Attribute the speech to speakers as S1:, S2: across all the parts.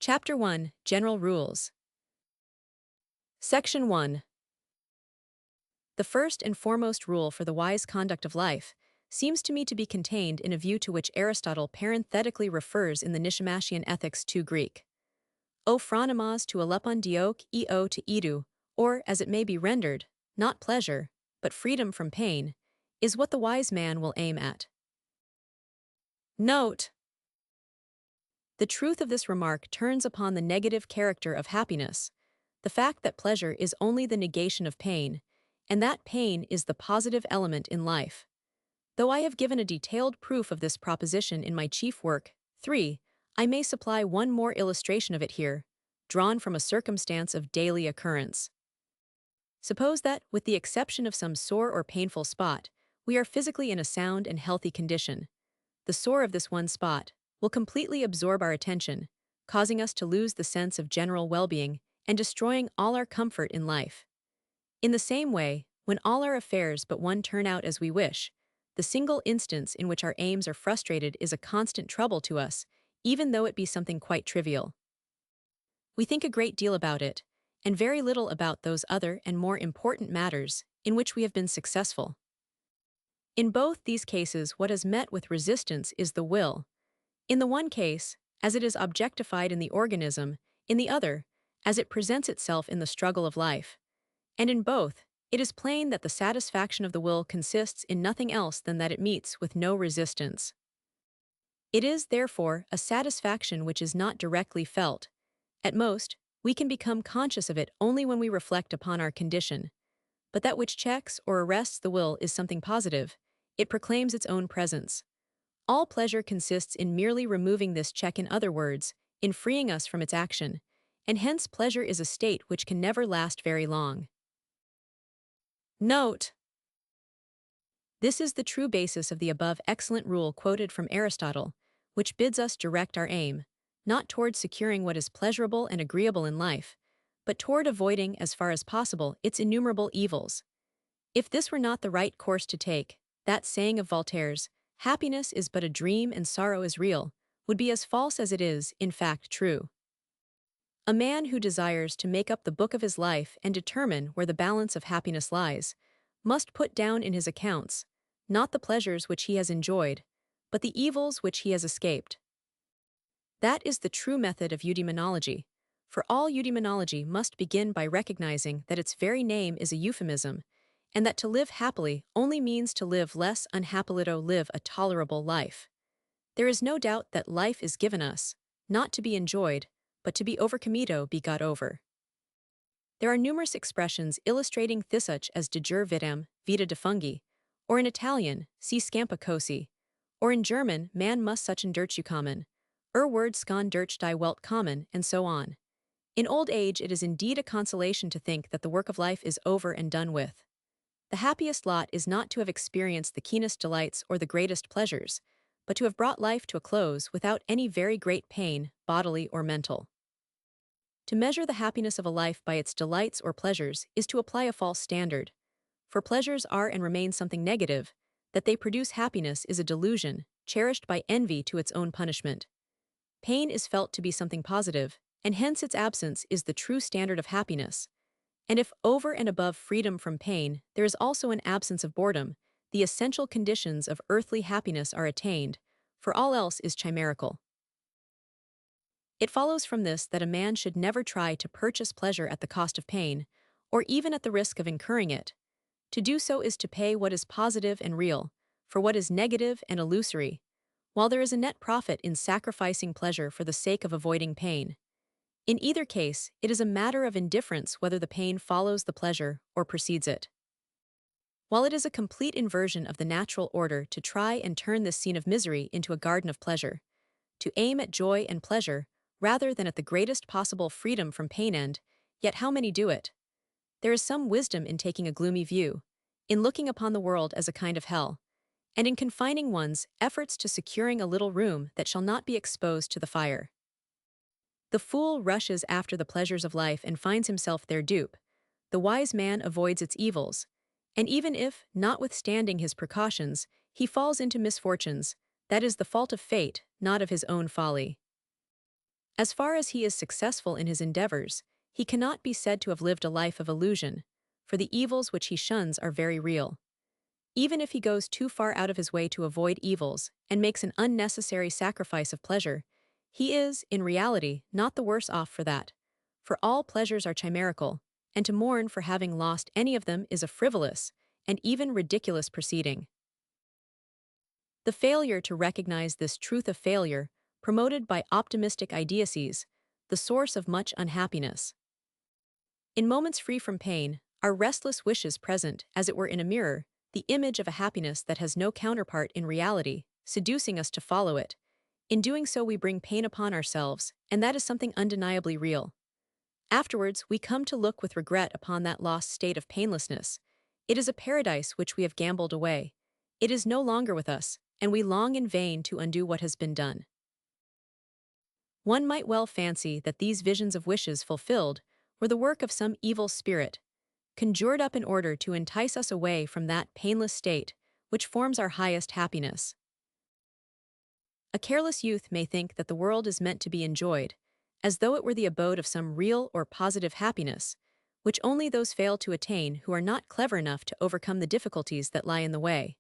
S1: Chapter 1, General Rules. Section 1. The first and foremost rule for the wise conduct of life seems to me to be contained in a view to which Aristotle parenthetically refers in the Nicomachean Ethics 2 Greek. O phronimos to elepon dioke eo to edu, or, as it may be rendered, not pleasure, but freedom from pain, is what the wise man will aim at. Note: the truth of this remark turns upon the negative character of happiness, the fact that pleasure is only the negation of pain, and that pain is the positive element in life. Though I have given a detailed proof of this proposition in my chief work, 3, I may supply one more illustration of it here, drawn from a circumstance of daily occurrence. Suppose that, with the exception of some sore or painful spot, we are physically in a sound and healthy condition. The sore of this one spot will completely absorb our attention, causing us to lose the sense of general well-being and destroying all our comfort in life. In the same way, when all our affairs but one turn out as we wish, the single instance in which our aims are frustrated is a constant trouble to us, even though it be something quite trivial. We think a great deal about it, and very little about those other and more important matters in which we have been successful. In both these cases, what has met with resistance is the will. In the one case, as it is objectified in the organism; in the other, as it presents itself in the struggle of life. And in both, it is plain that the satisfaction of the will consists in nothing else than that it meets with no resistance. It is, therefore, a satisfaction which is not directly felt. At most, we can become conscious of it only when we reflect upon our condition. But that which checks or arrests the will is something positive; it proclaims its own presence. All pleasure consists in merely removing this check, in other words, in freeing us from its action, and hence pleasure is a state which can never last very long. Note: this is the true basis of the above excellent rule quoted from Aristotle, which bids us direct our aim, not toward securing what is pleasurable and agreeable in life, but toward avoiding, as far as possible, its innumerable evils. If this were not the right course to take, that saying of Voltaire's, "Happiness is but a dream and sorrow is real," would be as false as it is, in fact, true. A man who desires to make up the book of his life and determine where the balance of happiness lies, must put down in his accounts, not the pleasures which he has enjoyed, but the evils which he has escaped. That is the true method of eudaimonology, for all eudaimonology must begin by recognizing that its very name is a euphemism, and that to live happily only means to live less unhappily, to live a tolerable life. There is no doubt that life is given us, not to be enjoyed, but to be overcomido, be got over. There are numerous expressions illustrating this, such as de jure vitam, vita de fungi, or in Italian, si scampa cosi, or in German, man muss suchen durch kommen, Word skon durch die Welt kommen, and so on. In old age, it is indeed a consolation to think that the work of life is over and done with. The happiest lot is not to have experienced the keenest delights or the greatest pleasures, but to have brought life to a close without any very great pain, bodily or mental. To measure the happiness of a life by its delights or pleasures is to apply a false standard. For pleasures are and remain something negative; that they produce happiness is a delusion, cherished by envy to its own punishment. Pain is felt to be something positive, and hence its absence is the true standard of happiness. And if over and above freedom from pain, there is also an absence of boredom, the essential conditions of earthly happiness are attained, for all else is chimerical. It follows from this that a man should never try to purchase pleasure at the cost of pain, or even at the risk of incurring it. To do so is to pay what is positive and real, for what is negative and illusory, while there is a net profit in sacrificing pleasure for the sake of avoiding pain. In either case, it is a matter of indifference whether the pain follows the pleasure or precedes it. While it is a complete inversion of the natural order to try and turn this scene of misery into a garden of pleasure, to aim at joy and pleasure rather than at the greatest possible freedom from pain, and yet how many do it? There is some wisdom in taking a gloomy view, in looking upon the world as a kind of hell, and in confining one's efforts to securing a little room that shall not be exposed to the fire. The fool rushes after the pleasures of life and finds himself their dupe. The wise man avoids its evils, and even if, notwithstanding his precautions, he falls into misfortunes, that is the fault of fate, not of his own folly. As far as he is successful in his endeavors, he cannot be said to have lived a life of illusion, for the evils which he shuns are very real. Even if he goes too far out of his way to avoid evils and makes an unnecessary sacrifice of pleasure, he is, in reality, not the worse off for that. For all pleasures are chimerical, and to mourn for having lost any of them is a frivolous and even ridiculous proceeding. The failure to recognize this truth of failure, promoted by optimistic idiocies, the source of much unhappiness. In moments free from pain, our restless wishes present, as it were in a mirror, the image of a happiness that has no counterpart in reality, seducing us to follow it. In doing so we bring pain upon ourselves, and that is something undeniably real. Afterwards, we come to look with regret upon that lost state of painlessness. It is a paradise which we have gambled away. It is no longer with us, and we long in vain to undo what has been done. One might well fancy that these visions of wishes fulfilled were the work of some evil spirit, conjured up in order to entice us away from that painless state which forms our highest happiness. A careless youth may think that the world is meant to be enjoyed, as though it were the abode of some real or positive happiness, which only those fail to attain who are not clever enough to overcome the difficulties that lie in the way.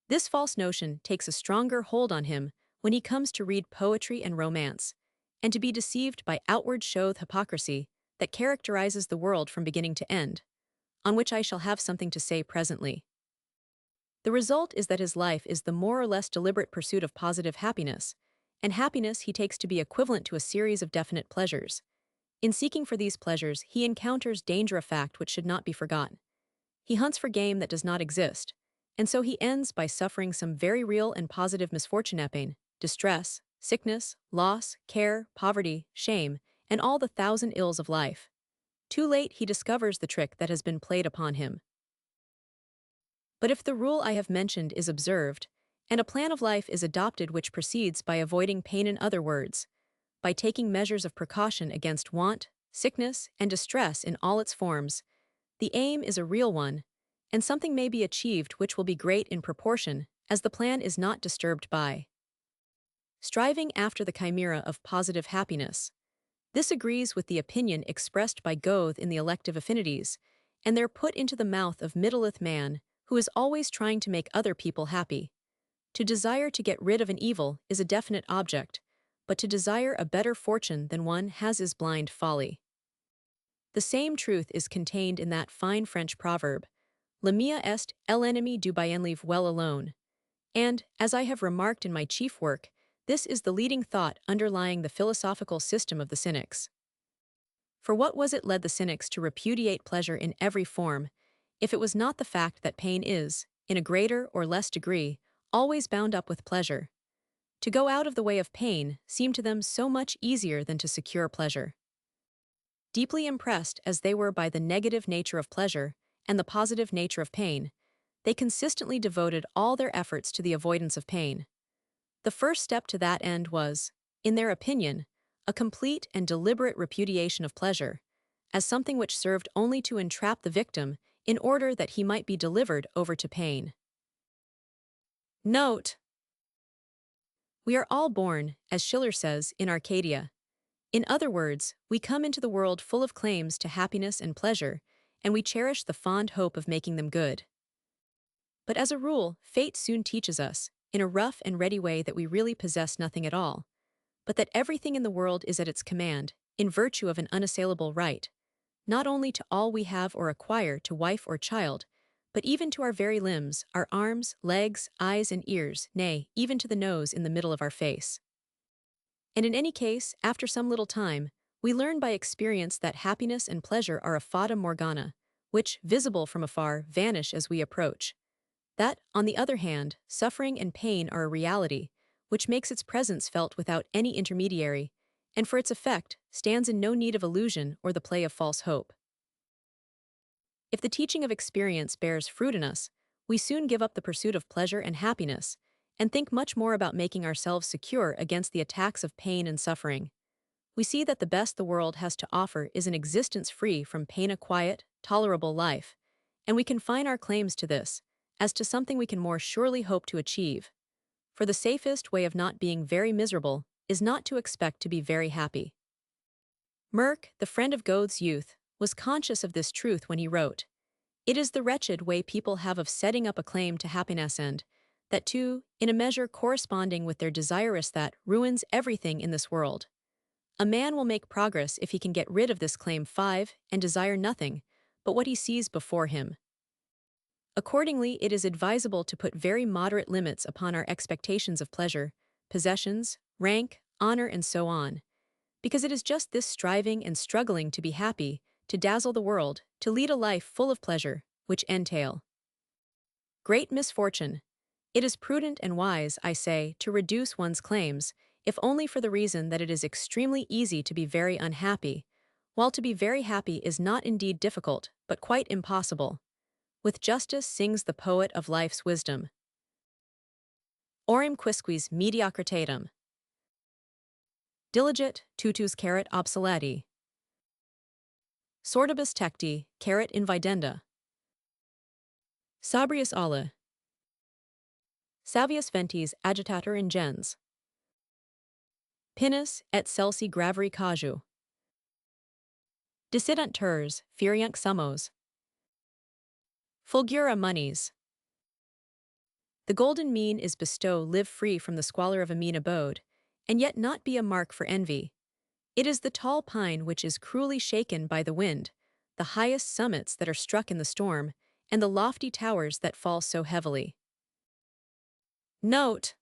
S1: This false notion takes a stronger hold on him when he comes to read poetry and romance, and to be deceived by outward show hypocrisy that characterizes the world from beginning to end, on which I shall have something to say presently. The result is that his life is the more or less deliberate pursuit of positive happiness, and happiness he takes to be equivalent to a series of definite pleasures. In seeking for these pleasures, he encounters danger, a fact which should not be forgotten. He hunts for game that does not exist, and so he ends by suffering some very real and positive misfortune, pain, distress, sickness, loss, care, poverty, shame, and all the thousand ills of life. Too late he discovers the trick that has been played upon him. But if the rule I have mentioned is observed, and a plan of life is adopted which proceeds by avoiding pain, in other words, by taking measures of precaution against want, sickness, and distress in all its forms, the aim is a real one, and something may be achieved which will be great in proportion as the plan is not disturbed by striving after the chimera of positive happiness. This agrees with the opinion expressed by Goethe in the Elective Affinities, and they're put into the mouth of middleth man, who is always trying to make other people happy. To desire to get rid of an evil is a definite object, but to desire a better fortune than one has is blind folly. The same truth is contained in that fine French proverb, Le mia est l'ennemi du bien leave well alone. And, as I have remarked in my chief work, this is the leading thought underlying the philosophical system of the Cynics. For what was it led the Cynics to repudiate pleasure in every form, if it was not the fact that pain is, in a greater or less degree, always bound up with pleasure? To go out of the way of pain seemed to them so much easier than to secure pleasure. Deeply impressed as they were by the negative nature of pleasure and the positive nature of pain, they consistently devoted all their efforts to the avoidance of pain. The first step to that end was, in their opinion, a complete and deliberate repudiation of pleasure, as something which served only to entrap the victim in order that he might be delivered over to pain. Note: we are all born, as Schiller says, in Arcadia. In other words, we come into the world full of claims to happiness and pleasure, and we cherish the fond hope of making them good. But as a rule, fate soon teaches us, in a rough and ready way, that we really possess nothing at all, but that everything in the world is at its command, in virtue of an unassailable right, not only to all we have or acquire to wife or child, but even to our very limbs, our arms, legs, eyes, and ears, nay, even to the nose in the middle of our face. And in any case, after some little time, we learn by experience that happiness and pleasure are a fata morgana, which, visible from afar, vanish as we approach. That, on the other hand, suffering and pain are a reality, which makes its presence felt without any intermediary, and for its effect stands in no need of illusion or the play of false hope. If the teaching of experience bears fruit in us, we soon give up the pursuit of pleasure and happiness, and think much more about making ourselves secure against the attacks of pain and suffering. We see that the best the world has to offer is an existence free from pain, a quiet, tolerable life, and we confine our claims to this, as to something we can more surely hope to achieve. For the safest way of not being very miserable is not to expect to be very happy. Merck, the friend of Goethe's youth, was conscious of this truth when he wrote, "It is the wretched way people have of setting up a claim to happiness and, that too, in a measure corresponding with their desirous that ruins everything in this world. A man will make progress if he can get rid of this claim 5 and desire nothing but what he sees before him. Accordingly, it is advisable to put very moderate limits upon our expectations of pleasure, possessions, rank, honor, and so on, because it is just this striving and struggling to be happy, to dazzle the world, to lead a life full of pleasure, which entail great misfortune. It is prudent and wise, I say, to reduce one's claims, if only for the reason that it is extremely easy to be very unhappy, while to be very happy is not indeed difficult, but quite impossible. With justice sings the poet of life's wisdom. Orim quisquis mediocritatem. Diligit tutus caret obsoleti. Sortibus tecti caret invidenda. Sabrius alla. Savius ventis agitator in gens. Pinus et celsi graveri caju. Dissident terse, feriunt summos. Fulgura monies. The golden mean is bestow live free from the squalor of a mean abode, and yet not be a mark for envy. It is the tall pine which is cruelly shaken by the wind, the highest summits that are struck in the storm, and the lofty towers that fall so heavily. Note!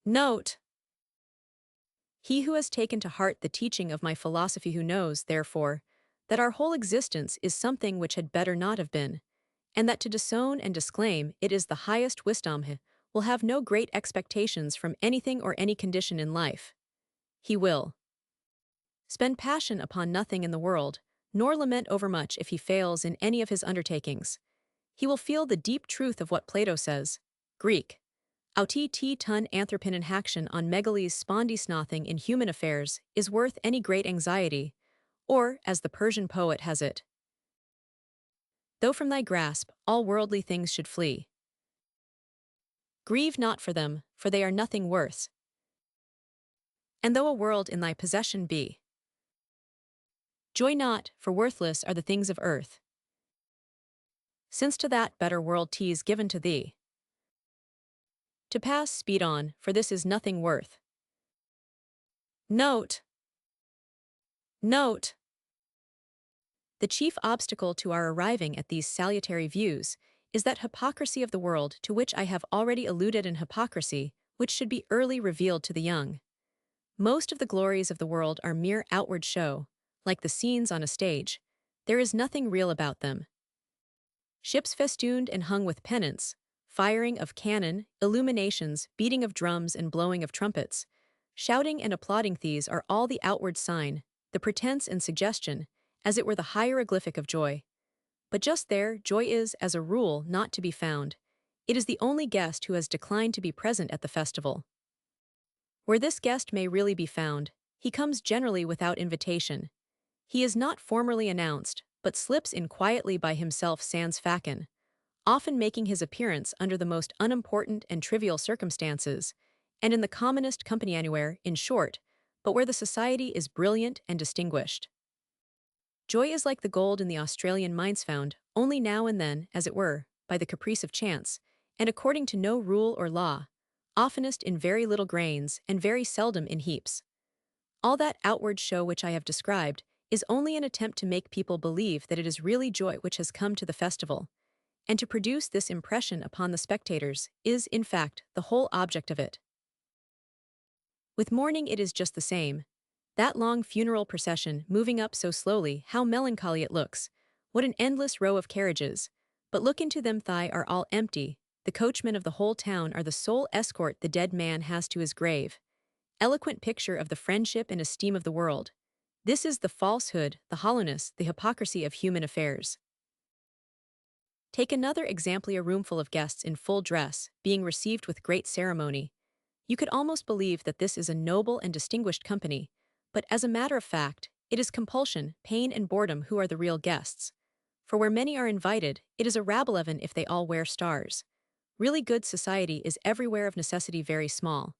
S1: Note! He who has taken to heart the teaching of my philosophy who knows, therefore, that our whole existence is something which had better not have been, and that to disown and disclaim it is the highest wisdom, will have no great expectations from anything or any condition in life. He will spend passion upon nothing in the world, nor lament overmuch if he fails in any of his undertakings. He will feel the deep truth of what Plato says, Greek, auti t ton anthropin haction on megales spondysnothing in human affairs is worth any great anxiety, or, as the Persian poet has it, though from thy grasp all worldly things should flee. Grieve not for them, for they are nothing worth. And though a world in thy possession be, joy not, for worthless are the things of earth. Since to that better world 'tis given to thee. To pass speed on, for this is nothing worth. Note! Note! The chief obstacle to our arriving at these salutary views is that hypocrisy of the world to which I have already alluded, in hypocrisy which should be early revealed to the young. Most of the glories of the world are mere outward show, like the scenes on a stage. There is nothing real about them. Ships festooned and hung with pennants, firing of cannon, illuminations, beating of drums and blowing of trumpets, shouting and applauding, these are all the outward sign, the pretense and suggestion, as it were the hieroglyphic of joy. But just there, joy is, as a rule, not to be found. It is the only guest who has declined to be present at the festival. Where this guest may really be found, he comes generally without invitation. He is not formally announced, but slips in quietly by himself sans facon, often making his appearance under the most unimportant and trivial circumstances, and in the commonest company anywhere, in short, but where the society is brilliant and distinguished. Joy is like the gold in the Australian mines, found only now and then, as it were, by the caprice of chance, and according to no rule or law, oftenest in very little grains and very seldom in heaps. All that outward show which I have described is only an attempt to make people believe that it is really joy which has come to the festival, and to produce this impression upon the spectators is, in fact, the whole object of it. With mourning it is just the same. That long funeral procession moving up so slowly, how melancholy it looks! What an endless row of carriages! But look into them, they are all empty. The coachmen of the whole town are the sole escort the dead man has to his grave. Eloquent picture of the friendship and esteem of the world. This is the falsehood, the hollowness, the hypocrisy of human affairs. Take another example: a roomful of guests in full dress, being received with great ceremony. You could almost believe that this is a noble and distinguished company, but as a matter of fact, it is compulsion, pain, and boredom who are the real guests. For where many are invited, it is a rabble even if they all wear stars. Really good society is everywhere of necessity very small.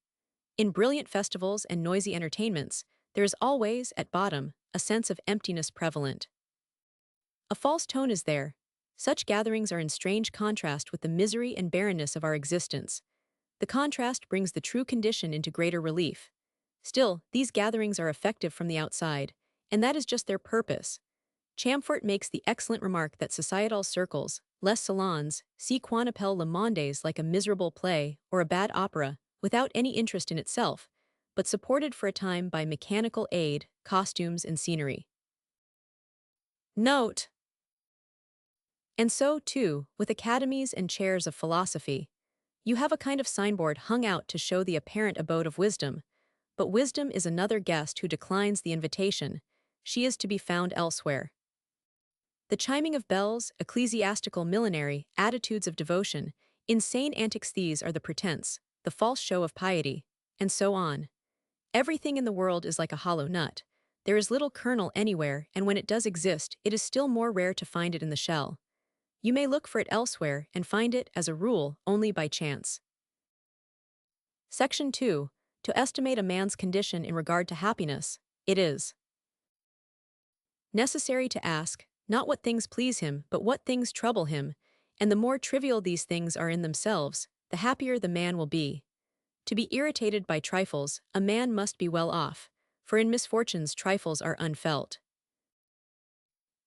S1: In brilliant festivals and noisy entertainments, there is always, at bottom, a sense of emptiness prevalent. A false tone is there. Such gatherings are in strange contrast with the misery and barrenness of our existence. The contrast brings the true condition into greater relief. Still, these gatherings are effective from the outside, and that is just their purpose. Chamfort makes the excellent remark that societal circles, les salons, see qu'on appelle le mondes like a miserable play or a bad opera, without any interest in itself, but supported for a time by mechanical aid, costumes, and scenery. Note: and so, too, with academies and chairs of philosophy. You have a kind of signboard hung out to show the apparent abode of wisdom, but wisdom is another guest who declines the invitation. She is to be found elsewhere. The chiming of bells, ecclesiastical millinery, attitudes of devotion, insane antics, these are the pretense, the false show of piety, and so on. Everything in the world is like a hollow nut. There is little kernel anywhere, and when it does exist, it is still more rare to find it in the shell. You may look for it elsewhere and find it, as a rule, only by chance. Section 2. To estimate a man's condition in regard to happiness, it is necessary to ask, not what things please him, but what things trouble him, and the more trivial these things are in themselves, the happier the man will be. To be irritated by trifles, a man must be well off, for in misfortunes trifles are unfelt.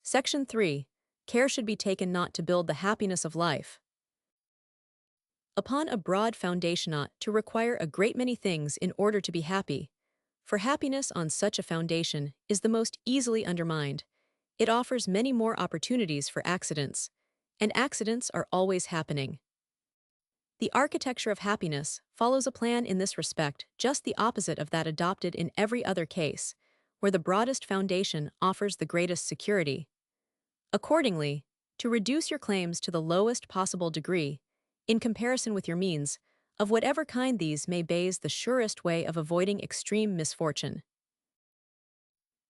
S1: Section 3. Care should be taken not to build the happiness of life upon a broad foundation ought to require a great many things in order to be happy. For happiness on such a foundation is the most easily undermined. It offers many more opportunities for accidents, and accidents are always happening. The architecture of happiness follows a plan in this respect just the opposite of that adopted in every other case, where the broadest foundation offers the greatest security. Accordingly, to reduce your claims to the lowest possible degree, in comparison with your means, of whatever kind these may be, is the surest way of avoiding extreme misfortune.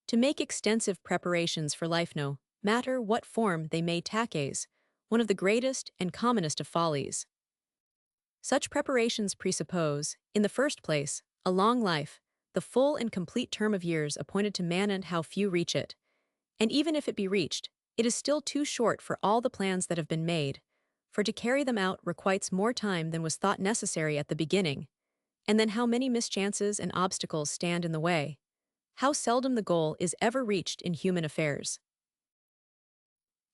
S1: To make extensive preparations for life, no matter what form they may take, is one of the greatest and commonest of follies. Such preparations presuppose, in the first place, a long life, the full and complete term of years appointed to man, and how few reach it. And even if it be reached, it is still too short for all the plans that have been made, for to carry them out requires more time than was thought necessary at the beginning. And then how many mischances and obstacles stand in the way! How seldom the goal is ever reached in human affairs!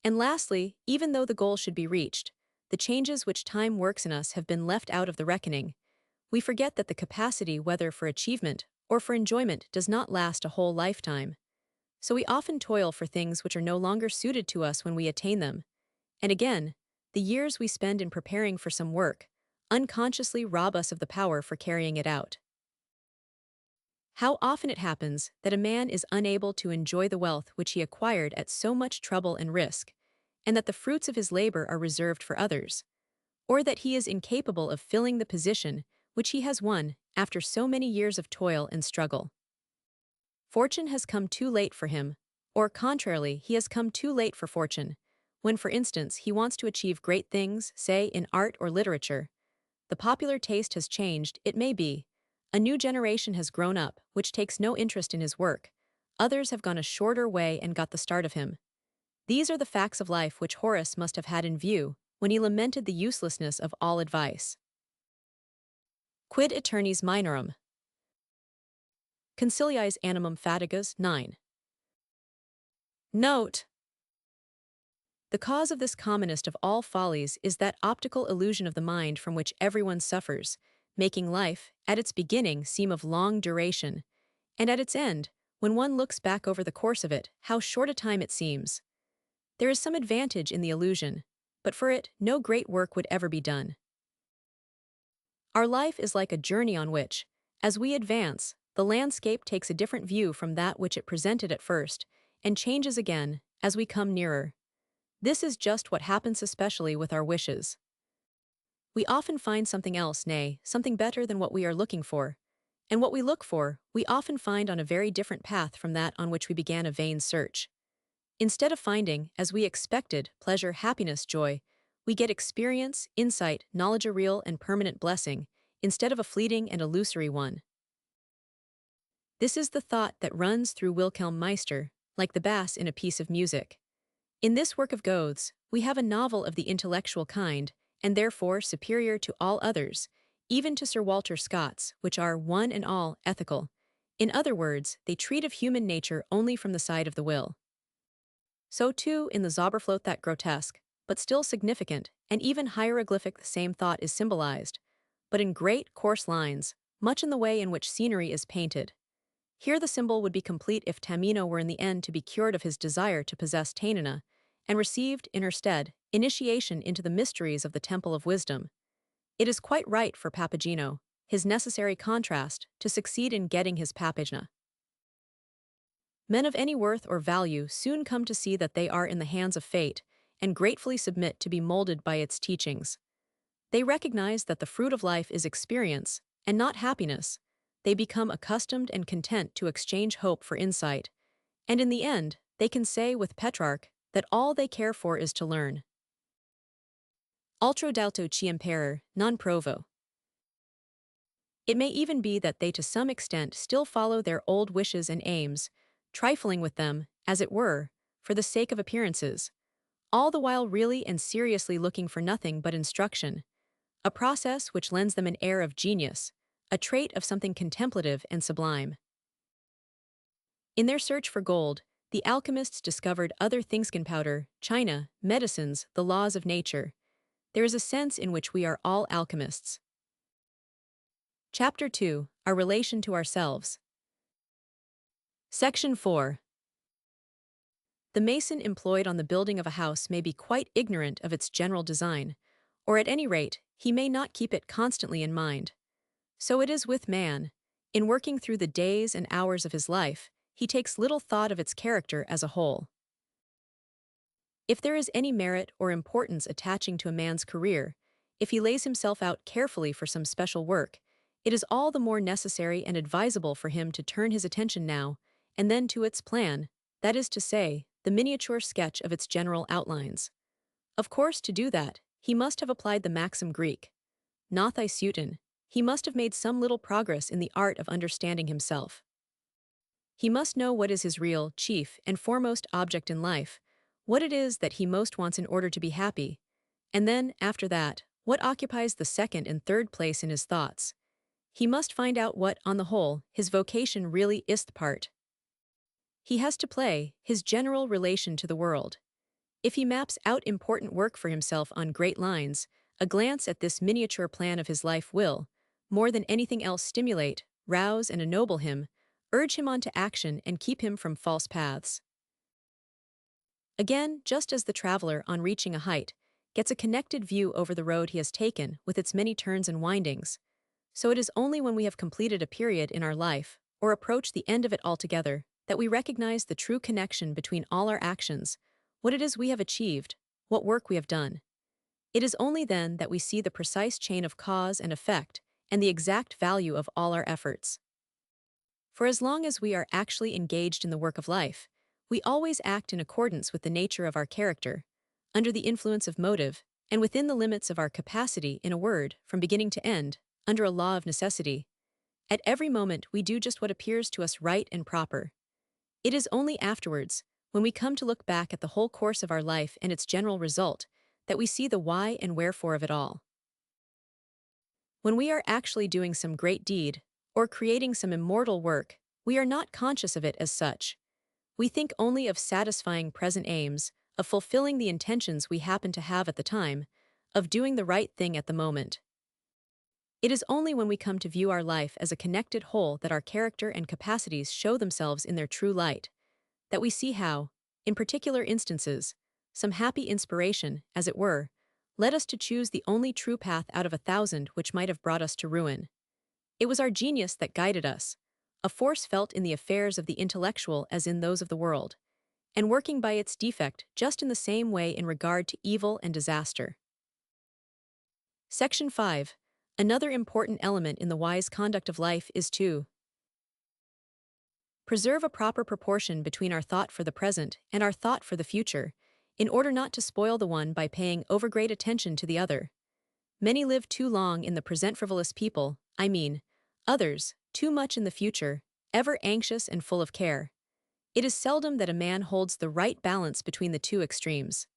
S1: And lastly, even though the goal should be reached, the changes which time works in us have been left out of the reckoning. We forget that the capacity, whether for achievement or for enjoyment, does not last a whole lifetime. So we often toil for things which are no longer suited to us when we attain them. And again, the years we spend in preparing for some work unconsciously rob us of the power for carrying it out. How often it happens that a man is unable to enjoy the wealth which he acquired at so much trouble and risk, and that the fruits of his labor are reserved for others, or that he is incapable of filling the position which he has won after so many years of toil and struggle. Fortune has come too late for him, or contrarily, he has come too late for fortune, when, for instance, he wants to achieve great things, say, in art or literature. The popular taste has changed, it may be. A new generation has grown up, which takes no interest in his work. Others have gone a shorter way and got the start of him. These are the facts of life which Horace must have had in view when he lamented the uselessness of all advice. Quid aeternis minorum? Conciliis animum fatigas 9. Note: the cause of this commonest of all follies is that optical illusion of the mind from which everyone suffers, making life, at its beginning, seem of long duration, and at its end, when one looks back over the course of it, how short a time it seems. There is some advantage in the illusion, but for it, no great work would ever be done. Our life is like a journey on which, as we advance, the landscape takes a different view from that which it presented at first, and changes again as we come nearer. This is just what happens especially with our wishes. We often find something else, nay, something better than what we are looking for, and what we look for, we often find on a very different path from that on which we began a vain search. Instead of finding, as we expected, pleasure, happiness, joy, we get experience, insight, knowledge, a real and permanent blessing, instead of a fleeting and illusory one. This is the thought that runs through Wilhelm Meister, like the bass in a piece of music. In this work of Goethe's, we have a novel of the intellectual kind, and therefore superior to all others, even to Sir Walter Scott's, which are, one and all, ethical. In other words, they treat of human nature only from the side of the will. So too, in the Zauberflöte that grotesque, but still significant, and even hieroglyphic the same thought is symbolized, but in great, coarse lines, much in the way in which scenery is painted. Here the symbol would be complete if Tamino were in the end to be cured of his desire to possess Tainina, and received, in her stead, initiation into the mysteries of the Temple of Wisdom. It is quite right for Papageno, his necessary contrast, to succeed in getting his Papagena. Men of any worth or value soon come to see that they are in the hands of fate, and gratefully submit to be molded by its teachings. They recognize that the fruit of life is experience, and not happiness. They become accustomed and content to exchange hope for insight, and in the end, they can say with Petrarch that all they care for is to learn. Altro dalto ci imperare, non provo. It may even be that they to some extent still follow their old wishes and aims, trifling with them, as it were, for the sake of appearances, all the while really and seriously looking for nothing but instruction, a process which lends them an air of genius, a trait of something contemplative and sublime. In their search for gold, the alchemists discovered other things: gunpowder, china, medicines, the laws of nature. There is a sense in which we are all alchemists. Chapter 2. Our relation to ourselves. Section 4. The mason employed on the building of a house may be quite ignorant of its general design, or at any rate, he may not keep it constantly in mind. So it is with man. In working through the days and hours of his life, he takes little thought of its character as a whole. If there is any merit or importance attaching to a man's career, if he lays himself out carefully for some special work, it is all the more necessary and advisable for him to turn his attention now and then to its plan, that is to say, the miniature sketch of its general outlines. Of course, to do that, he must have applied the maxim Greek, nothai sueton. He must have made some little progress in the art of understanding himself. He must know what is his real, chief, and foremost object in life, what it is that he most wants in order to be happy, and then, after that, what occupies the second and third place in his thoughts. He must find out what, on the whole, his vocation really is the part he has to play, his general relation to the world. If he maps out important work for himself on great lines, a glance at this miniature plan of his life will, more than anything else, stimulate, rouse, and ennoble him, urge him on to action, and keep him from false paths. Again, just as the traveler, on reaching a height, gets a connected view over the road he has taken with its many turns and windings, so it is only when we have completed a period in our life, or approach the end of it altogether, that we recognize the true connection between all our actions, what it is we have achieved, what work we have done. It is only then that we see the precise chain of cause and effect and the exact value of all our efforts. For as long as we are actually engaged in the work of life, we always act in accordance with the nature of our character, under the influence of motive, and within the limits of our capacity, in a word, from beginning to end, under a law of necessity. At every moment we do just what appears to us right and proper. It is only afterwards, when we come to look back at the whole course of our life and its general result, that we see the why and wherefore of it all. When we are actually doing some great deed, or creating some immortal work, we are not conscious of it as such. We think only of satisfying present aims, of fulfilling the intentions we happen to have at the time, of doing the right thing at the moment. It is only when we come to view our life as a connected whole that our character and capacities show themselves in their true light, that we see how, in particular instances, some happy inspiration, as it were, led us to choose the only true path out of 1,000 which might have brought us to ruin. It was our genius that guided us, a force felt in the affairs of the intellectual as in those of the world, and working by its defect just in the same way in regard to evil and disaster. Section 5. Another important element in the wise conduct of life is to preserve a proper proportion between our thought for the present and our thought for the future, in order not to spoil the one by paying overgreat attention to the other. Many live too long in the present, frivolous people, I mean, others, too much in the future, ever anxious and full of care. It is seldom that a man holds the right balance between the two extremes.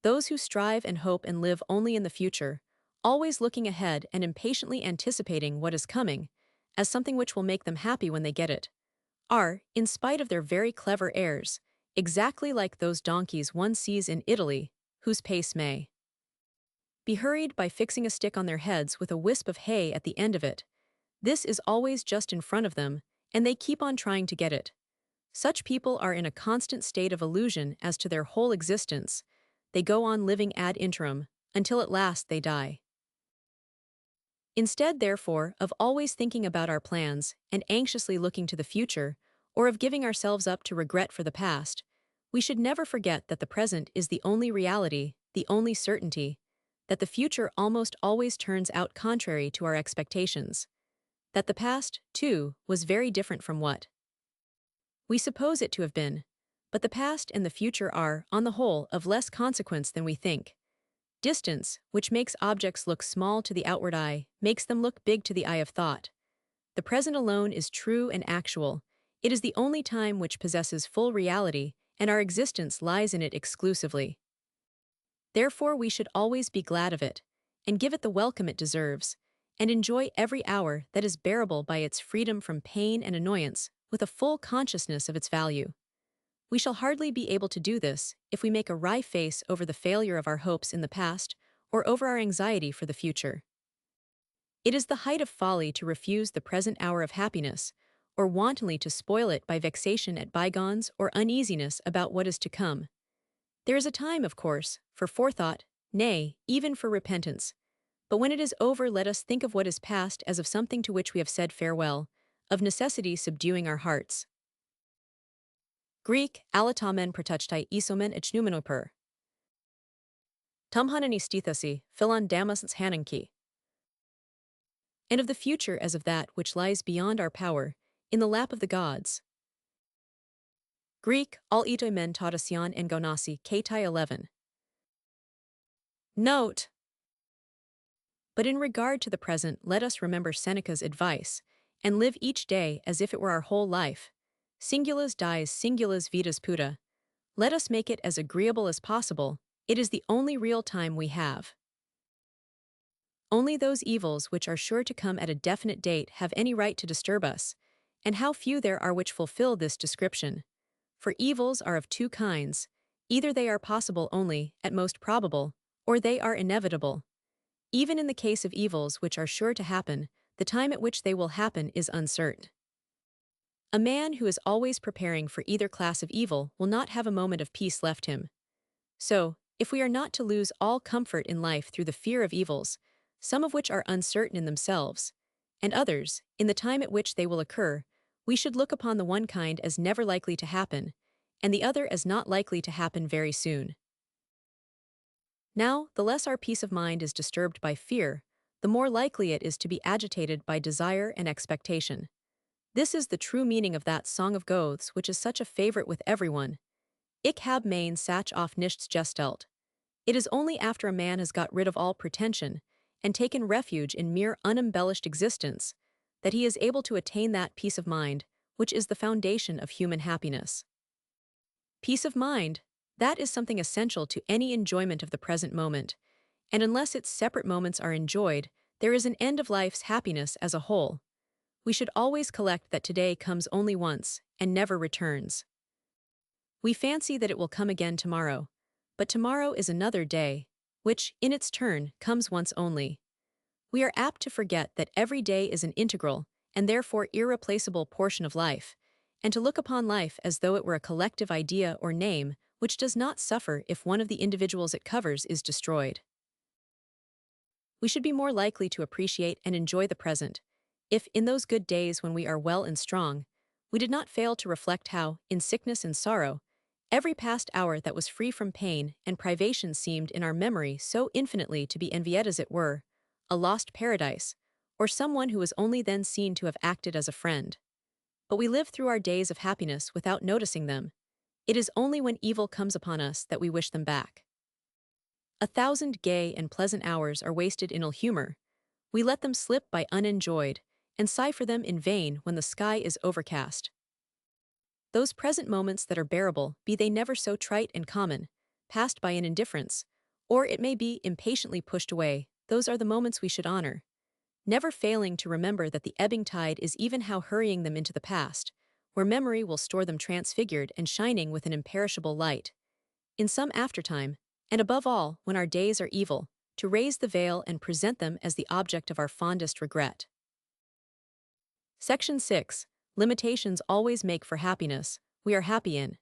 S1: Those who strive and hope and live only in the future, always looking ahead and impatiently anticipating what is coming, as something which will make them happy when they get it, are, in spite of their very clever airs, exactly like those donkeys one sees in Italy, whose pace may be hurried by fixing a stick on their heads with a wisp of hay at the end of it. This is always just in front of them, and they keep on trying to get it. Such people are in a constant state of illusion as to their whole existence. They go on living ad interim, until at last they die. Instead, therefore, of always thinking about our plans and anxiously looking to the future, or of giving ourselves up to regret for the past, we should never forget that the present is the only reality, the only certainty, that the future almost always turns out contrary to our expectations, that the past, too, was very different from what we suppose it to have been, but the past and the future are, on the whole, of less consequence than we think. Distance, which makes objects look small to the outward eye, makes them look big to the eye of thought. The present alone is true and actual. It is the only time which possesses full reality, and our existence lies in it exclusively. Therefore we should always be glad of it, and give it the welcome it deserves, and enjoy every hour that is bearable by its freedom from pain and annoyance, with a full consciousness of its value. We shall hardly be able to do this if we make a wry face over the failure of our hopes in the past or over our anxiety for the future. It is the height of folly to refuse the present hour of happiness, or wantonly to spoil it by vexation at bygones or uneasiness about what is to come. There is a time, of course, for forethought, nay, even for repentance. But when it is over, let us think of what is past as of something to which we have said farewell, of necessity subduing our hearts. Greek, alatamen protechtai isomen ichnumenopur. Tumhanani stethasi, philon damas hananki. And of the future as of that which lies beyond our power, in the lap of the gods. Greek, all itoi men tautasian and gonasi katai 11. Note: but in regard to the present, let us remember Seneca's advice, and live each day as if it were our whole life. Singulas dies singulas vitas puta. Let us make it as agreeable as possible. It is the only real time we have. Only those evils which are sure to come at a definite date have any right to disturb us, and how few there are which fulfill this description. For evils are of two kinds: either they are possible only, at most probable, or they are inevitable. Even in the case of evils which are sure to happen, the time at which they will happen is uncertain. A man who is always preparing for either class of evil will not have a moment of peace left him. So, if we are not to lose all comfort in life through the fear of evils, some of which are uncertain in themselves, and others, in the time at which they will occur, we should look upon the one kind as never likely to happen, and the other as not likely to happen very soon. Now, the less our peace of mind is disturbed by fear, the more likely it is to be agitated by desire and expectation. This is the true meaning of that Song of Goethes which is such a favorite with everyone. Ich hab mein Sach auf nichts gestellt. It is only after a man has got rid of all pretension, and taken refuge in mere unembellished existence, that he is able to attain that peace of mind, which is the foundation of human happiness. Peace of mind, that is something essential to any enjoyment of the present moment, and unless its separate moments are enjoyed, there is an end of life's happiness as a whole. We should always collect that today comes only once, and never returns. We fancy that it will come again tomorrow, but tomorrow is another day, which, in its turn, comes once only. We are apt to forget that every day is an integral, and therefore irreplaceable portion of life, and to look upon life as though it were a collective idea or name which does not suffer if one of the individuals it covers is destroyed. We should be more likely to appreciate and enjoy the present, if, in those good days when we are well and strong, we did not fail to reflect how, in sickness and sorrow, every past hour that was free from pain and privation seemed in our memory so infinitely to be envied as it were, a lost paradise, or someone who was only then seen to have acted as a friend. But we live through our days of happiness without noticing them. It is only when evil comes upon us that we wish them back. 1,000 gay and pleasant hours are wasted in ill humor. We let them slip by unenjoyed, and sigh for them in vain when the sky is overcast. Those present moments that are bearable, be they never so trite and common, passed by in indifference, or it may be impatiently pushed away, those are the moments we should honor, never failing to remember that the ebbing tide is even how hurrying them into the past, where memory will store them transfigured and shining with an imperishable light. In some aftertime, and above all, when our days are evil, to raise the veil and present them as the object of our fondest regret. Section 6. Limitations always make for happiness, we are happy in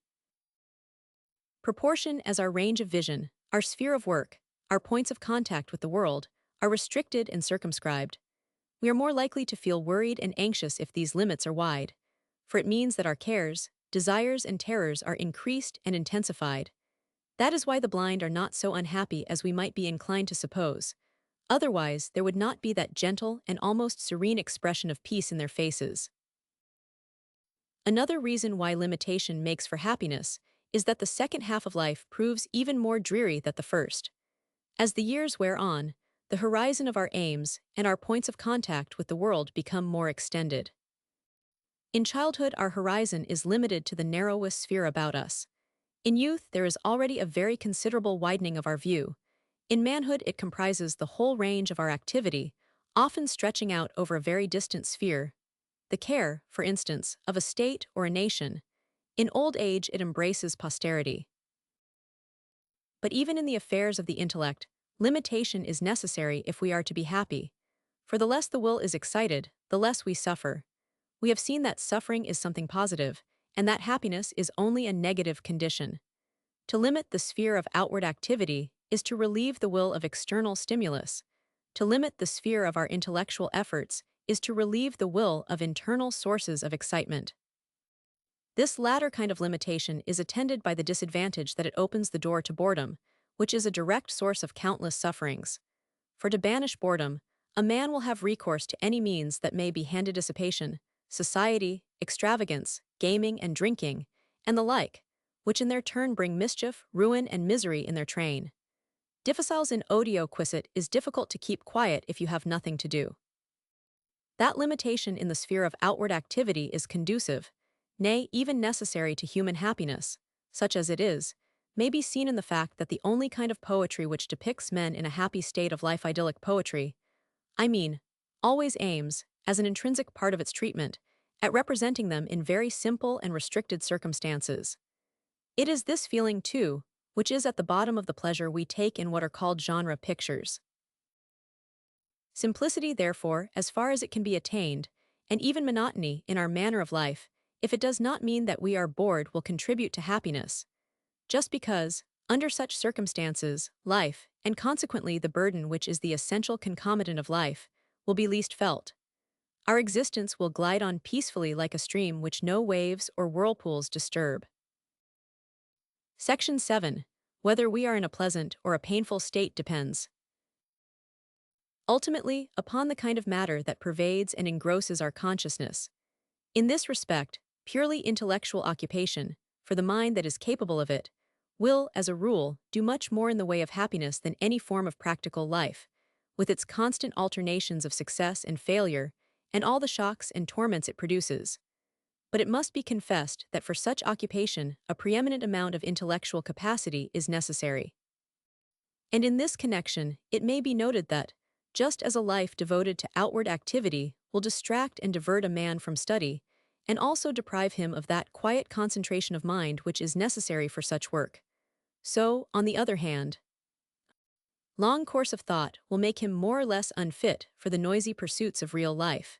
S1: proportion as our range of vision, our sphere of work, our points of contact with the world, are restricted and circumscribed. We are more likely to feel worried and anxious if these limits are wide, for it means that our cares, desires, and terrors are increased and intensified. That is why the blind are not so unhappy as we might be inclined to suppose. Otherwise, there would not be that gentle and almost serene expression of peace in their faces. Another reason why limitation makes for happiness is that the second half of life proves even more dreary than the first. As the years wear on, the horizon of our aims and our points of contact with the world become more extended. In childhood, our horizon is limited to the narrowest sphere about us. In youth, there is already a very considerable widening of our view. In manhood, it comprises the whole range of our activity, often stretching out over a very distant sphere. The care, for instance, of a state or a nation. In old age, it embraces posterity. But even in the affairs of the intellect, limitation is necessary if we are to be happy. For the less the will is excited, the less we suffer. We have seen that suffering is something positive, and that happiness is only a negative condition. To limit the sphere of outward activity is to relieve the will of external stimulus. To limit the sphere of our intellectual efforts is to relieve the will of internal sources of excitement. This latter kind of limitation is attended by the disadvantage that it opens the door to boredom, which is a direct source of countless sufferings. For to banish boredom, a man will have recourse to any means that may be handed dissipation, society, extravagance, gaming and drinking, and the like, which in their turn bring mischief, ruin, and misery in their train. Difficiles in odio quicit is difficult to keep quiet if you have nothing to do. That limitation in the sphere of outward activity is conducive, nay, even necessary to human happiness, such as it is, may be seen in the fact that the only kind of poetry which depicts men in a happy state of life, idyllic poetry, always aims, as an intrinsic part of its treatment, at representing them in very simple and restricted circumstances. It is this feeling, too, which is at the bottom of the pleasure we take in what are called genre pictures. Simplicity, therefore, as far as it can be attained, and even monotony in our manner of life, if it does not mean that we are bored, will contribute to happiness. Just because, under such circumstances, life, and consequently the burden which is the essential concomitant of life, will be least felt. Our existence will glide on peacefully like a stream which no waves or whirlpools disturb. Section 7. Whether we are in a pleasant or a painful state depends ultimately upon the kind of matter that pervades and engrosses our consciousness. In this respect, purely intellectual occupation, for the mind that is capable of it, will, as a rule, do much more in the way of happiness than any form of practical life, with its constant alternations of success and failure, and all the shocks and torments it produces. But it must be confessed that for such occupation, a preeminent amount of intellectual capacity is necessary. And in this connection, it may be noted that, just as a life devoted to outward activity will distract and divert a man from study, and also deprive him of that quiet concentration of mind which is necessary for such work, so, on the other hand, long course of thought will make him more or less unfit for the noisy pursuits of real life.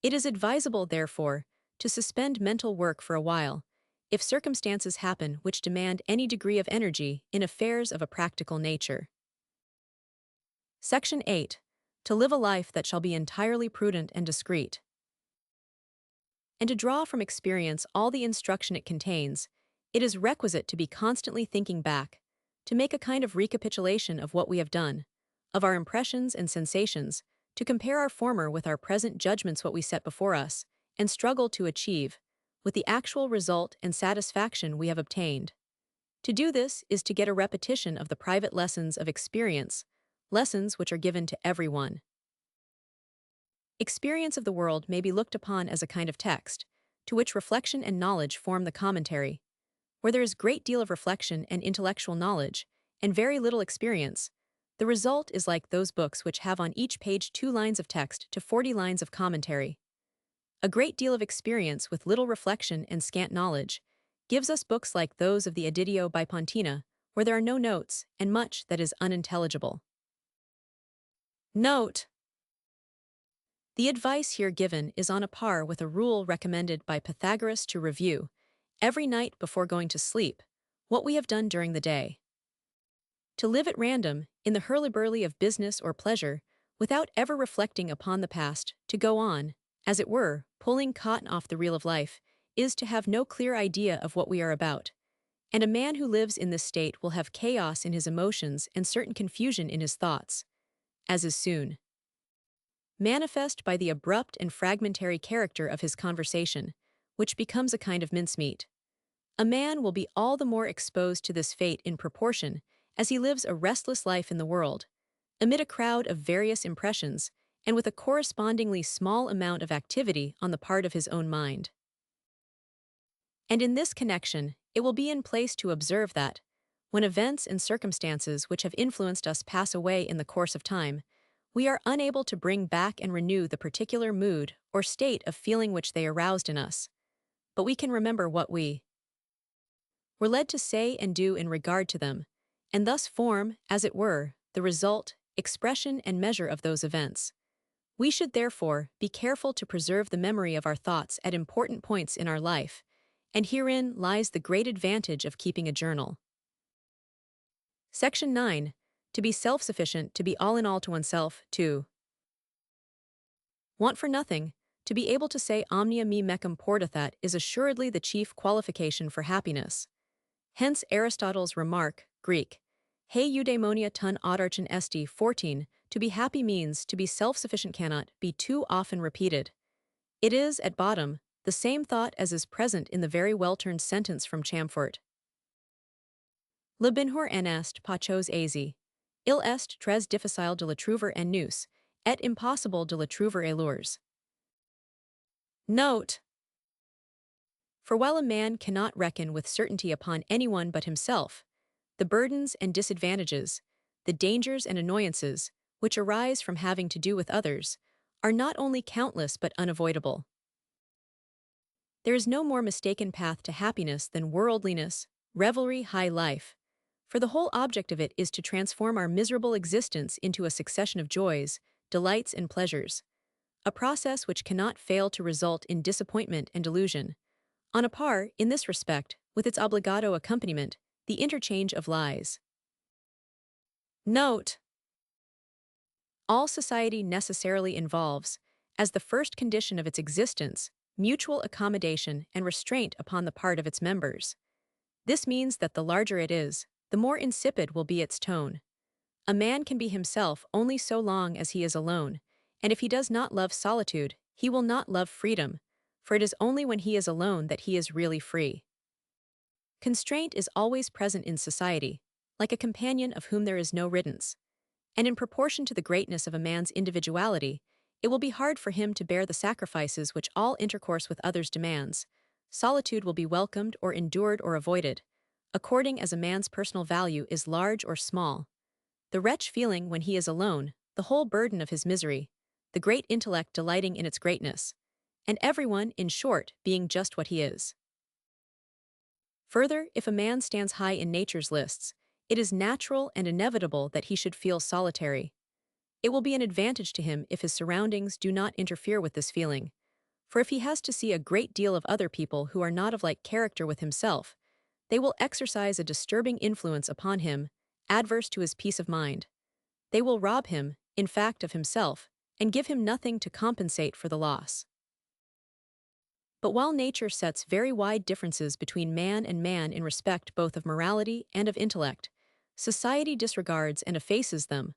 S1: It is advisable, therefore, to suspend mental work for a while, if circumstances happen which demand any degree of energy in affairs of a practical nature. Section 8. To live a life that shall be entirely prudent and discreet. And to draw from experience all the instruction it contains, it is requisite to be constantly thinking back, to make a kind of recapitulation of what we have done, of our impressions and sensations, to compare our former with our present judgments, what we set before us, and struggle to achieve, with the actual result and satisfaction we have obtained. To do this is to get a repetition of the private lessons of experience, lessons which are given to everyone. Experience of the world may be looked upon as a kind of text, to which reflection and knowledge form the commentary. Where there is great deal of reflection and intellectual knowledge, and very little experience, the result is like those books which have on each page 2 lines of text to 40 lines of commentary. A great deal of experience with little reflection and scant knowledge gives us books like those of the Editio Bipontina, where there are no notes and much that is unintelligible. Note: the advice here given is on a par with a rule recommended by Pythagoras to review, every night before going to sleep, what we have done during the day. To live at random, in the hurly-burly of business or pleasure, without ever reflecting upon the past, to go on, as it were, pulling cotton off the reel of life, is to have no clear idea of what we are about. And a man who lives in this state will have chaos in his emotions and certain confusion in his thoughts, as is soon manifest by the abrupt and fragmentary character of his conversation, which becomes a kind of mincemeat. A man will be all the more exposed to this fate in proportion as he lives a restless life in the world, amid a crowd of various impressions, and with a correspondingly small amount of activity on the part of his own mind. And in this connection, it will be in place to observe that, when events and circumstances which have influenced us pass away in the course of time, we are unable to bring back and renew the particular mood or state of feeling which they aroused in us. But we can remember what we were led to say and do in regard to them, and thus form, as it were, the result, expression, and measure of those events. We should therefore be careful to preserve the memory of our thoughts at important points in our life, and herein lies the great advantage of keeping a journal. Section 9. To be self-sufficient, to be all in all to oneself, to want for nothing, to be able to say omnia me mecum portathat is assuredly the chief qualification for happiness. Hence Aristotle's remark, Greek, He eudaimonia ton autarchen esti 14, to be happy means to be self-sufficient cannot be too often repeated. It is, at bottom, the same thought as is present in the very well-turned sentence from Chamfort. Le binhor en est pachos aisi. Il est très difficile de le trouver en nous, et impossible de le trouver ailleurs. Note: for while a man cannot reckon with certainty upon anyone but himself, the burdens and disadvantages, the dangers and annoyances, which arise from having to do with others, are not only countless but unavoidable. There is no more mistaken path to happiness than worldliness, revelry, high life, for the whole object of it is to transform our miserable existence into a succession of joys, delights, and pleasures, a process which cannot fail to result in disappointment and delusion, on a par, in this respect, with its obbligato accompaniment, the interchange of lies. Note: all society necessarily involves, as the first condition of its existence, mutual accommodation and restraint upon the part of its members. This means that the larger it is, the more insipid will be its tone. A man can be himself only so long as he is alone, and if he does not love solitude, he will not love freedom, for it is only when he is alone that he is really free. Constraint is always present in society, like a companion of whom there is no riddance, and in proportion to the greatness of a man's individuality, it will be hard for him to bear the sacrifices which all intercourse with others demands. Solitude will be welcomed or endured or avoided, according as a man's personal value is large or small. The wretch feeling when he is alone the whole burden of his misery, the great intellect delighting in its greatness, and everyone, in short, being just what he is. Further, if a man stands high in nature's lists, it is natural and inevitable that he should feel solitary. It will be an advantage to him if his surroundings do not interfere with this feeling, for if he has to see a great deal of other people who are not of like character with himself, they will exercise a disturbing influence upon him, adverse to his peace of mind. They will rob him, in fact, of himself, and give him nothing to compensate for the loss. But while nature sets very wide differences between man and man in respect both of morality and of intellect, society disregards and effaces them,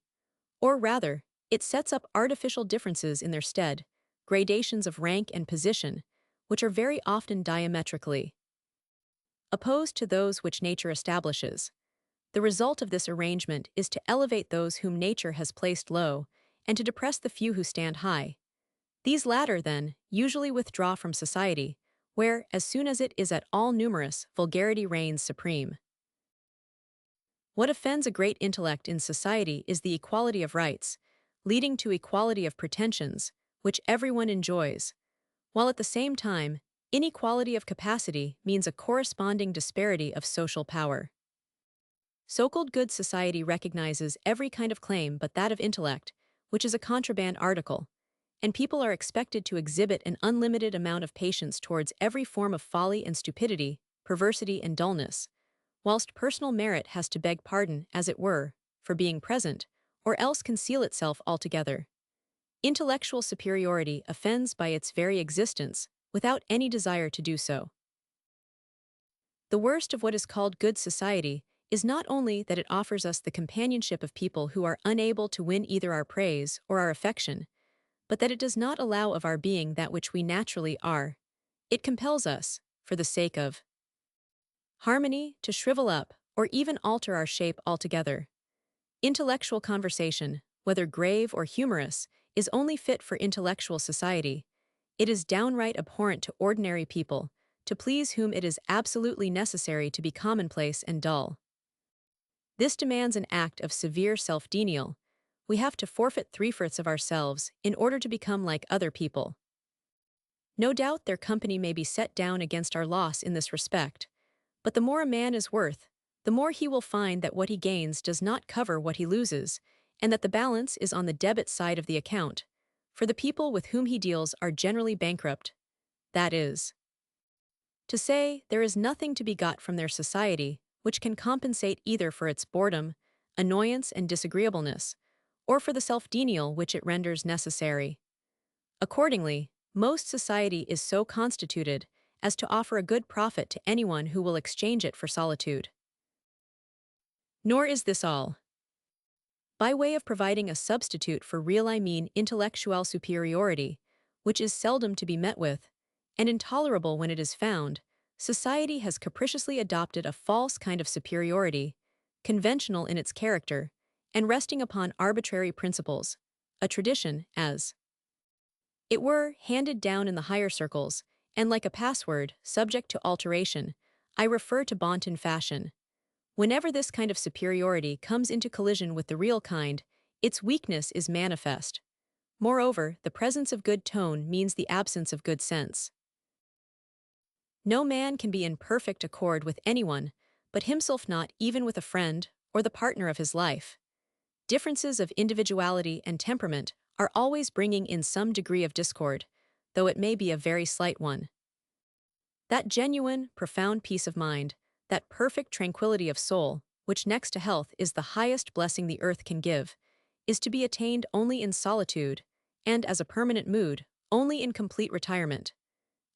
S1: or rather, it sets up artificial differences in their stead, gradations of rank and position, which are very often diametrically opposed to those which nature establishes. The result of this arrangement is to elevate those whom nature has placed low, and to depress the few who stand high. These latter, then, usually withdraw from society, where, as soon as it is at all numerous, vulgarity reigns supreme. What offends a great intellect in society is the equality of rights, leading to equality of pretensions, which everyone enjoys, while at the same time, inequality of capacity means a corresponding disparity of social power. So-called good society recognizes every kind of claim but that of intellect, which is a contraband article, and people are expected to exhibit an unlimited amount of patience towards every form of folly and stupidity, perversity and dullness, whilst personal merit has to beg pardon, as it were, for being present, or else conceal itself altogether. Intellectual superiority offends by its very existence, without any desire to do so. The worst of what is called good society is not only that it offers us the companionship of people who are unable to win either our praise or our affection, but that it does not allow of our being that which we naturally are. It compels us, for the sake of harmony, to shrivel up, or even alter our shape altogether. Intellectual conversation, whether grave or humorous, is only fit for intellectual society. It is downright abhorrent to ordinary people, to please whom it is absolutely necessary to be commonplace and dull. This demands an act of severe self-denial. We have to forfeit three-fourths of ourselves in order to become like other people. No doubt their company may be set down against our loss in this respect, but the more a man is worth, the more he will find that what he gains does not cover what he loses, and that the balance is on the debit side of the account, for the people with whom he deals are generally bankrupt. That is to say, there is nothing to be got from their society which can compensate either for its boredom, annoyance, and disagreeableness, or for the self-denial which it renders necessary. Accordingly, most society is so constituted as to offer a good profit to anyone who will exchange it for solitude. Nor is this all. By way of providing a substitute for real, I mean intellectual superiority, which is seldom to be met with, and intolerable when it is found, society has capriciously adopted a false kind of superiority, conventional in its character, and resting upon arbitrary principles, a tradition, as it were, handed down in the higher circles, and like a password, subject to alteration. I refer to wanton fashion. Whenever this kind of superiority comes into collision with the real kind, its weakness is manifest. Moreover, the presence of good tone means the absence of good sense. No man can be in perfect accord with anyone, but himself not even with a friend or the partner of his life. Differences of individuality and temperament are always bringing in some degree of discord, though it may be a very slight one. That genuine, profound peace of mind, that perfect tranquility of soul, which next to health is the highest blessing the earth can give, is to be attained only in solitude, and as a permanent mood, only in complete retirement.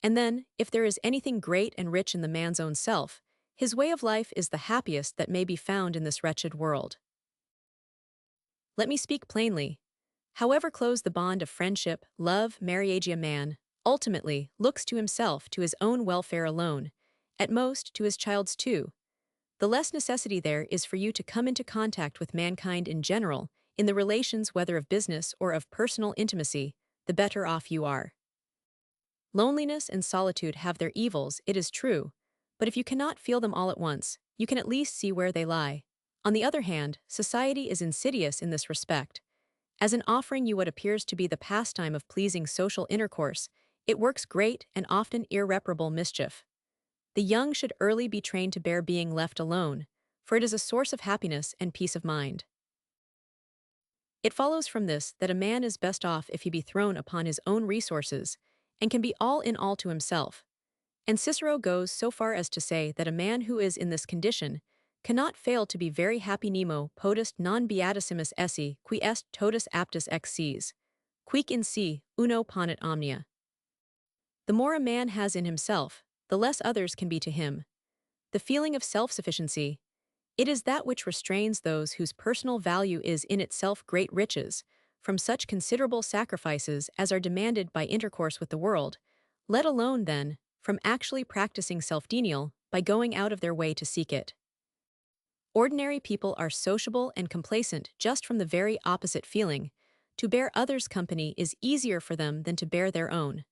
S1: And then, if there is anything great and rich in the man's own self, his way of life is the happiest that may be found in this wretched world. Let me speak plainly. However close the bond of friendship, love, marriage, a man ultimately looks to himself, to his own welfare alone, at most to his child's too. The less necessity there is for you to come into contact with mankind in general, in the relations whether of business or of personal intimacy, the better off you are. Loneliness and solitude have their evils, it is true, but if you cannot feel them all at once, you can at least see where they lie. On the other hand, society is insidious in this respect. As in offering you what appears to be the pastime of pleasing social intercourse, it works great and often irreparable mischief. The young should early be trained to bear being left alone, for it is a source of happiness and peace of mind. It follows from this that a man is best off if he be thrown upon his own resources, and can be all in all to himself. And Cicero goes so far as to say that a man who is in this condition cannot fail to be very happy. Nemo potest non beatissimus esse, qui est totus aptus ex sis, quic in si, uno ponet omnia. The more a man has in himself, the less others can be to him. The feeling of self-sufficiency, it is that which restrains those whose personal value is in itself great riches, from such considerable sacrifices as are demanded by intercourse with the world, let alone, then, from actually practicing self-denial by going out of their way to seek it. Ordinary people are sociable and complacent just from the very opposite feeling, To bear others' company is easier for them than to bear their own.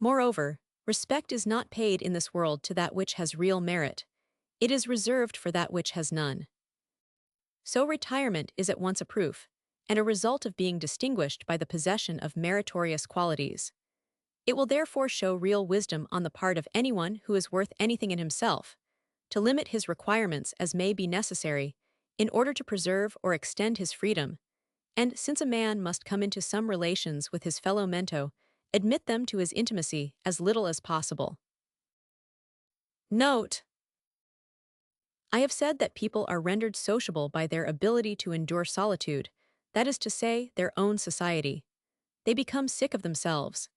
S1: Moreover, respect is not paid in this world to that which has real merit. It is reserved for that which has none. So retirement is at once a proof, and a result of being distinguished by the possession of meritorious qualities. It will therefore show real wisdom on the part of anyone who is worth anything in himself, to limit his requirements as may be necessary, in order to preserve or extend his freedom, and since a man must come into some relations with his fellow mento, admit them to his intimacy as little as possible. Note: I have said that people are rendered sociable by their ability to endure solitude, that is to say, their own society. They become sick of themselves.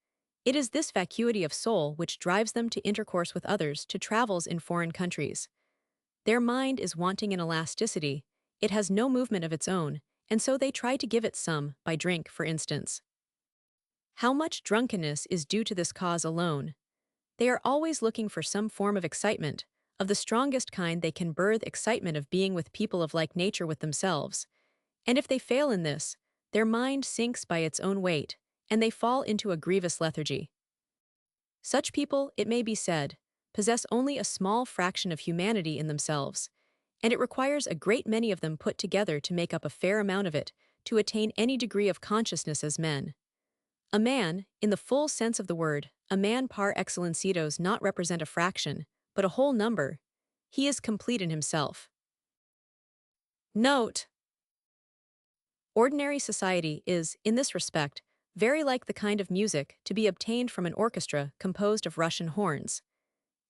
S1: It is this vacuity of soul which drives them to intercourse with others, to travels in foreign countries. Their mind is wanting in elasticity, it has no movement of its own, and so they try to give it some, by drink, for instance. How much drunkenness is due to this cause alone? They are always looking for some form of excitement, of the strongest kind they can birth excitement of being with people of like nature with themselves. And if they fail in this, their mind sinks by its own weight, and they fall into a grievous lethargy. Such people, it may be said, possess only a small fraction of humanity in themselves, and it requires a great many of them put together to make up a fair amount of it, to attain any degree of consciousness as men. A man, in the full sense of the word, a man par excellence does not represent a fraction, but a whole number. He is complete in himself. Note: ordinary society is, in this respect, very like the kind of music to be obtained from an orchestra composed of Russian horns.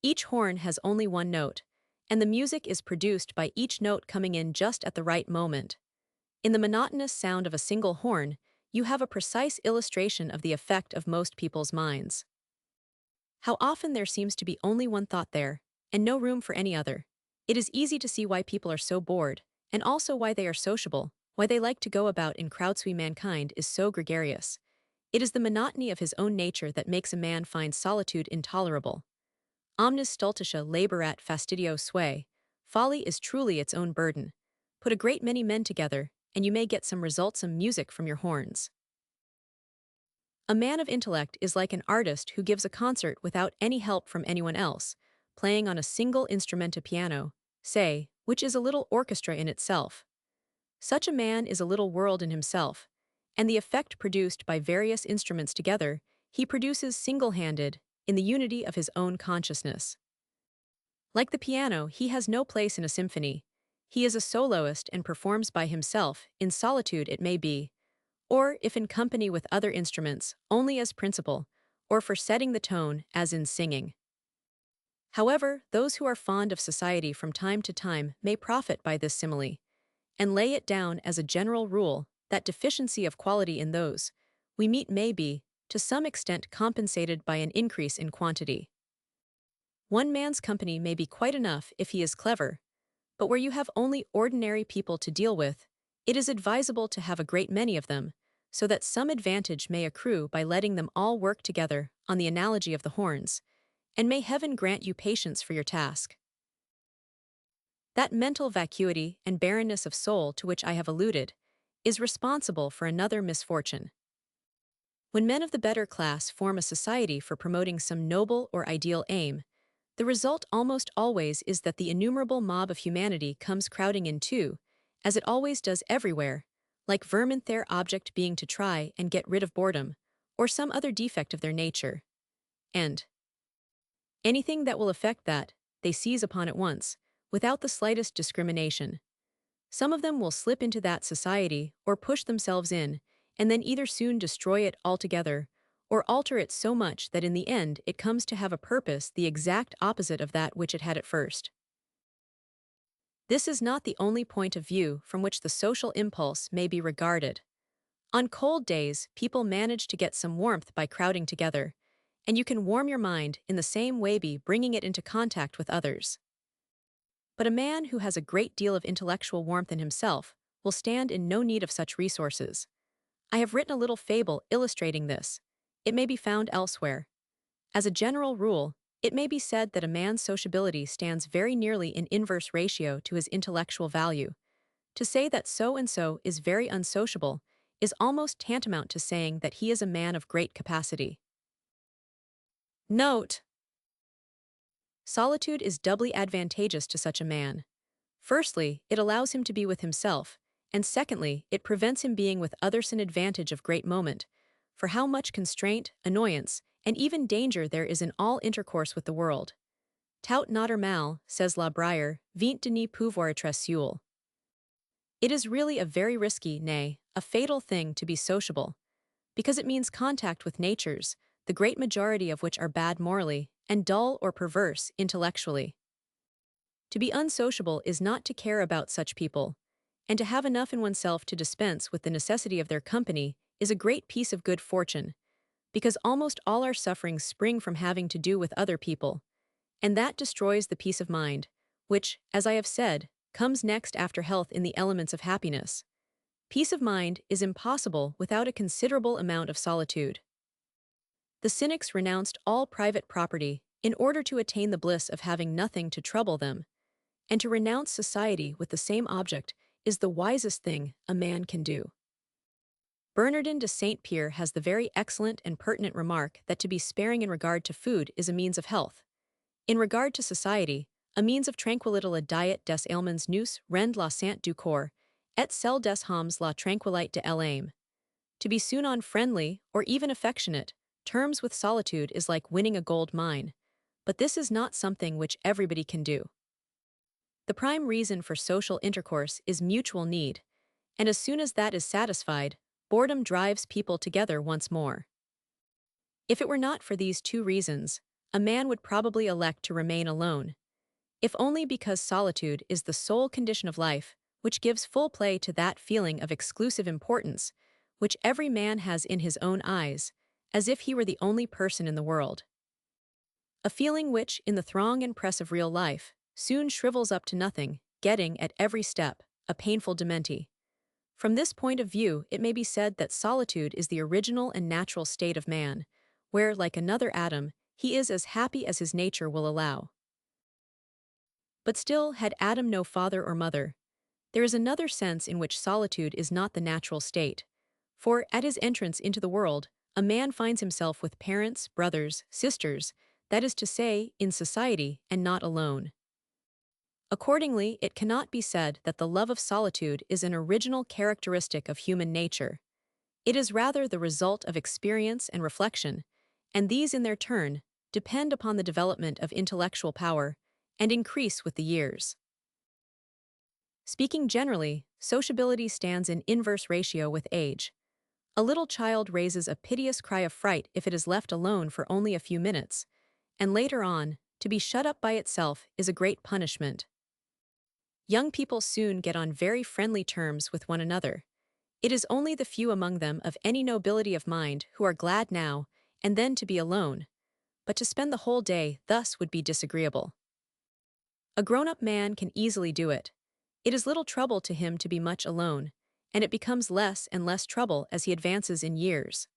S1: Each horn has only one note, and the music is produced by each note coming in just at the right moment. In the monotonous sound of a single horn, you have a precise illustration of the effect of most people's minds. How often there seems to be only one thought there, and no room for any other. It is easy to see why people are so bored, and also why they are sociable, why they like to go about in crowds. Mankind is so gregarious. It is the monotony of his own nature that makes a man find solitude intolerable. Omnis stultitia laborat fastidio sui. Folly is truly its own burden. Put a great many men together, and you may get some resultsome music from your horns. A man of intellect is like an artist who gives a concert without any help from anyone else, playing on a single instrumento piano, say, which is a little orchestra in itself. Such a man is a little world in himself, and the effect produced by various instruments together, he produces single-handed, in the unity of his own consciousness. Like the piano, he has no place in a symphony. He is a soloist and performs by himself, in solitude it may be, or, if in company with other instruments, only as principal, or for setting the tone, as in singing. However, those who are fond of society from time to time may profit by this simile, and lay it down as a general rule that deficiency of quality in those we meet may be, to some extent, compensated by an increase in quantity. One man's company may be quite enough if he is clever, but where you have only ordinary people to deal with, it is advisable to have a great many of them, so that some advantage may accrue by letting them all work together, on the analogy of the horns, and may heaven grant you patience for your task. That mental vacuity and barrenness of soul to which I have alluded is responsible for another misfortune. When men of the better class form a society for promoting some noble or ideal aim, the result almost always is that the innumerable mob of humanity comes crowding in too, as it always does everywhere, like vermin, their object being to try and get rid of boredom, or some other defect of their nature. And anything that will affect that, they seize upon at once, without the slightest discrimination. Some of them will slip into that society, or push themselves in, and then either soon destroy it altogether, or alter it so much that in the end it comes to have a purpose the exact opposite of that which it had at first. This is not the only point of view from which the social impulse may be regarded. On cold days, people manage to get some warmth by crowding together, and you can warm your mind in the same way by bringing it into contact with others. But a man who has a great deal of intellectual warmth in himself will stand in no need of such resources. I have written a little fable illustrating this. It may be found elsewhere. As a general rule, it may be said that a man's sociability stands very nearly in inverse ratio to his intellectual value. To say that so-and-so is very unsociable is almost tantamount to saying that he is a man of great capacity. Note: solitude is doubly advantageous to such a man. Firstly, it allows him to be with himself, and secondly, it prevents him being with others an advantage of great moment, for how much constraint, annoyance, and even danger there is in all intercourse with the world. Tout notre mal, says La Brière, vient de ne pouvoir être seul. It is really a very risky, nay, a fatal thing to be sociable, because it means contact with natures, the great majority of which are bad morally, and dull or perverse intellectually. To be unsociable is not to care about such people, and to have enough in oneself to dispense with the necessity of their company is a great piece of good fortune, because almost all our sufferings spring from having to do with other people, and that destroys the peace of mind, which, as I have said, comes next after health in the elements of happiness. Peace of mind is impossible without a considerable amount of solitude. The Cynics renounced all private property in order to attain the bliss of having nothing to trouble them, and to renounce society with the same object is the wisest thing a man can do. Bernardin de Saint-Pierre has the very excellent and pertinent remark that to be sparing in regard to food is a means of health. In regard to society, a means of tranquillité. La diet des aliments nous rend la santé du corps, et celle des hommes la tranquillité de l'âme. To be soon on friendly, or even affectionate, terms with solitude is like winning a gold mine, but this is not something which everybody can do. The prime reason for social intercourse is mutual need, and as soon as that is satisfied, boredom drives people together once more. If it were not for these two reasons, a man would probably elect to remain alone, if only because solitude is the sole condition of life which gives full play to that feeling of exclusive importance which every man has in his own eyes, as if he were the only person in the world. A feeling which, in the throng and press of real life, soon shrivels up to nothing, getting, at every step, a painful dementi. From this point of view, it may be said that solitude is the original and natural state of man, where, like another Adam, he is as happy as his nature will allow. But still, had Adam no father or mother, there is another sense in which solitude is not the natural state, for, at his entrance into the world, a man finds himself with parents, brothers, sisters, that is to say, in society, and not alone. Accordingly, it cannot be said that the love of solitude is an original characteristic of human nature. It is rather the result of experience and reflection, and these in their turn depend upon the development of intellectual power and increase with the years. Speaking generally, sociability stands in inverse ratio with age. A little child raises a piteous cry of fright if it is left alone for only a few minutes, and later on, to be shut up by itself is a great punishment. Young people soon get on very friendly terms with one another. It is only the few among them of any nobility of mind who are glad now and then to be alone, but to spend the whole day thus would be disagreeable. A grown-up man can easily do it. It is little trouble to him to be much alone, and it becomes less and less trouble as he advances in years.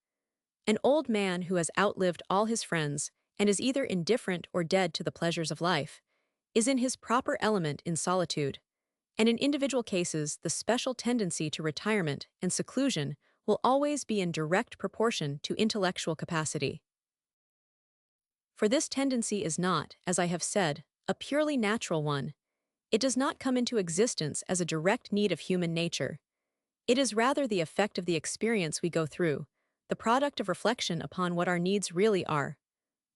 S1: An old man who has outlived all his friends and is either indifferent or dead to the pleasures of life is in his proper element in solitude, and in individual cases the special tendency to retirement and seclusion will always be in direct proportion to intellectual capacity. For this tendency is not, as I have said, a purely natural one. It does not come into existence as a direct need of human nature. It is rather the effect of the experience we go through, the product of reflection upon what our needs really are,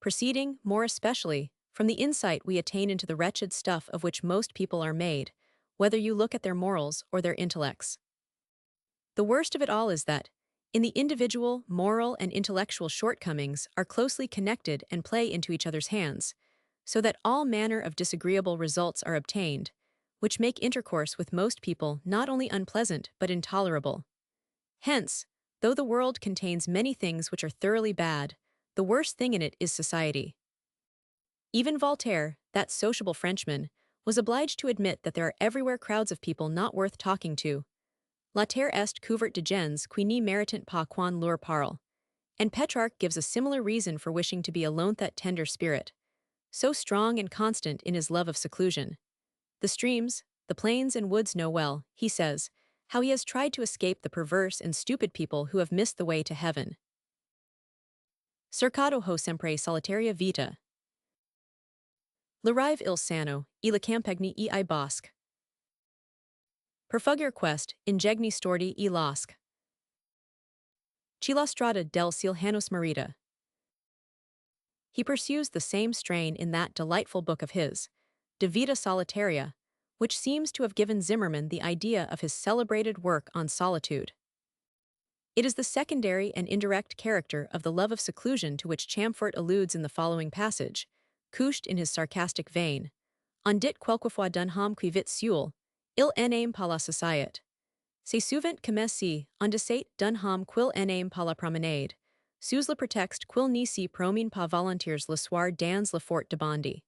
S1: proceeding, more especially, from the insight we attain into the wretched stuff of which most people are made, whether you look at their morals or their intellects. The worst of it all is that, in the individual, moral, and intellectual shortcomings are closely connected and play into each other's hands, so that all manner of disagreeable results are obtained, which make intercourse with most people not only unpleasant but intolerable. Hence, though the world contains many things which are thoroughly bad, the worst thing in it is society. Even Voltaire, that sociable Frenchman, was obliged to admit that there are everywhere crowds of people not worth talking to. La terre est couverte de gens qui ne méritent pas qu'on leur parle. And Petrarch gives a similar reason for wishing to be alone, that tender spirit, so strong and constant in his love of seclusion. The streams, the plains and woods know well, he says, how he has tried to escape the perverse and stupid people who have missed the way to heaven. Cercado ho sempre solitaria vita. L'arive il sano, e la campagni e I bosque. Perfugger quest, ingegni stordi e losc. Chi la strada del Silhanus marita. He pursues the same strain in that delightful book of his, De Vita Solitaria, which seems to have given Zimmermann the idea of his celebrated work on solitude. It is the secondary and indirect character of the love of seclusion to which Chamfort alludes in the following passage, couched in his sarcastic vein, on dit quelquefois d'un homme qui vit seul, il n'aime pas la société. C'est souvent comme si, on disait d'un homme qu'il n'aime pas la promenade, sous le prétexte qu'il ne s'y promène pas volontiers le soir dans le fort de Bondy.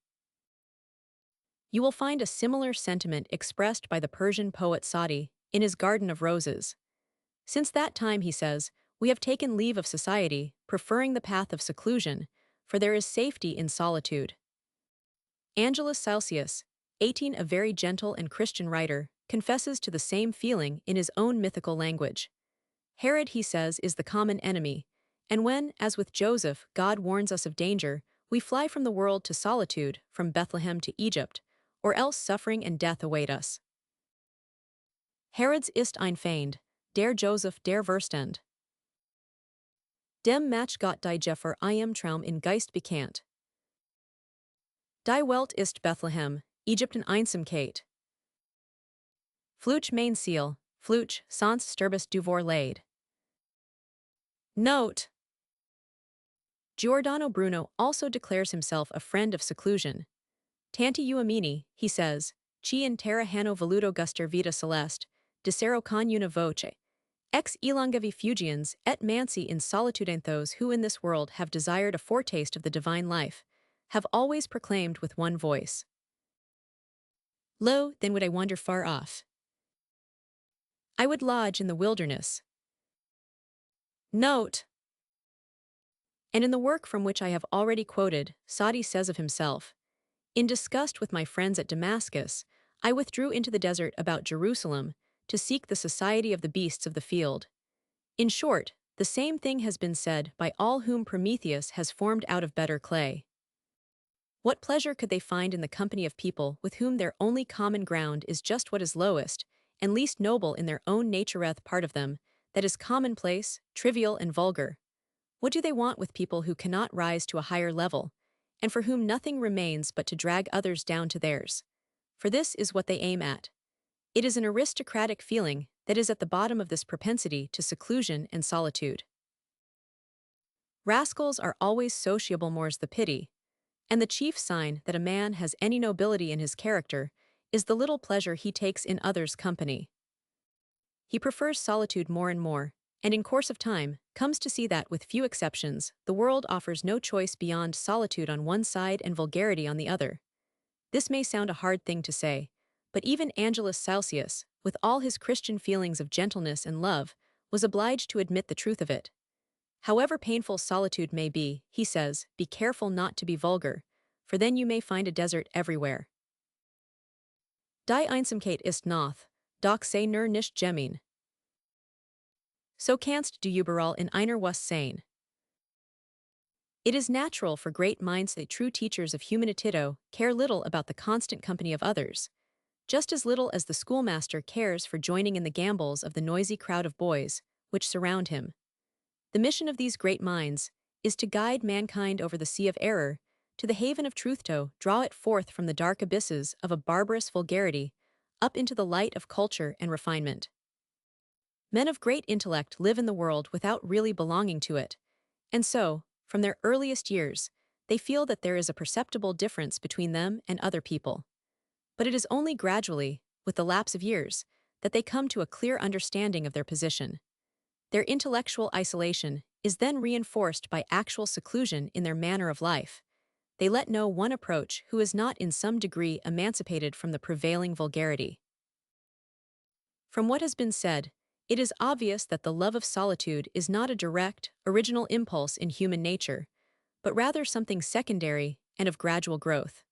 S1: You will find a similar sentiment expressed by the Persian poet Sadi in his Garden of Roses. Since that time, he says, we have taken leave of society, preferring the path of seclusion, for there is safety in solitude. Angelus Celsius, 18, a very gentle and Christian writer, confesses to the same feeling in his own mythical language. Herod, he says, is the common enemy, and when, as with Joseph, God warns us of danger, we fly from the world to solitude, from Bethlehem to Egypt, or else suffering and death await us. Herods ist ein Feind, der Joseph der Verstand. Dem Match Gott die Jeffer im Traum in Geist bekannt. Die Welt ist Bethlehem, Egypten Einsamkeit. Fluch mein Ziel, Fluch, sans sturbus du Vorlade. Note: Giordano Bruno also declares himself a friend of seclusion. Tanti uomini, he says, chi in terra hanno voluto guster vita celeste, dicero con una voce, ex elongavi fugiens et mansi in solitude. Those who in this world have desired a foretaste of the divine life, have always proclaimed with one voice, Lo, then would I wander far off. I would lodge in the wilderness. Note: and in the work from which I have already quoted, Sadi says of himself, in disgust with my friends at Damascus, I withdrew into the desert about Jerusalem to seek the society of the beasts of the field. In short, the same thing has been said by all whom Prometheus has formed out of better clay. What pleasure could they find in the company of people with whom their only common ground is just what is lowest and least noble in their own natureth part of them, that is commonplace, trivial, and vulgar? What do they want with people who cannot rise to a higher level, and for whom nothing remains but to drag others down to theirs? For this is what they aim at. It is an aristocratic feeling that is at the bottom of this propensity to seclusion and solitude. Rascals are always sociable, more's the pity, and the chief sign that a man has any nobility in his character is the little pleasure he takes in others' company. He prefers solitude more and more, and in course of time, comes to see that, with few exceptions, the world offers no choice beyond solitude on one side and vulgarity on the other. This may sound a hard thing to say, but even Angelus Celsius, with all his Christian feelings of gentleness and love, was obliged to admit the truth of it. However painful solitude may be, he says, be careful not to be vulgar, for then you may find a desert everywhere. Die Einsamkeit ist noch, doch sei nur nicht gemein. So kannst du überall in einer was sein. It is natural for great minds that true teachers of humanitito care little about the constant company of others, just as little as the schoolmaster cares for joining in the gambols of the noisy crowd of boys which surround him. The mission of these great minds is to guide mankind over the sea of error to the haven of truth, to draw it forth from the dark abysses of a barbarous vulgarity up into the light of culture and refinement. Men of great intellect live in the world without really belonging to it, and so, from their earliest years, they feel that there is a perceptible difference between them and other people. But it is only gradually, with the lapse of years, that they come to a clear understanding of their position. Their intellectual isolation is then reinforced by actual seclusion in their manner of life. They let no one approach who is not in some degree emancipated from the prevailing vulgarity. From what has been said, it is obvious that the love of solitude is not a direct, original impulse in human nature, but rather something secondary and of gradual growth.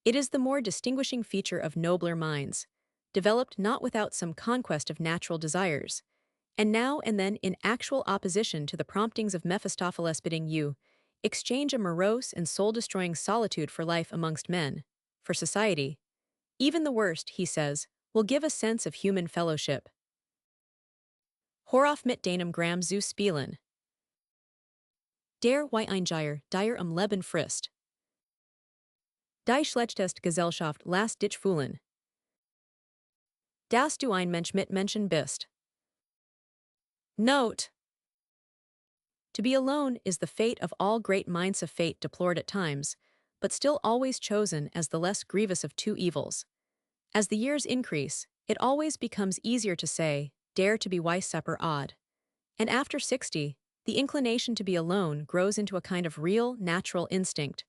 S1: It is the more distinguishing feature of nobler minds, developed not without some conquest of natural desires, and now and then in actual opposition to the promptings of Mephistopheles bidding you exchange a morose and soul-destroying solitude for life amongst men, for society. Even the worst, he says, will give a sense of human fellowship. Horauf mit deinem Gram zu spielen. Der wie ein Geier, dir Leben frist. Die schlechteste Gesellschaft last dich fühlen. Dass du ein Mensch mit Menschen bist. Note: to be alone is the fate of all great minds of fate deplored at times, but still always chosen as the less grievous of two evils. As the years increase, it always becomes easier to say, dare to be weissaper odd. And after 60, the inclination to be alone grows into a kind of real, natural instinct,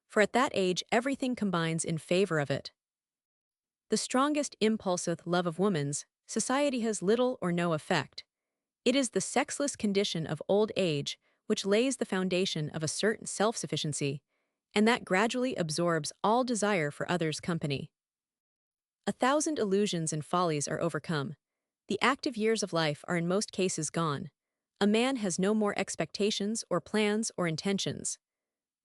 S1: for at that age everything combines in favor of it. The strongest impulseth love of woman's, society has little or no effect. It is the sexless condition of old age which lays the foundation of a certain self-sufficiency, and that gradually absorbs all desire for others' company. 1,000 illusions and follies are overcome. The active years of life are in most cases gone. A man has no more expectations or plans or intentions.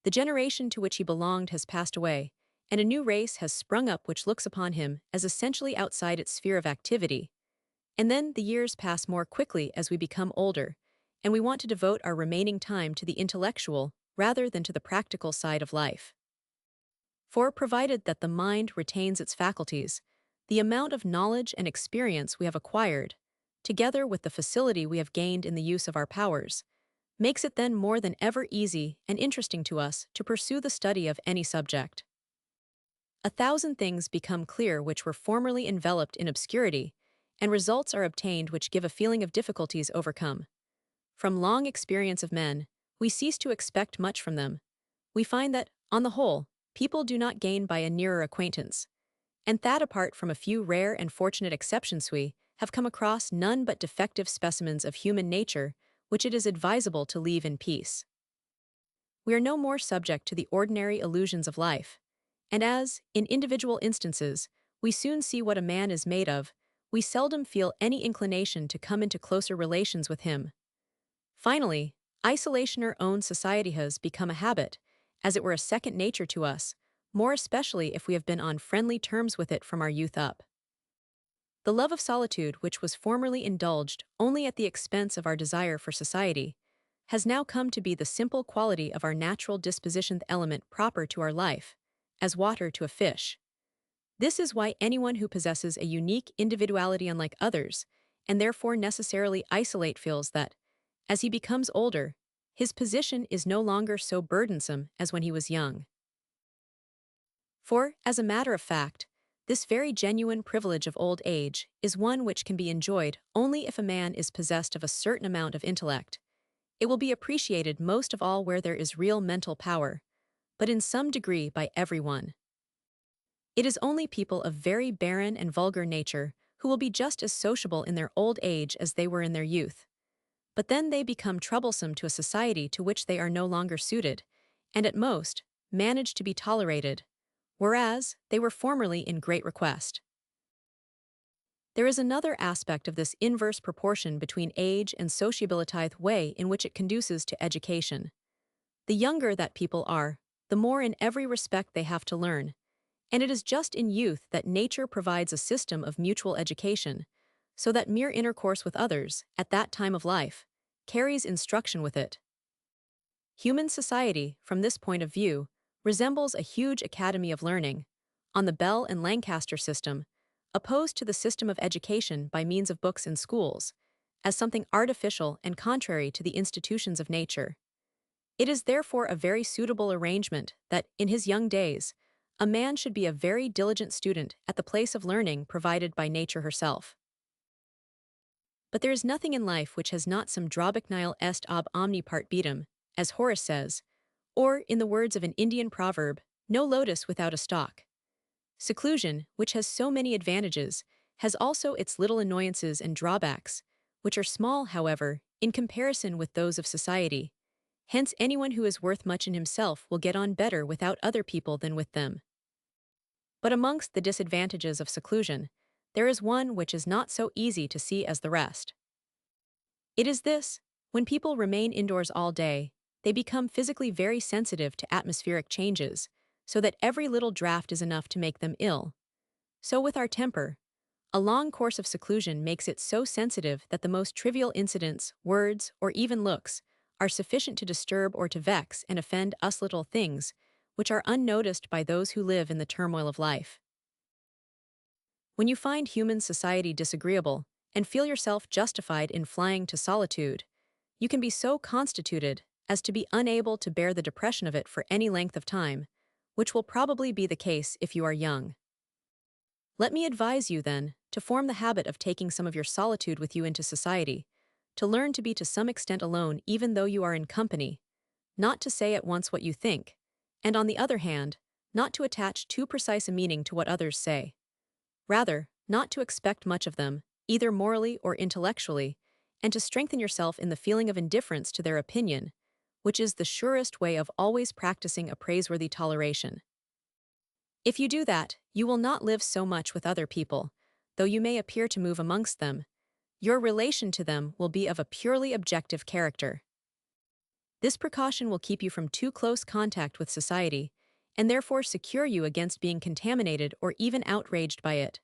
S1: The generation to which he belonged has passed away, and a new race has sprung up which looks upon him as essentially outside its sphere of activity. And then the years pass more quickly as we become older, and we want to devote our remaining time to the intellectual rather than to the practical side of life. For provided that the mind retains its faculties, the amount of knowledge and experience we have acquired, together with the facility we have gained in the use of our powers, makes it then more than ever easy and interesting to us to pursue the study of any subject. 1,000 things become clear which were formerly enveloped in obscurity, and results are obtained which give a feeling of difficulties overcome. From long experience of men, we cease to expect much from them. We find that, on the whole, people do not gain by a nearer acquaintance, and that apart from a few rare and fortunate exceptions we have come across none but defective specimens of human nature which it is advisable to leave in peace. We are no more subject to the ordinary illusions of life, and as, in individual instances, we soon see what a man is made of, we seldom feel any inclination to come into closer relations with him. Finally, isolation or own society has become a habit, as it were a second nature to us, more especially if we have been on friendly terms with it from our youth up. The love of solitude, which was formerly indulged only at the expense of our desire for society, has now come to be the simple quality of our natural disposition, the element proper to our life, as water to a fish. This is why anyone who possesses a unique individuality unlike others, and therefore necessarily isolate, feels that, as he becomes older, his position is no longer so burdensome as when he was young. For, as a matter of fact, this very genuine privilege of old age is one which can be enjoyed only if a man is possessed of a certain amount of intellect. It will be appreciated most of all where there is real mental power, but in some degree by everyone. It is only people of very barren and vulgar nature who will be just as sociable in their old age as they were in their youth. But then they become troublesome to a society to which they are no longer suited, and at most, manage to be tolerated, whereas they were formerly in great request. There is another aspect of this inverse proportion between age and sociability way in which it conduces to education. The younger that people are, the more in every respect they have to learn, and it is just in youth that nature provides a system of mutual education, so that mere intercourse with others, at that time of life, carries instruction with it. Human society, from this point of view, resembles a huge academy of learning, on the Bell and Lancaster system, opposed to the system of education by means of books and schools, as something artificial and contrary to the institutions of nature. It is therefore a very suitable arrangement that, in his young days, a man should be a very diligent student at the place of learning provided by nature herself. But there is nothing in life which has not some drawback. Nihil est ob omni part beatum, as Horace says, or, in the words of an Indian proverb, no lotus without a stalk. Seclusion, which has so many advantages, has also its little annoyances and drawbacks, which are small, however, in comparison with those of society. Hence anyone who is worth much in himself will get on better without other people than with them. But amongst the disadvantages of seclusion, there is one which is not so easy to see as the rest. It is this: when people remain indoors all day, they become physically very sensitive to atmospheric changes, so that every little draft is enough to make them ill. So with our temper, a long course of seclusion makes it so sensitive that the most trivial incidents, words, or even looks are sufficient to disturb or to vex and offend us little things, which are unnoticed by those who live in the turmoil of life. When you find human society disagreeable and feel yourself justified in flying to solitude, you can be so constituted as to be unable to bear the depression of it for any length of time, which will probably be the case if you are young. Let me advise you, then, to form the habit of taking some of your solitude with you into society, to learn to be to some extent alone even though you are in company, not to say at once what you think, and on the other hand, not to attach too precise a meaning to what others say. Rather, not to expect much of them, either morally or intellectually, and to strengthen yourself in the feeling of indifference to their opinion, which is the surest way of always practicing a praiseworthy toleration. If you do that, you will not live so much with other people, though you may appear to move amongst them. Your relation to them will be of a purely objective character. This precaution will keep you from too close contact with society, and therefore secure you against being contaminated or even outraged by it.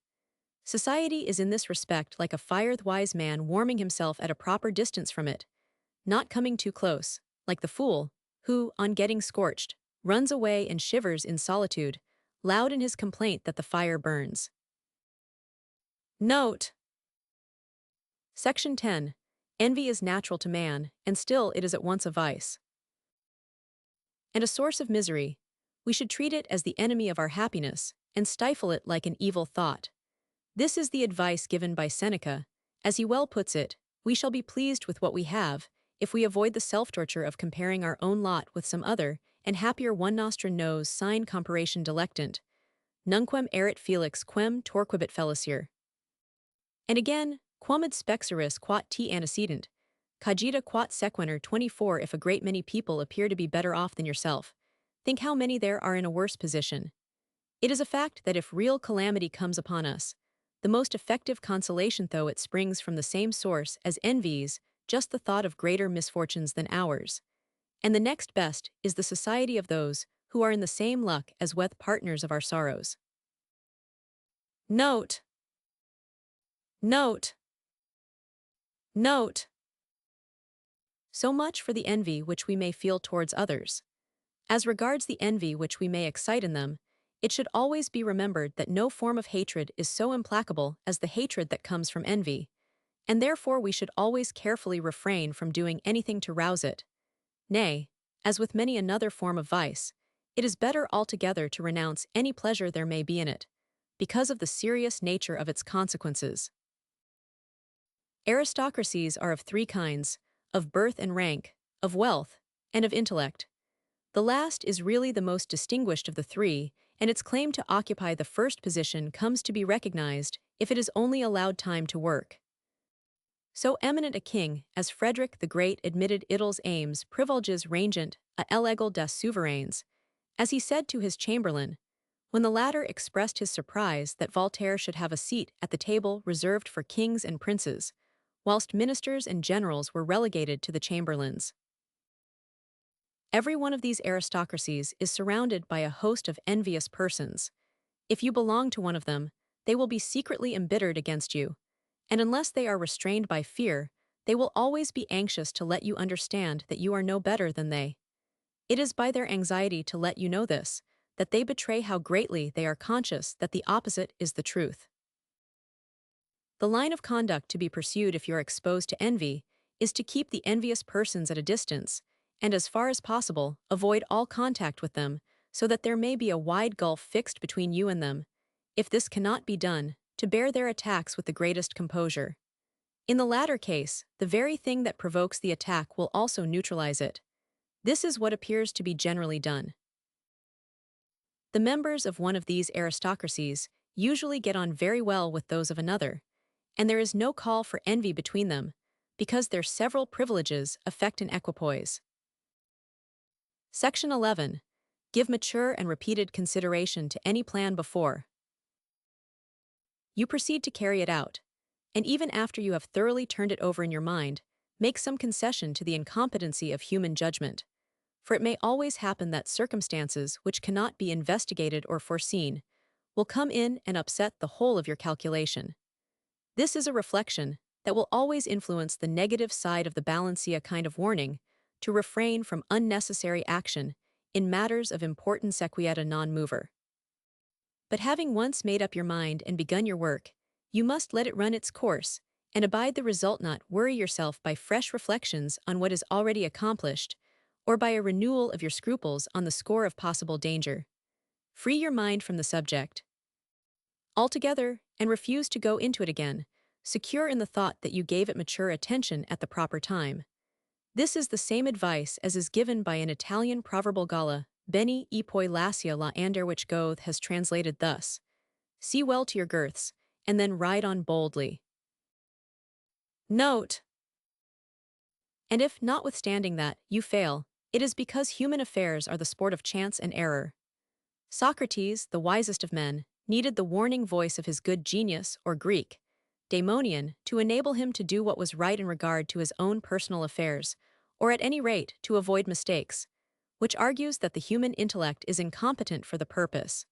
S1: Society is in this respect like a fire-wise man warming himself at a proper distance from it, not coming too close, like the fool, who, on getting scorched, runs away and shivers in solitude, loud in his complaint that the fire burns. Note: Section 10. Envy is natural to man, and still it is at once a vice and a source of misery. We should treat it as the enemy of our happiness, and stifle it like an evil thought. This is the advice given by Seneca. As he well puts it, we shall be pleased with what we have, if we avoid the self-torture of comparing our own lot with some other, and happier one nostra nos sine comparation delectant, nunquam erit felix quem torquebit feliciter. And again, quamid spexeris quat te antecedent, cogita quat sequenter 24. If a great many people appear to be better off than yourself, think how many there are in a worse position. It is a fact that if real calamity comes upon us, the most effective consolation, though it springs from the same source as envy's, just the thought of greater misfortunes than ours. And the next best is the society of those who are in the same luck as with partners of our sorrows. Note. Note. Note. So much for the envy which we may feel towards others. As regards the envy which we may excite in them, it should always be remembered that no form of hatred is so implacable as the hatred that comes from envy, and therefore we should always carefully refrain from doing anything to rouse it. Nay, as with many another form of vice, it is better altogether to renounce any pleasure there may be in it, because of the serious nature of its consequences. Aristocracies are of three kinds: of birth and rank, of wealth, and of intellect. The last is really the most distinguished of the three, and its claim to occupy the first position comes to be recognized if it is only allowed time to work. So eminent a king as Frederick the Great admitted Idle's aims privileges rangent a l'égale des souverains, as he said to his chamberlain, when the latter expressed his surprise that Voltaire should have a seat at the table reserved for kings and princes, whilst ministers and generals were relegated to the chamberlains. Every one of these aristocracies is surrounded by a host of envious persons. If you belong to one of them, they will be secretly embittered against you, and unless they are restrained by fear, they will always be anxious to let you understand that you are no better than they. It is by their anxiety to let you know this, that they betray how greatly they are conscious that the opposite is the truth. The line of conduct to be pursued if you are exposed to envy is to keep the envious persons at a distance, and as far as possible, avoid all contact with them, so that there may be a wide gulf fixed between you and them. If this cannot be done, to bear their attacks with the greatest composure. In the latter case, the very thing that provokes the attack will also neutralize it. This is what appears to be generally done. The members of one of these aristocracies usually get on very well with those of another, and there is no call for envy between them, because their several privileges affect an equipoise. Section 11. Give mature and repeated consideration to any plan before You proceed to carry it out, and even after you have thoroughly turned it over in your mind, make some concession to the incompetency of human judgment. For it may always happen that circumstances which cannot be investigated or foreseen will come in and upset the whole of your calculation. This is a reflection that will always influence the negative side of the balance, a kind of warning to refrain from unnecessary action in matters of importance quieta non mover. But having once made up your mind and begun your work, you must let it run its course and abide the result, not worry yourself by fresh reflections on what is already accomplished or by a renewal of your scruples on the score of possible danger. Free your mind from the subject altogether and refuse to go into it again, secure in the thought that you gave it mature attention at the proper time. This is the same advice as is given by an Italian proverbial galla, beni e poi lascia la andare, which Goethe has translated thus: see well to your girths, and then ride on boldly. Note: and if, notwithstanding that, you fail, it is because human affairs are the sport of chance and error. Socrates, the wisest of men, needed the warning voice of his good genius, or Greek daemonion, to enable him to do what was right in regard to his own personal affairs, or at any rate to avoid mistakes, which argues that the human intellect is incompetent for the purpose.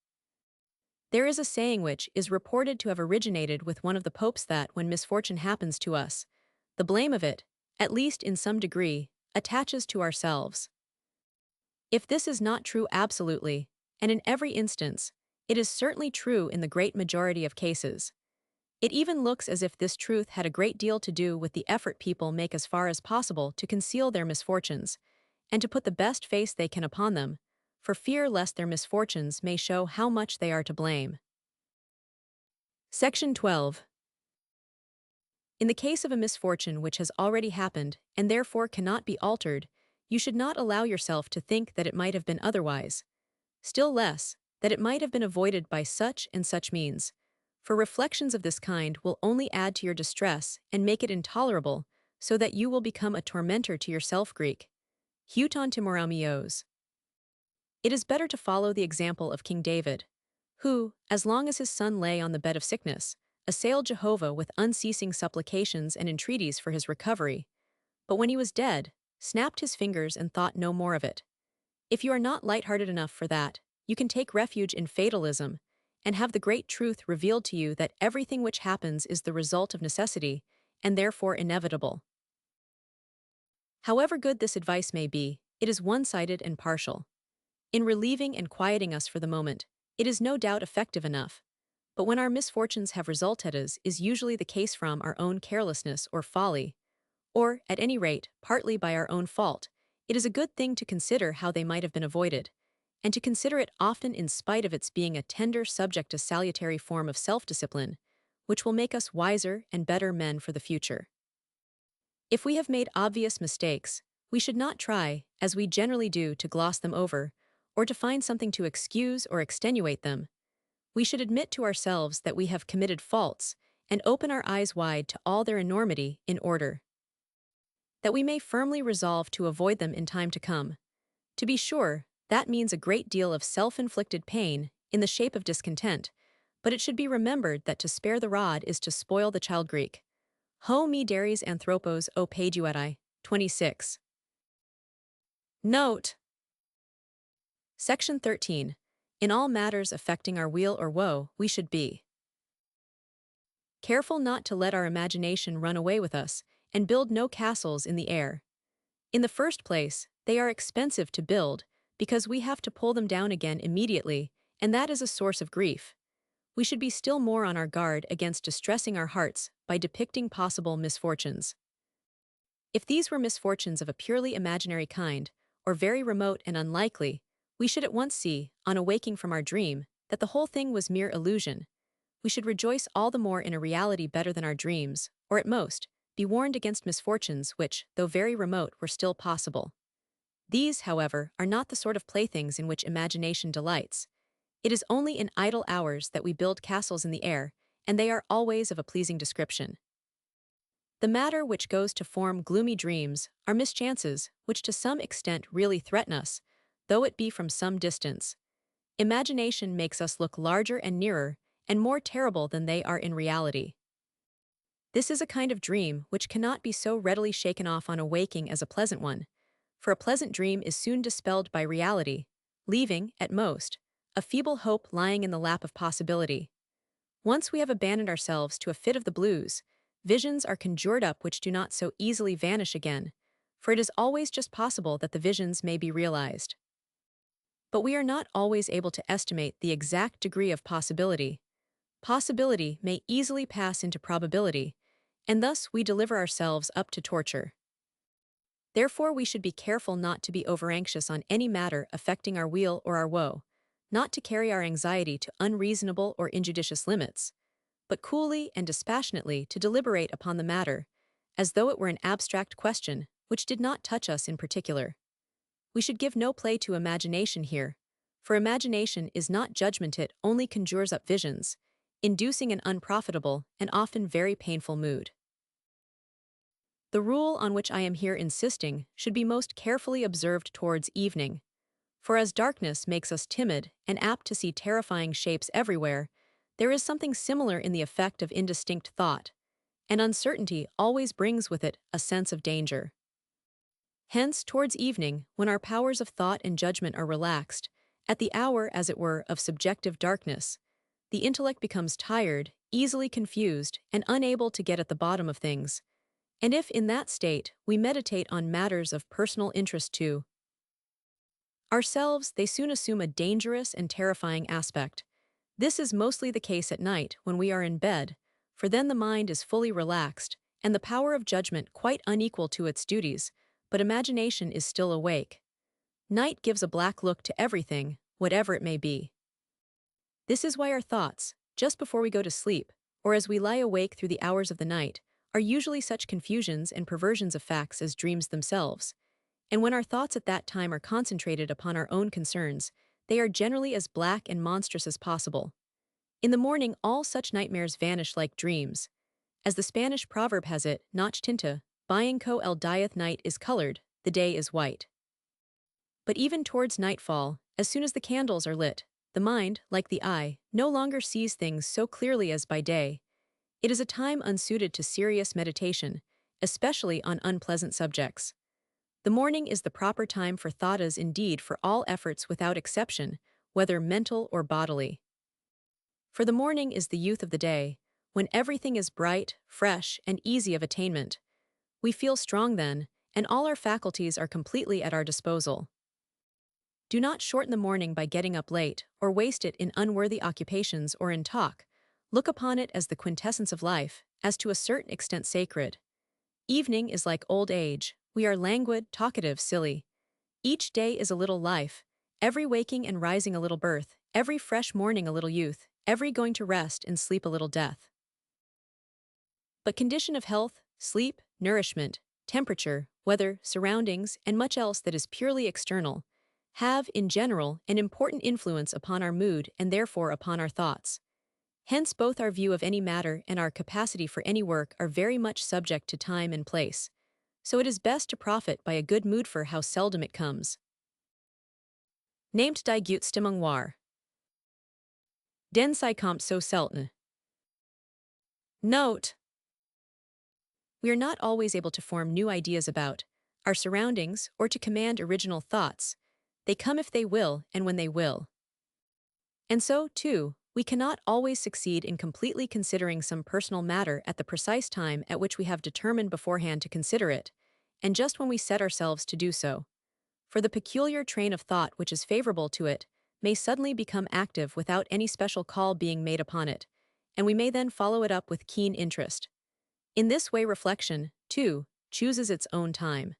S1: There is a saying which is reported to have originated with one of the popes that, when misfortune happens to us, the blame of it, at least in some degree, attaches to ourselves. If this is not true absolutely, and in every instance, it is certainly true in the great majority of cases. It even looks as if this truth had a great deal to do with the effort people make as far as possible to conceal their misfortunes, and to put the best face they can upon them, for fear lest their misfortunes may show how much they are to blame. Section 12. In the case of a misfortune which has already happened, and therefore cannot be altered, you should not allow yourself to think that it might have been otherwise. Still less, that it might have been avoided by such and such means, for reflections of this kind will only add to your distress and make it intolerable, so that you will become a tormentor to yourself. Greek. Houton timoraomios. It is better to follow the example of King David, who, as long as his son lay on the bed of sickness, assailed Jehovah with unceasing supplications and entreaties for his recovery, but when he was dead, snapped his fingers and thought no more of it. If you are not light-hearted enough for that, you can take refuge in fatalism, and have the great truth revealed to you that everything which happens is the result of necessity, and therefore inevitable. However good this advice may be, it is one-sided and partial. In relieving and quieting us for the moment, it is no doubt effective enough, but when our misfortunes have resulted, as is usually the case from our own carelessness or folly, or, at any rate, partly by our own fault, it is a good thing to consider how they might have been avoided, and to consider it often in spite of its being a tender subject, a salutary form of self-discipline, which will make us wiser and better men for the future. If we have made obvious mistakes, we should not try, as we generally do, to gloss them over, or to find something to excuse or extenuate them. We should admit to ourselves that we have committed faults, and open our eyes wide to all their enormity in order that we may firmly resolve to avoid them in time to come. To be sure, that means a great deal of self-inflicted pain in the shape of discontent, but it should be remembered that to spare the rod is to spoil the child. Greek. Ho me dares anthropos o paguetai, 26. Note: Section 13. In all matters affecting our weal or woe, we should be careful not to let our imagination run away with us, and build no castles in the air. In the first place, they are expensive to build, because we have to pull them down again immediately, and that is a source of grief. We should be still more on our guard against distressing our hearts by depicting possible misfortunes. If these were misfortunes of a purely imaginary kind, or very remote and unlikely, we should at once see, on awaking from our dream, that the whole thing was mere illusion. We should rejoice all the more in a reality better than our dreams, or at most, be warned against misfortunes which, though very remote, were still possible. These, however, are not the sort of playthings in which imagination delights. It is only in idle hours that we build castles in the air, and they are always of a pleasing description. The matter which goes to form gloomy dreams are mischances which to some extent really threaten us, though it be from some distance. Imagination makes us look larger and nearer, and more terrible than they are in reality. This is a kind of dream which cannot be so readily shaken off on awaking as a pleasant one, for a pleasant dream is soon dispelled by reality, leaving, at most, a feeble hope lying in the lap of possibility. Once we have abandoned ourselves to a fit of the blues, visions are conjured up which do not so easily vanish again, for it is always just possible that the visions may be realized. But we are not always able to estimate the exact degree of possibility. Possibility may easily pass into probability, and thus we deliver ourselves up to torture. Therefore we should be careful not to be overanxious on any matter affecting our weal or our woe, not to carry our anxiety to unreasonable or injudicious limits, but coolly and dispassionately to deliberate upon the matter, as though it were an abstract question which did not touch us in particular. We should give no play to imagination here, for imagination is not judgment, it only conjures up visions, inducing an unprofitable and often very painful mood. The rule on which I am here insisting should be most carefully observed towards evening, for as darkness makes us timid and apt to see terrifying shapes everywhere, there is something similar in the effect of indistinct thought, and uncertainty always brings with it a sense of danger. Hence, towards evening, when our powers of thought and judgment are relaxed, at the hour, as it were, of subjective darkness, the intellect becomes tired, easily confused, and unable to get at the bottom of things. And if in that state we meditate on matters of personal interest to ourselves, they soon assume a dangerous and terrifying aspect. This is mostly the case at night when we are in bed, for then the mind is fully relaxed, and the power of judgment quite unequal to its duties, but imagination is still awake. Night gives a black look to everything, whatever it may be. This is why our thoughts, just before we go to sleep, or as we lie awake through the hours of the night, are usually such confusions and perversions of facts as dreams themselves, and when our thoughts at that time are concentrated upon our own concerns, they are generally as black and monstrous as possible. In the morning all such nightmares vanish like dreams. As the Spanish proverb has it, noche tinta, bianco el dieth, night is colored, the day is white. But even towards nightfall, as soon as the candles are lit, the mind, like the eye, no longer sees things so clearly as by day. It is a time unsuited to serious meditation, especially on unpleasant subjects. The morning is the proper time for thought, as indeed for all efforts without exception, whether mental or bodily. For the morning is the youth of the day, when everything is bright, fresh, and easy of attainment. We feel strong then, and all our faculties are completely at our disposal. Do not shorten the morning by getting up late, or waste it in unworthy occupations or in talk. Look upon it as the quintessence of life, as to a certain extent sacred. Evening is like old age. We are languid, talkative, silly. Each day is a little life, every waking and rising a little birth, every fresh morning a little youth, every going to rest and sleep a little death. But condition of health, sleep, nourishment, temperature, weather, surroundings, and much else that is purely external, have, in general, an important influence upon our mood and therefore upon our thoughts. Hence both our view of any matter and our capacity for any work are very much subject to time and place. So it is best to profit by a good mood, for how seldom it comes. Nehmt die gute Stimmung wahr. Den sie kommt so selten. Note: we are not always able to form new ideas about our surroundings or to command original thoughts. They come if they will and when they will. And so, too, we cannot always succeed in completely considering some personal matter at the precise time at which we have determined beforehand to consider it, and just when we set ourselves to do so. For the peculiar train of thought which is favorable to it may suddenly become active without any special call being made upon it, and we may then follow it up with keen interest. In this way reflection, too, chooses its own time.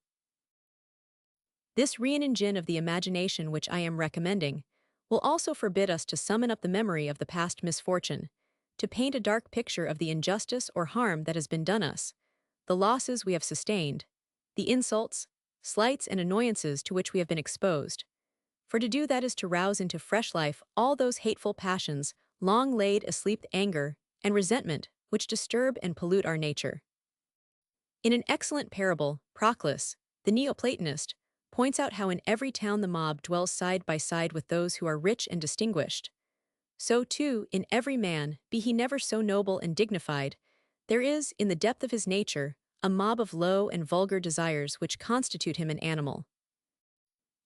S1: This re-engine of the imagination which I am recommending will also forbid us to summon up the memory of the past misfortune, to paint a dark picture of the injustice or harm that has been done us, the losses we have sustained, the insults, slights, and annoyances to which we have been exposed. For to do that is to rouse into fresh life all those hateful passions, long laid asleep, anger and resentment, which disturb and pollute our nature. In an excellent parable, Proclus, the Neoplatonist, points out how in every town the mob dwells side by side with those who are rich and distinguished. So too, in every man, be he never so noble and dignified, there is, in the depth of his nature, a mob of low and vulgar desires which constitute him an animal.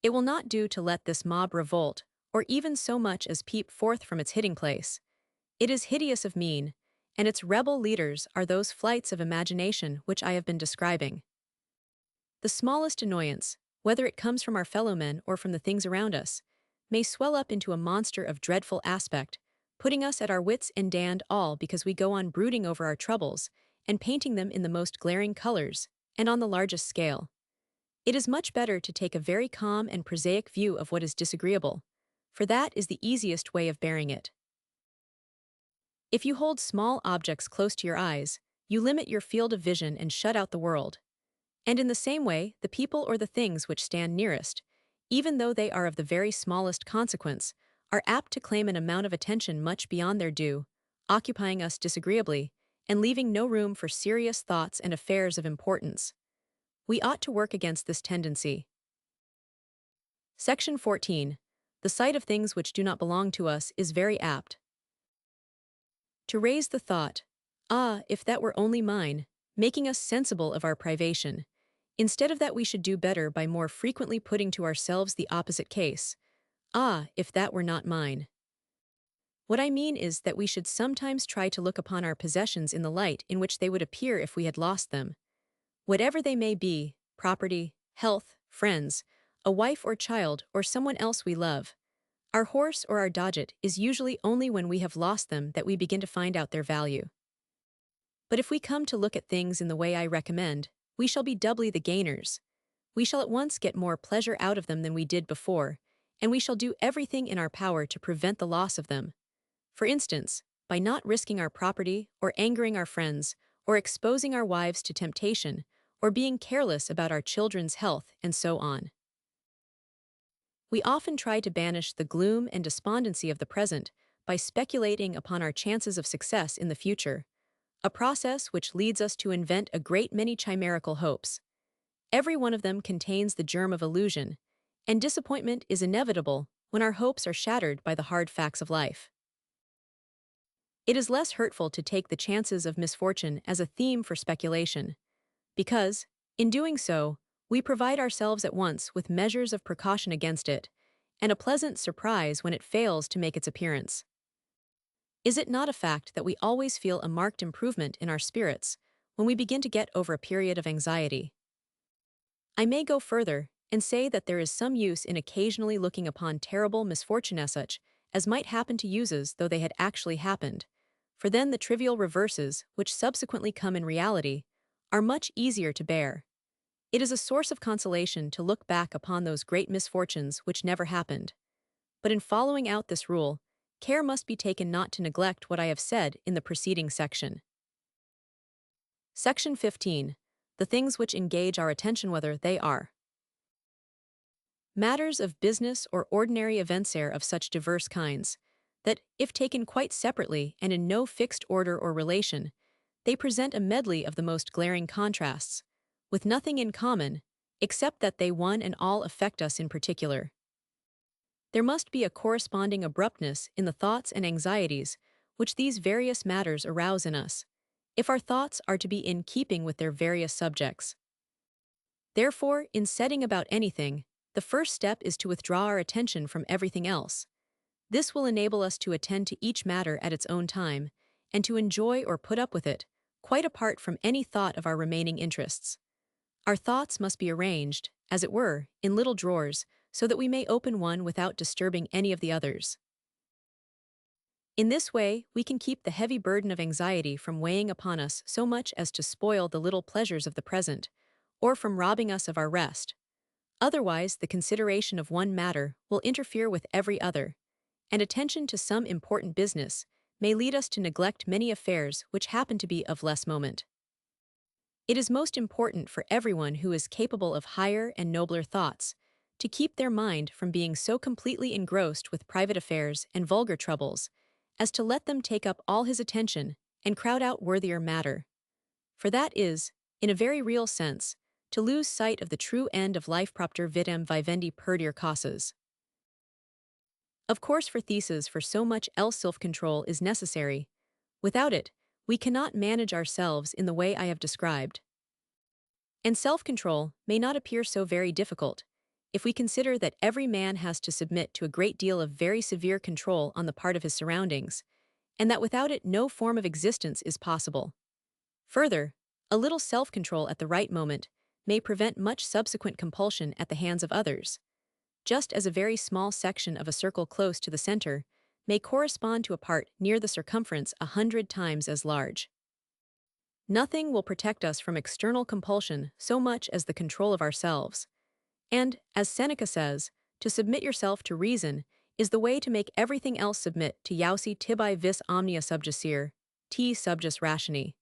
S1: It will not do to let this mob revolt, or even so much as peep forth from its hiding place. It is hideous of mien, and its rebel leaders are those flights of imagination which I have been describing. The smallest annoyance, whether it comes from our fellowmen or from the things around us, may swell up into a monster of dreadful aspect, putting us at our wits' end all because we go on brooding over our troubles and painting them in the most glaring colors and on the largest scale. It is much better to take a very calm and prosaic view of what is disagreeable, for that is the easiest way of bearing it. If you hold small objects close to your eyes, you limit your field of vision and shut out the world. And in the same way, the people or the things which stand nearest, even though they are of the very smallest consequence, are apt to claim an amount of attention much beyond their due, occupying us disagreeably, and leaving no room for serious thoughts and affairs of importance. We ought to work against this tendency. Section 14. The sight of things which do not belong to us is very apt to raise the thought, "Ah, if that were only mine," making us sensible of our privation. Instead of that, we should do better by more frequently putting to ourselves the opposite case, "Ah, if that were not mine." What I mean is that we should sometimes try to look upon our possessions in the light in which they would appear if we had lost them. Whatever they may be, property, health, friends, a wife or child, or someone else we love, our horse or our dodget is usually only when we have lost them that we begin to find out their value. But if we come to look at things in the way I recommend, we shall be doubly the gainers. We shall at once get more pleasure out of them than we did before, and we shall do everything in our power to prevent the loss of them. For instance, by not risking our property, or angering our friends, or exposing our wives to temptation, or being careless about our children's health, and so on. We often try to banish the gloom and despondency of the present by speculating upon our chances of success in the future, a process which leads us to invent a great many chimerical hopes. Every one of them contains the germ of illusion, and disappointment is inevitable when our hopes are shattered by the hard facts of life. It is less hurtful to take the chances of misfortune as a theme for speculation, because, in doing so, we provide ourselves at once with measures of precaution against it, and a pleasant surprise when it fails to make its appearance. Is it not a fact that we always feel a marked improvement in our spirits when we begin to get over a period of anxiety? I may go further and say that there is some use in occasionally looking upon terrible misfortune as such as might happen to uses though they had actually happened, for then the trivial reverses, which subsequently come in reality, are much easier to bear. It is a source of consolation to look back upon those great misfortunes which never happened. But in following out this rule, care must be taken not to neglect what I have said in the preceding section. Section 15. The things which engage our attention, whether they are matters of business or ordinary events are of such diverse kinds, that, if taken quite separately and in no fixed order or relation, they present a medley of the most glaring contrasts, with nothing in common, except that they one and all affect us in particular. There must be a corresponding abruptness in the thoughts and anxieties which these various matters arouse in us, if our thoughts are to be in keeping with their various subjects. Therefore, in setting about anything, the first step is to withdraw our attention from everything else. This will enable us to attend to each matter at its own time, and to enjoy or put up with it, quite apart from any thought of our remaining interests. Our thoughts must be arranged, as it were, in little drawers, so that we may open one without disturbing any of the others. In this way, we can keep the heavy burden of anxiety from weighing upon us so much as to spoil the little pleasures of the present, or from robbing us of our rest. Otherwise, the consideration of one matter will interfere with every other, and attention to some important business may lead us to neglect many affairs which happen to be of less moment. It is most important for everyone who is capable of higher and nobler thoughts to keep their mind from being so completely engrossed with private affairs and vulgar troubles as to let them take up all his attention and crowd out worthier matter. For that is, in a very real sense, to lose sight of the true end of life, propter vitam vivendi perdir causes. Of course, for theses, for so much else self-control is necessary. Without it, we cannot manage ourselves in the way I have described. And self-control may not appear so very difficult, if we consider that every man has to submit to a great deal of very severe control on the part of his surroundings, and that without it no form of existence is possible. Further, a little self-control at the right moment may prevent much subsequent compulsion at the hands of others, just as a very small section of a circle close to the center may correspond to a part near the circumference 100 times as large. Nothing will protect us from external compulsion so much as the control of ourselves. And, as Seneca says, to submit yourself to reason is the way to make everything else submit to jausi tibi vis omnia subjacere, t subjus rationi.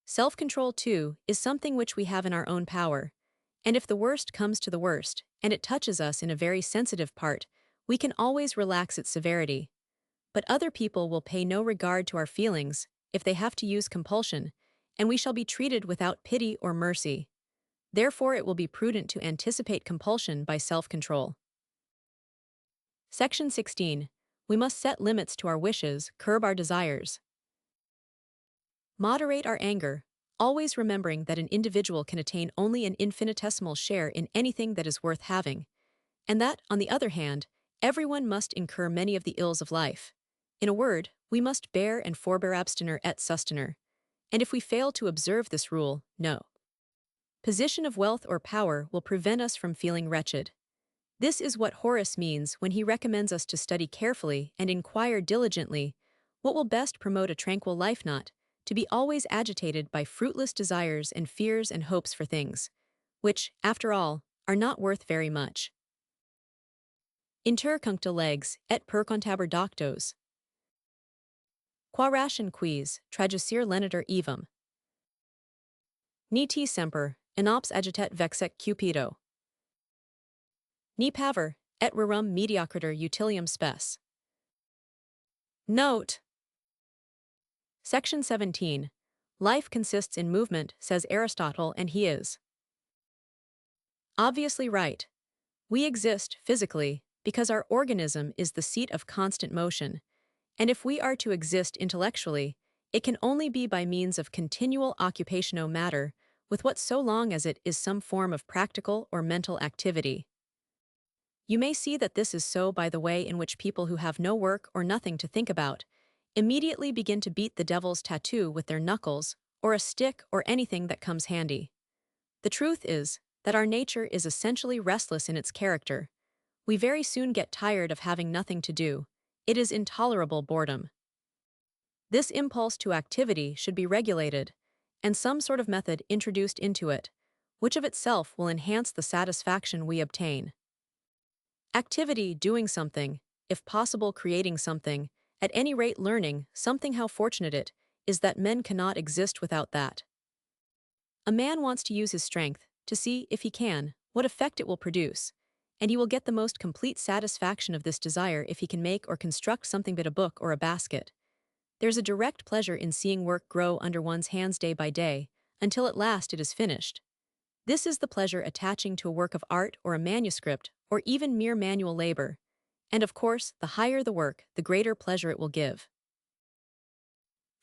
S1: Self-control, too, is something which we have in our own power, and if the worst comes to the worst, and it touches us in a very sensitive part, we can always relax its severity. But other people will pay no regard to our feelings if they have to use compulsion, and we shall be treated without pity or mercy. Therefore, it will be prudent to anticipate compulsion by self-control. Section 16. We must set limits to our wishes, curb our desires. Moderate our anger, always remembering that an individual can attain only an infinitesimal share in anything that is worth having, and that, on the other hand, everyone must incur many of the ills of life. In a word, we must bear and forbear abstenere et sustenere, and if we fail to observe this rule, no position of wealth or power will prevent us from feeling wretched. This is what Horace means when he recommends us to study carefully and inquire diligently what will best promote a tranquil life, not to be always agitated by fruitless desires and fears and hopes for things, which, after all, are not worth very much. Inter cuncta legs, et per contaber doctos. Qua ration quis, traducere lenitor evum. Ni te semper, inops agitet vexet cupido. Ni paver, et rerum mediocriter utilium spes. Note. Section 17. Life consists in movement, says Aristotle, and he is obviously right. We exist, physically, because our organism is the seat of constant motion, and if we are to exist intellectually, it can only be by means of continual occupatio matter, with what so long as it is some form of practical or mental activity. You may see that this is so by the way in which people who have no work or nothing to think about immediately begin to beat the devil's tattoo with their knuckles, or a stick, or anything that comes handy. The truth is that our nature is essentially restless in its character. We very soon get tired of having nothing to do. It is intolerable boredom. This impulse to activity should be regulated, and some sort of method introduced into it, which of itself will enhance the satisfaction we obtain. Activity, doing something, if possible creating something, at any rate learning something. How fortunate it is that men cannot exist without that. A man wants to use his strength to see, if he can, what effect it will produce, and he will get the most complete satisfaction of this desire if he can make or construct something but a book or a basket. There's a direct pleasure in seeing work grow under one's hands day by day, until at last it is finished. This is the pleasure attaching to a work of art or a manuscript, or even mere manual labor, and of course, the higher the work, the greater pleasure it will give.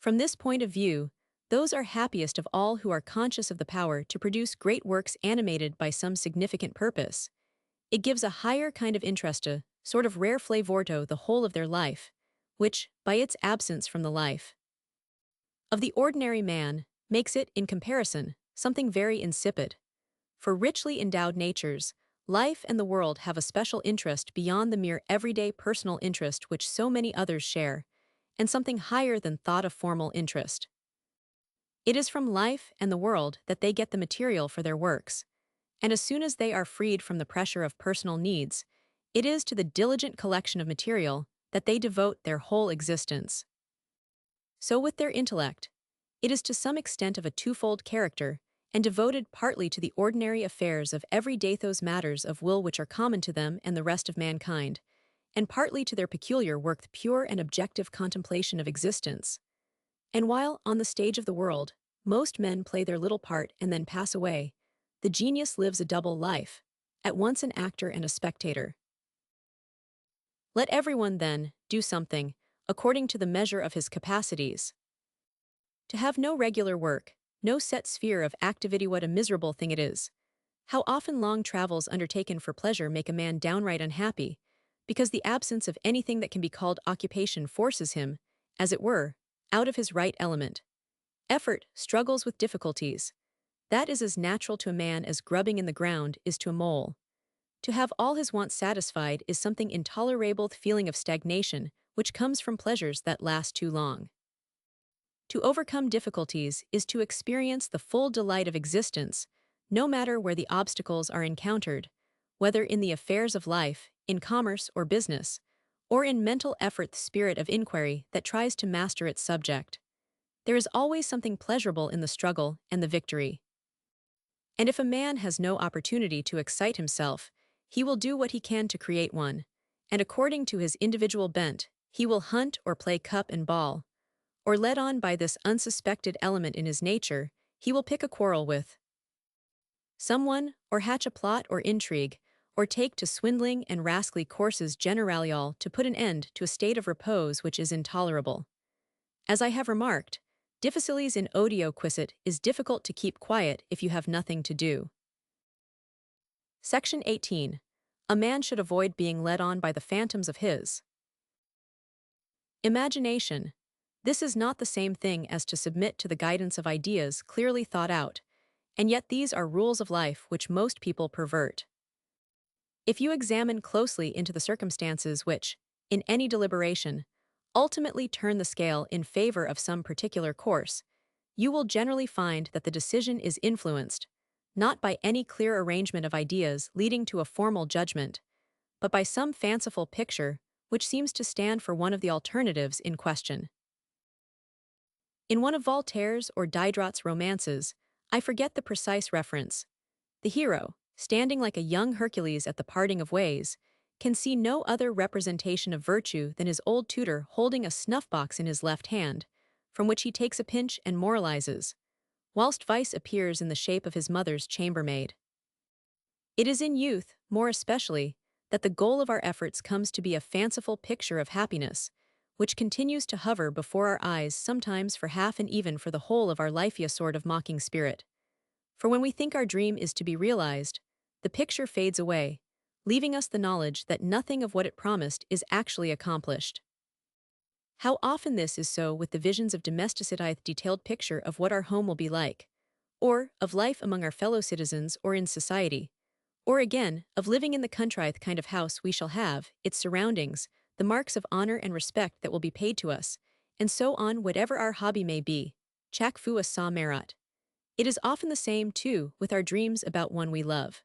S1: From this point of view, those are happiest of all who are conscious of the power to produce great works animated by some significant purpose. It gives a higher kind of interest, a sort of rare flavor to the whole of their life, which, by its absence from the life of the ordinary man, makes it, in comparison, something very insipid. For richly endowed natures, life and the world have a special interest beyond the mere everyday personal interest which so many others share, and something higher than thought of formal interest. It is from life and the world that they get the material for their works, and as soon as they are freed from the pressure of personal needs, it is to the diligent collection of material that they devote their whole existence. So with their intellect, it is to some extent of a twofold character, and devoted partly to the ordinary affairs of everyday those matters of will which are common to them and the rest of mankind, and partly to their peculiar work, the pure and objective contemplation of existence. And while, on the stage of the world, most men play their little part and then pass away, the genius lives a double life, at once an actor and a spectator. Let everyone, then, do something, according to the measure of his capacities. To have no regular work, no set sphere of activity, what a miserable thing it is. How often long travels undertaken for pleasure make a man downright unhappy, because the absence of anything that can be called occupation forces him, as it were, out of his right element. Effort struggles with difficulties. That is as natural to a man as grubbing in the ground is to a mole. To have all his wants satisfied is something intolerable, the feeling of stagnation, which comes from pleasures that last too long. To overcome difficulties is to experience the full delight of existence, no matter where the obstacles are encountered, whether in the affairs of life, in commerce or business, or in mental effort, the spirit of inquiry that tries to master its subject. There is always something pleasurable in the struggle and the victory. And if a man has no opportunity to excite himself, he will do what he can to create one, and according to his individual bent, he will hunt or play cup and ball, or led on by this unsuspected element in his nature, he will pick a quarrel with someone, or hatch a plot or intrigue, or take to swindling and rascally courses generally, all to put an end to a state of repose which is intolerable. As I have remarked, difficiles in audio quicit is difficult to keep quiet if you have nothing to do. Section 18. A man should avoid being led on by the phantoms of his imagination. This is not the same thing as to submit to the guidance of ideas clearly thought out, and yet these are rules of life which most people pervert. If you examine closely into the circumstances which, in any deliberation, ultimately turn the scale in favor of some particular course, you will generally find that the decision is influenced, not by any clear arrangement of ideas leading to a formal judgment, but by some fanciful picture which seems to stand for one of the alternatives in question. In one of Voltaire's or Diderot's romances, I forget the precise reference, the hero, standing like a young Hercules at the parting of ways, can see no other representation of virtue than his old tutor holding a snuff-box in his left hand, from which he takes a pinch and moralizes, whilst vice appears in the shape of his mother's chambermaid. It is in youth, more especially, that the goal of our efforts comes to be a fanciful picture of happiness, which continues to hover before our eyes sometimes for half and even for the whole of our life, a sort of mocking spirit. For when we think our dream is to be realized, the picture fades away, leaving us the knowledge that nothing of what it promised is actually accomplished. How often this is so with the visions of domesticity, detailed picture of what our home will be like, or of life among our fellow citizens or in society, or again, of living in the country, the kind of house we shall have, its surroundings, the marks of honor and respect that will be paid to us, and so on, whatever our hobby may be. Chaque fois sa merit. It is often the same, too, with our dreams about one we love.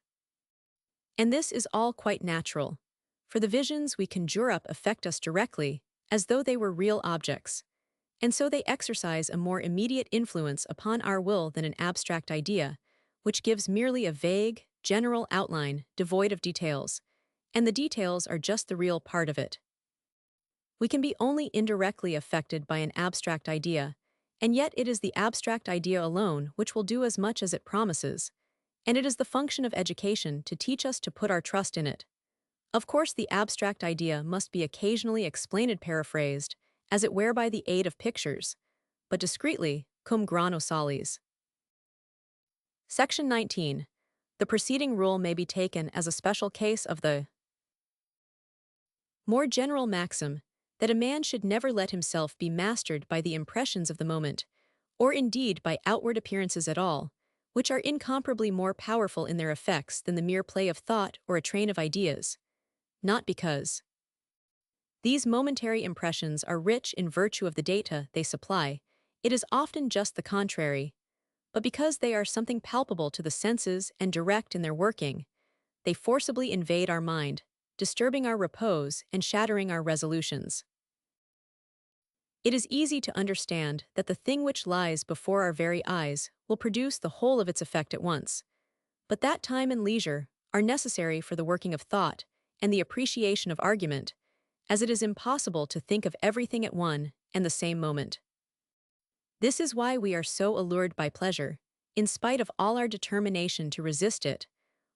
S1: And this is all quite natural, for the visions we conjure up affect us directly, as though they were real objects, and so they exercise a more immediate influence upon our will than an abstract idea, which gives merely a vague, general outline devoid of details, and the details are just the real part of it. We can be only indirectly affected by an abstract idea, and yet it is the abstract idea alone which will do as much as it promises, and it is the function of education to teach us to put our trust in it. Of course, the abstract idea must be occasionally explained, paraphrased, as it were by the aid of pictures, but discreetly, cum grano salis. Section 19. The preceding rule may be taken as a special case of the more general maxim that a man should never let himself be mastered by the impressions of the moment, or indeed by outward appearances at all, which are incomparably more powerful in their effects than the mere play of thought or a train of ideas. Not because these momentary impressions are rich in virtue of the data they supply, it is often just the contrary, but because they are something palpable to the senses and direct in their working, they forcibly invade our mind, disturbing our repose and shattering our resolutions. It is easy to understand that the thing which lies before our very eyes will produce the whole of its effect at once, but that time and leisure are necessary for the working of thought and the appreciation of argument, as it is impossible to think of everything at one and the same moment. This is why we are so allured by pleasure, in spite of all our determination to resist it,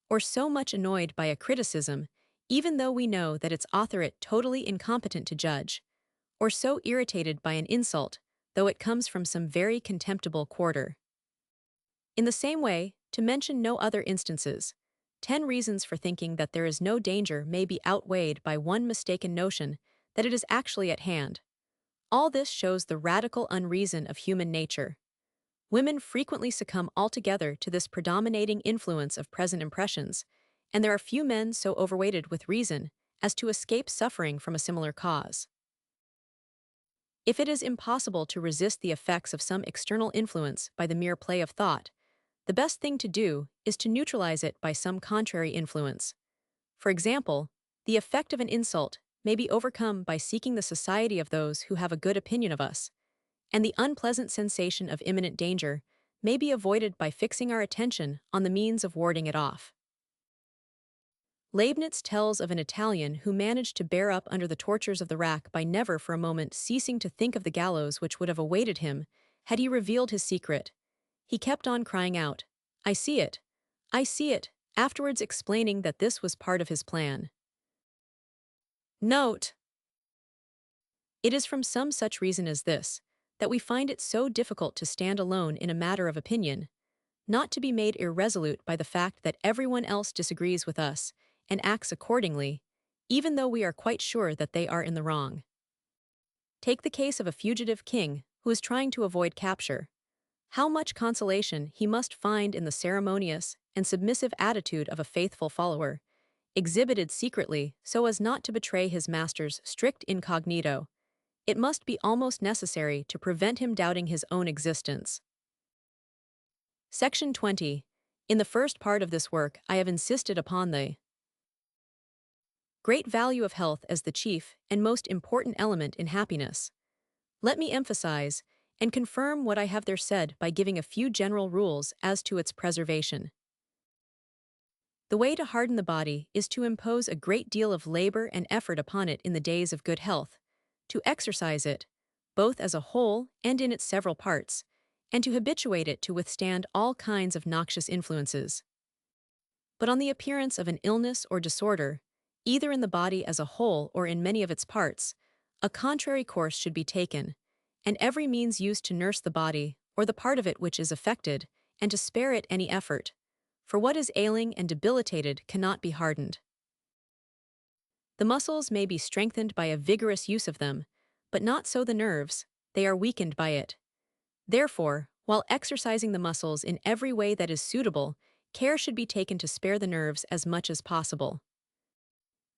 S1: or so much annoyed by a criticism, even though we know that its author is totally incompetent to judge, or so irritated by an insult, though it comes from some very contemptible quarter. In the same way, to mention no other instances, 10 reasons for thinking that there is no danger may be outweighed by one mistaken notion that it is actually at hand. All this shows the radical unreason of human nature. Women frequently succumb altogether to this predominating influence of present impressions, and there are few men so overweighted with reason as to escape suffering from a similar cause. If it is impossible to resist the effects of some external influence by the mere play of thought, the best thing to do is to neutralize it by some contrary influence. For example, the effect of an insult may be overcome by seeking the society of those who have a good opinion of us, and the unpleasant sensation of imminent danger may be avoided by fixing our attention on the means of warding it off. Leibniz tells of an Italian who managed to bear up under the tortures of the rack by never for a moment ceasing to think of the gallows which would have awaited him had he revealed his secret. He kept on crying out, "I see it! I see it!" afterwards explaining that this was part of his plan. Note: it is from some such reason as this that we find it so difficult to stand alone in a matter of opinion, not to be made irresolute by the fact that everyone else disagrees with us and acts accordingly, even though we are quite sure that they are in the wrong. Take the case of a fugitive king who is trying to avoid capture. How much consolation he must find in the ceremonious and submissive attitude of a faithful follower, exhibited secretly so as not to betray his master's strict incognito. It must be almost necessary to prevent him doubting his own existence. Section 20. In the first part of this work, I have insisted upon the great value of health as the chief and most important element in happiness. Let me emphasize and confirm what I have there said by giving a few general rules as to its preservation. The way to harden the body is to impose a great deal of labor and effort upon it in the days of good health, to exercise it, both as a whole and in its several parts, and to habituate it to withstand all kinds of noxious influences. But on the appearance of an illness or disorder, either in the body as a whole or in many of its parts, a contrary course should be taken, and every means used to nurse the body, or the part of it which is affected, and to spare it any effort, for what is ailing and debilitated cannot be hardened. The muscles may be strengthened by a vigorous use of them, but not so the nerves, they are weakened by it. Therefore, while exercising the muscles in every way that is suitable, care should be taken to spare the nerves as much as possible.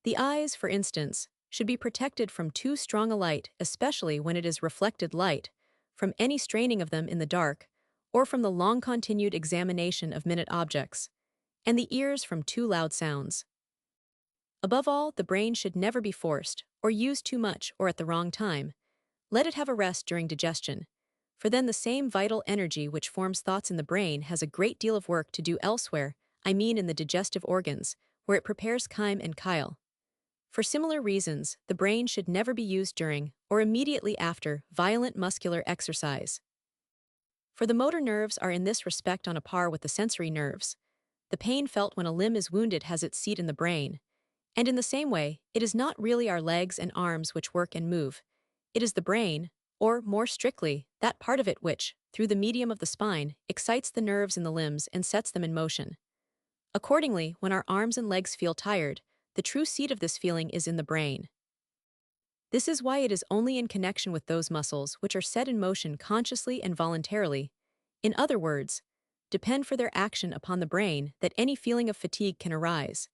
S1: The eyes, for instance, should be protected from too strong a light, especially when it is reflected light, from any straining of them in the dark, or from the long-continued examination of minute objects, and the ears from too loud sounds. Above all, the brain should never be forced, or used too much or at the wrong time. Let it have a rest during digestion, for then the same vital energy which forms thoughts in the brain has a great deal of work to do elsewhere, I mean in the digestive organs, where it prepares chyme and chyle. For similar reasons, the brain should never be used during, or immediately after, violent muscular exercise. For the motor nerves are in this respect on a par with the sensory nerves. The pain felt when a limb is wounded has its seat in the brain. And in the same way, it is not really our legs and arms which work and move. It is the brain, or, more strictly, that part of it which, through the medium of the spine, excites the nerves in the limbs and sets them in motion. Accordingly, when our arms and legs feel tired, the true seat of this feeling is in the brain. This is why it is only in connection with those muscles which are set in motion consciously and voluntarily, in other words, depend for their action upon the brain, that any feeling of fatigue can arise.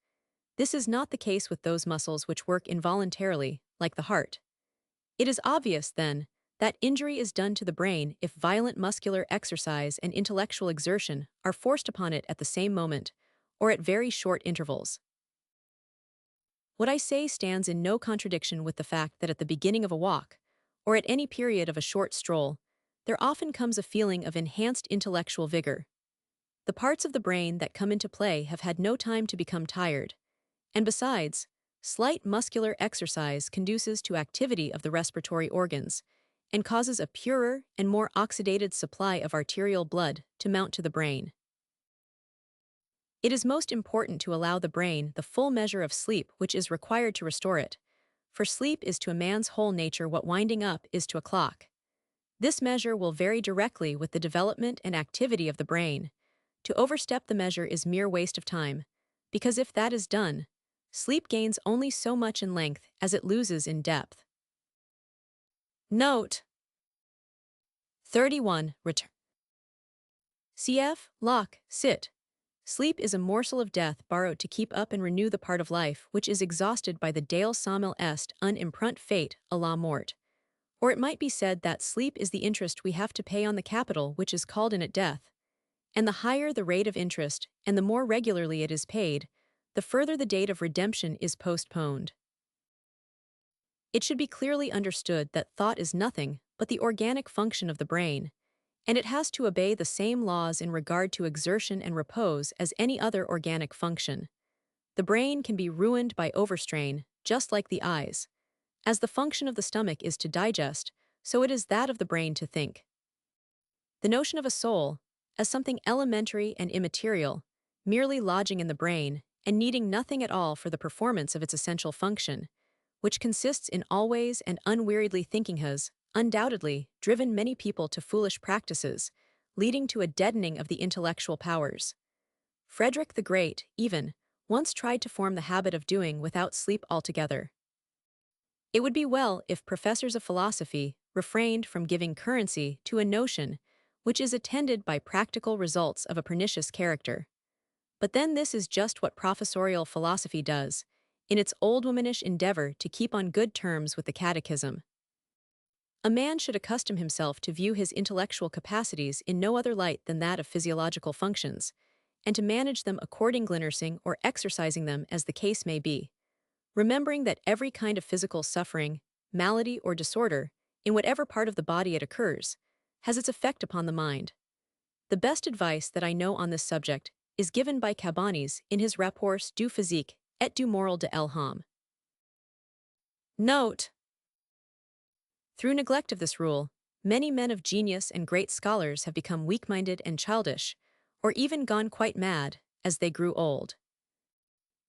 S1: This is not the case with those muscles which work involuntarily, like the heart. It is obvious, then, that injury is done to the brain if violent muscular exercise and intellectual exertion are forced upon it at the same moment, or at very short intervals. What I say stands in no contradiction with the fact that at the beginning of a walk, or at any period of a short stroll, there often comes a feeling of enhanced intellectual vigor. The parts of the brain that come into play have had no time to become tired, and besides, slight muscular exercise conduces to activity of the respiratory organs, and causes a purer and more oxidated supply of arterial blood to mount to the brain. It is most important to allow the brain the full measure of sleep which is required to restore it. For sleep is to a man's whole nature what winding up is to a clock. This measure will vary directly with the development and activity of the brain. To overstep the measure is mere waste of time, because if that is done, sleep gains only so much in length as it loses in depth. Note 31. Return. Cf. Locke, Sit. Sleep is a morsel of death borrowed to keep up and renew the part of life which is exhausted by the Dale Sawmill est un imprunt fate, a la mort. Or it might be said that sleep is the interest we have to pay on the capital which is called in at death. And the higher the rate of interest, and the more regularly it is paid, the further the date of redemption is postponed. It should be clearly understood that thought is nothing but the organic function of the brain, and it has to obey the same laws in regard to exertion and repose as any other organic function. The brain can be ruined by overstrain, just like the eyes. As the function of the stomach is to digest, so it is that of the brain to think. The notion of a soul, as something elementary and immaterial, merely lodging in the brain, and needing nothing at all for the performance of its essential function, which consists in always and unweariedly thinking, has, undoubtedly, driven many people to foolish practices, leading to a deadening of the intellectual powers. Frederick the Great, even, once tried to form the habit of doing without sleep altogether. It would be well if professors of philosophy refrained from giving currency to a notion which is attended by practical results of a pernicious character. But then this is just what professorial philosophy does, in its old womanish endeavor to keep on good terms with the catechism. A man should accustom himself to view his intellectual capacities in no other light than that of physiological functions, and to manage them accordingly, nursing or exercising them as the case may be, remembering that every kind of physical suffering, malady, or disorder, in whatever part of the body it occurs, has its effect upon the mind. The best advice that I know on this subject is given by Cabanis in his Rapports du physique et du moral de l'homme. Note: through neglect of this rule, many men of genius and great scholars have become weak-minded and childish, or even gone quite mad, as they grew old.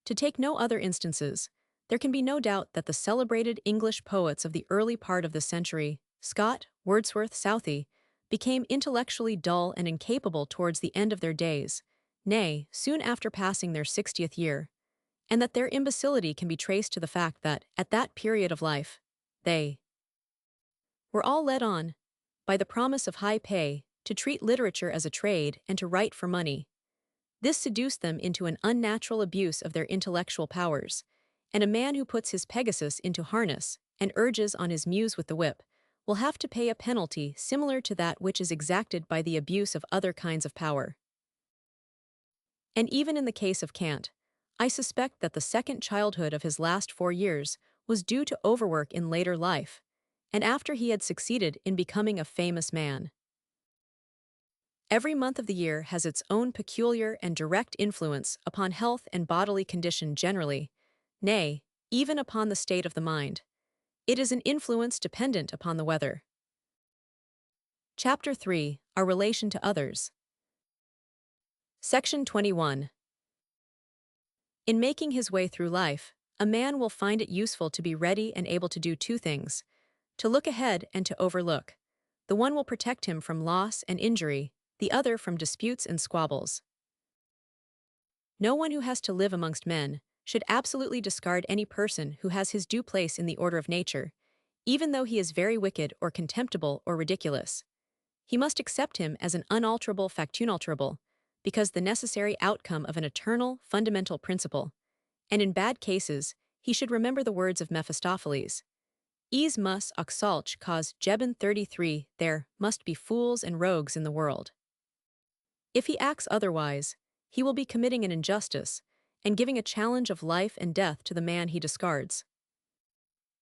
S1: To take no other instances, there can be no doubt that the celebrated English poets of the early part of the century, Scott, Wordsworth, Southey, became intellectually dull and incapable towards the end of their days, nay, soon after passing their 60th year, and that their imbecility can be traced to the fact that, at that period of life, they were all led on, by the promise of high pay, to treat literature as a trade and to write for money. This seduced them into an unnatural abuse of their intellectual powers, and a man who puts his Pegasus into harness and urges on his muse with the whip will have to pay a penalty similar to that which is exacted by the abuse of other kinds of power. And even in the case of Kant, I suspect that the second childhood of his last 4 years was due to overwork in later life, and after he had succeeded in becoming a famous man. Every month of the year has its own peculiar and direct influence upon health and bodily condition generally, nay, even upon the state of the mind. It is an influence dependent upon the weather. Chapter 3. Our relation to others. Section 21. In making his way through life, a man will find it useful to be ready and able to do 2 things: to look ahead and to overlook. The one will protect him from loss and injury, the other from disputes and squabbles. No one who has to live amongst men should absolutely discard any person who has his due place in the order of nature, even though he is very wicked or contemptible or ridiculous. He must accept him as an unalterable factunalterable, because the necessary outcome of an eternal, fundamental principle, and in bad cases, he should remember the words of Mephistopheles. Es mus oxalch cause Jeben 33, there must be fools and rogues in the world. If he acts otherwise, he will be committing an injustice, and giving a challenge of life and death to the man he discards.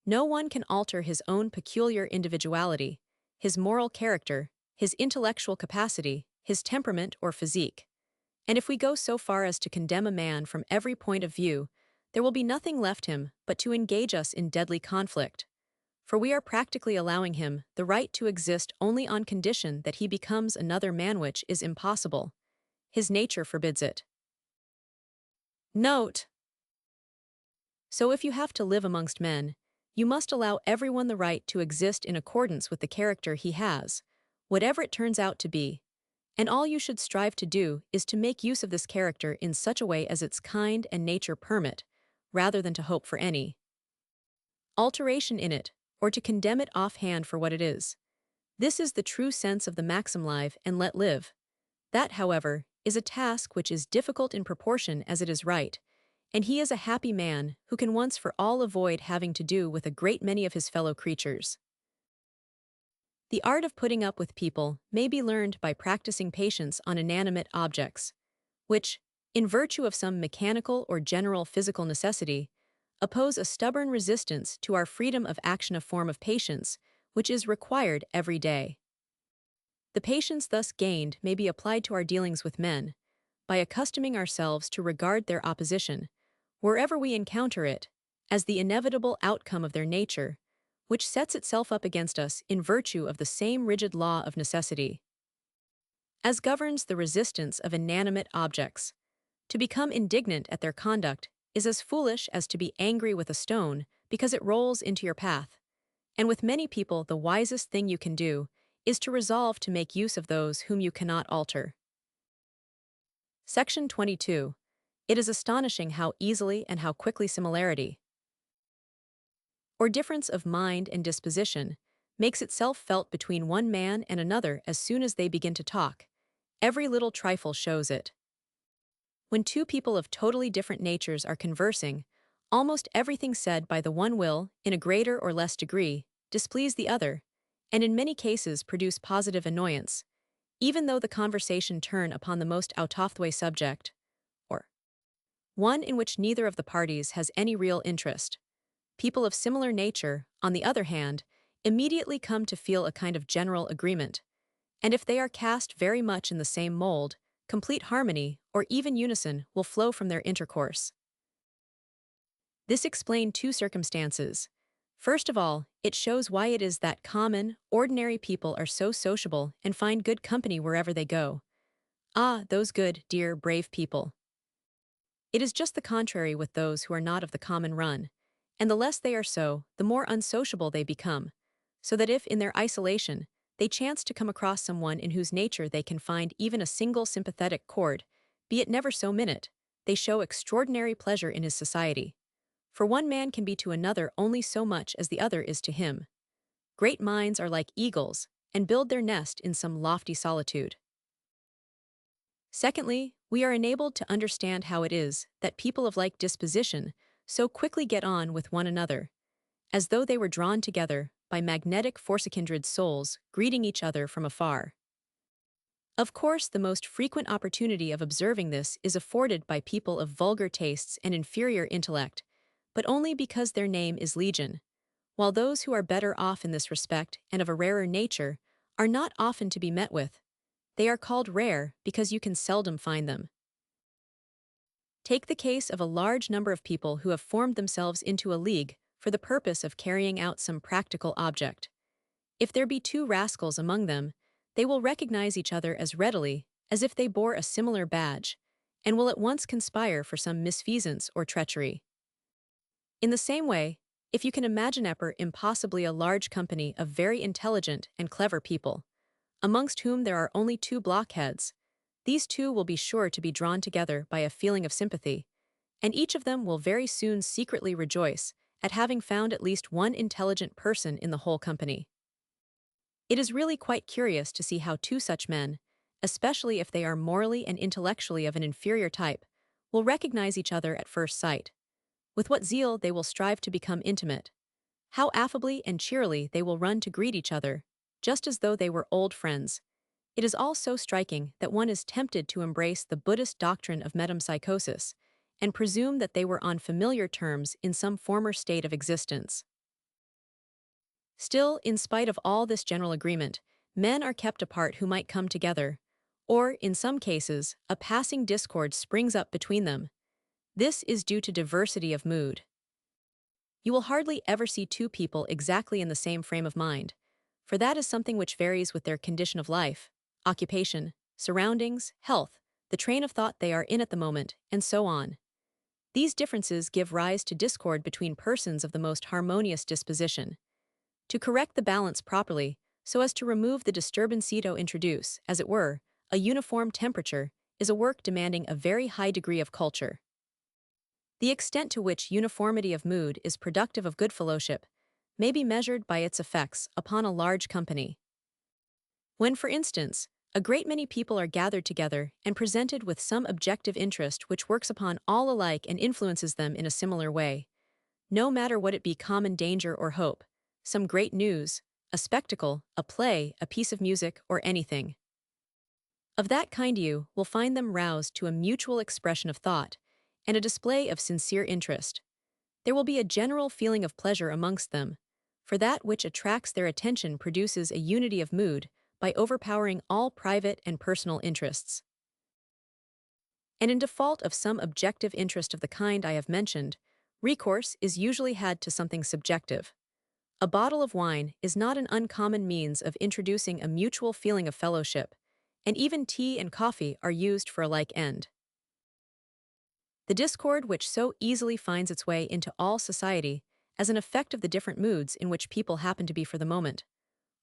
S1: No one can alter his own peculiar individuality, his moral character, his intellectual capacity, his temperament or physique. And if we go so far as to condemn a man from every point of view, there will be nothing left him but to engage us in deadly conflict. For we are practically allowing him the right to exist only on condition that he becomes another man, which is impossible. His nature forbids it. Note: so if you have to live amongst men, you must allow everyone the right to exist in accordance with the character he has, whatever it turns out to be, and all you should strive to do is to make use of this character in such a way as its kind and nature permit, rather than to hope for any alteration in it, or to condemn it offhand for what it is. This is the true sense of the maxim live and let live. That, however, is a task which is difficult in proportion as it is right, and he is a happy man who can once for all avoid having to do with a great many of his fellow creatures. The art of putting up with people may be learned by practicing patience on inanimate objects, which, in virtue of some mechanical or general physical necessity, oppose a stubborn resistance to our freedom of action, a form of patience which is required every day. The patience thus gained may be applied to our dealings with men, by accustoming ourselves to regard their opposition, wherever we encounter it, as the inevitable outcome of their nature, which sets itself up against us in virtue of the same rigid law of necessity as governs the resistance of inanimate objects. To become indignant at their conduct is as foolish as to be angry with a stone because it rolls into your path, and with many people the wisest thing you can do is to resolve to make use of those whom you cannot alter. Section 22. It is astonishing how easily and how quickly similarity, or difference of mind and disposition, makes itself felt between one man and another as soon as they begin to talk. Every little trifle shows it. When two people of totally different natures are conversing, almost everything said by the one will, in a greater or less degree, displease the other, and in many cases produce positive annoyance, even though the conversation turn upon the most out-of-the-way subject, or one in which neither of the parties has any real interest. People of similar nature, on the other hand, immediately come to feel a kind of general agreement, and if they are cast very much in the same mold, complete harmony, or even unison, will flow from their intercourse. This explains two circumstances. First of all, it shows why it is that common, ordinary people are so sociable and find good company wherever they go. Ah, those good, dear, brave people! It is just the contrary with those who are not of the common run, and the less they are so, the more unsociable they become, so that if, in their isolation, they chance to come across someone in whose nature they can find even a single sympathetic chord, be it never so minute, they show extraordinary pleasure in his society. For one man can be to another only so much as the other is to him. Great minds are like eagles, and build their nest in some lofty solitude. Secondly, we are enabled to understand how it is that people of like disposition so quickly get on with one another, as though they were drawn together by magnetic force, kindred souls greeting each other from afar. Of course, the most frequent opportunity of observing this is afforded by people of vulgar tastes and inferior intellect, but only because their name is legion, while those who are better off in this respect and of a rarer nature are not often to be met with. They are called rare because you can seldom find them. Take the case of a large number of people who have formed themselves into a league for the purpose of carrying out some practical object. If there be two rascals among them, they will recognize each other as readily as if they bore a similar badge, and will at once conspire for some misfeasance or treachery. In the same way, if you can imagine impossibly a large company of very intelligent and clever people, amongst whom there are only two blockheads, these two will be sure to be drawn together by a feeling of sympathy, and each of them will very soon secretly rejoice at having found at least one intelligent person in the whole company. It is really quite curious to see how two such men, especially if they are morally and intellectually of an inferior type, will recognize each other at first sight. With what zeal they will strive to become intimate. How affably and cheerily they will run to greet each other, just as though they were old friends. It is all so striking that one is tempted to embrace the Buddhist doctrine of metempsychosis and presume that they were on familiar terms in some former state of existence. Still, in spite of all this general agreement, men are kept apart who might come together, or, in some cases, a passing discord springs up between them. This is due to diversity of mood. You will hardly ever see two people exactly in the same frame of mind, for that is something which varies with their condition of life, occupation, surroundings, health, the train of thought they are in at the moment, and so on. These differences give rise to discord between persons of the most harmonious disposition. To correct the balance properly, so as to remove the disturbancy to introduce, as it were, a uniform temperature, is a work demanding a very high degree of culture. The extent to which uniformity of mood is productive of good fellowship may be measured by its effects upon a large company. When, for instance, a great many people are gathered together and presented with some objective interest which works upon all alike and influences them in a similar way, no matter what it be common danger or hope, some great news, a spectacle, a play, a piece of music, or anything of that kind, you will find them roused to a mutual expression of thought and a display of sincere interest. There will be a general feeling of pleasure amongst them, for that which attracts their attention produces a unity of mood by overpowering all private and personal interests. And in default of some objective interest of the kind I have mentioned, recourse is usually had to something subjective. A bottle of wine is not an uncommon means of introducing a mutual feeling of fellowship, and even tea and coffee are used for a like end. The discord which so easily finds its way into all society as an effect of the different moods in which people happen to be for the moment,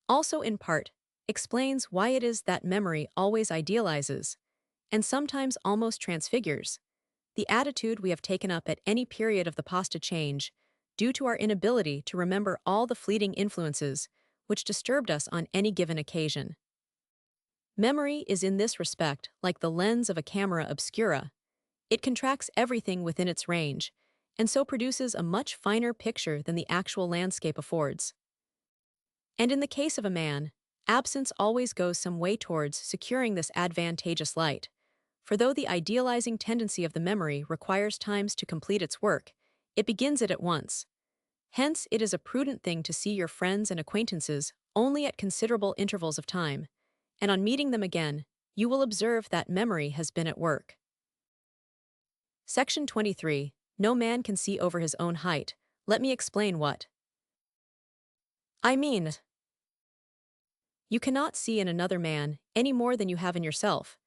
S1: also in part explains why it is that memory always idealizes, and sometimes almost transfigures, the attitude we have taken up at any period of the past change, due to our inability to remember all the fleeting influences which disturbed us on any given occasion. Memory is in this respect like the lens of a camera obscura. It contracts everything within its range, and so produces a much finer picture than the actual landscape affords. And in the case of a man, absence always goes some way towards securing this advantageous light, for though the idealizing tendency of the memory requires times to complete its work, it begins it at once. Hence it is a prudent thing to see your friends and acquaintances only at considerable intervals of time, and on meeting them again, you will observe that memory has been at work. Section 23. No man can see over his own height. Let me explain what I mean. You cannot see in another man any more than you have in yourself,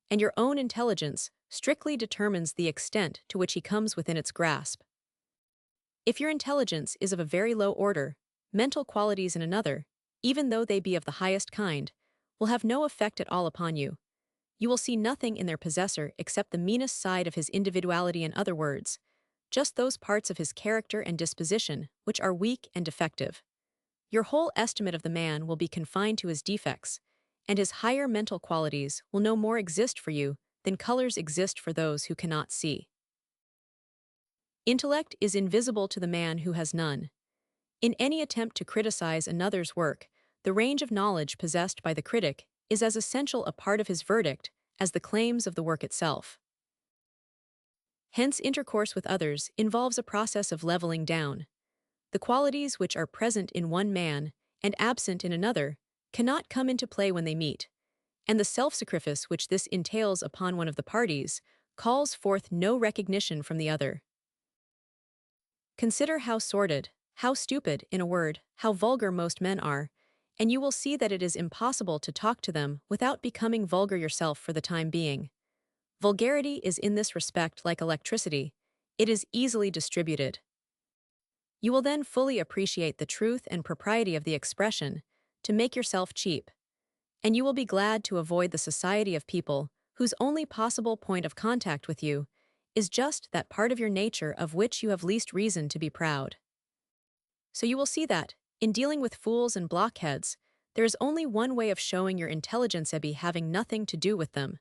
S1: and your own intelligence strictly determines the extent to which he comes within its grasp. If your intelligence is of a very low order, mental qualities in another, even though they be of the highest kind, will have no effect at all upon you. You will see nothing in their possessor except the meanest side of his individuality, in other words, just those parts of his character and disposition which are weak and defective. Your whole estimate of the man will be confined to his defects, and his higher mental qualities will no more exist for you than colors exist for those who cannot see. Intellect is invisible to the man who has none. In any attempt to criticize another's work, the range of knowledge possessed by the critic is as essential a part of his verdict as the claims of the work itself. Hence, intercourse with others involves a process of leveling down. The qualities which are present in one man and absent in another cannot come into play when they meet, and the self-sacrifice which this entails upon one of the parties calls forth no recognition from the other. Consider how sordid, how stupid, in a word, how vulgar most men are, and you will see that it is impossible to talk to them without becoming vulgar yourself for the time being. Vulgarity is in this respect like electricity. It is easily distributed. You will then fully appreciate the truth and propriety of the expression, to make yourself cheap, and you will be glad to avoid the society of people whose only possible point of contact with you is just that part of your nature of which you have least reason to be proud. So you will see that, in dealing with fools and blockheads, there is only one way of showing your intelligence be having nothing to do with them.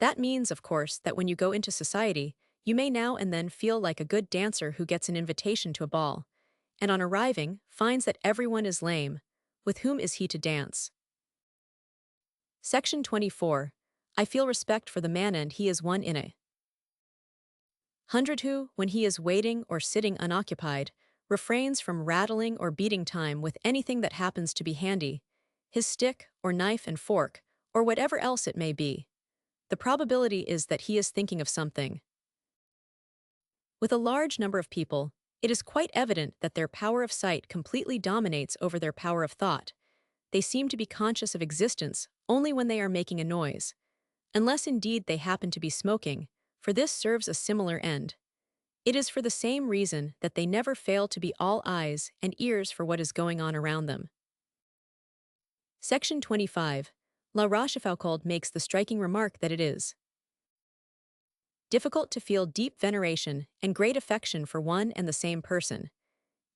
S1: That means, of course, that when you go into society, you may now and then feel like a good dancer who gets an invitation to a ball, and on arriving, finds that everyone is lame. With whom is he to dance? Section 24. I feel respect for the man, and he is one in a hundred who, when he is waiting or sitting unoccupied, refrains from rattling or beating time with anything that happens to be handy, his stick or knife and fork, or whatever else it may be. The probability is that he is thinking of something. With a large number of people, it is quite evident that their power of sight completely dominates over their power of thought. They seem to be conscious of existence only when they are making a noise, unless indeed they happen to be smoking, for this serves a similar end. It is for the same reason that they never fail to be all eyes and ears for what is going on around them. Section 25. La Rochefoucauld makes the striking remark that it is difficult to feel deep veneration and great affection for one and the same person.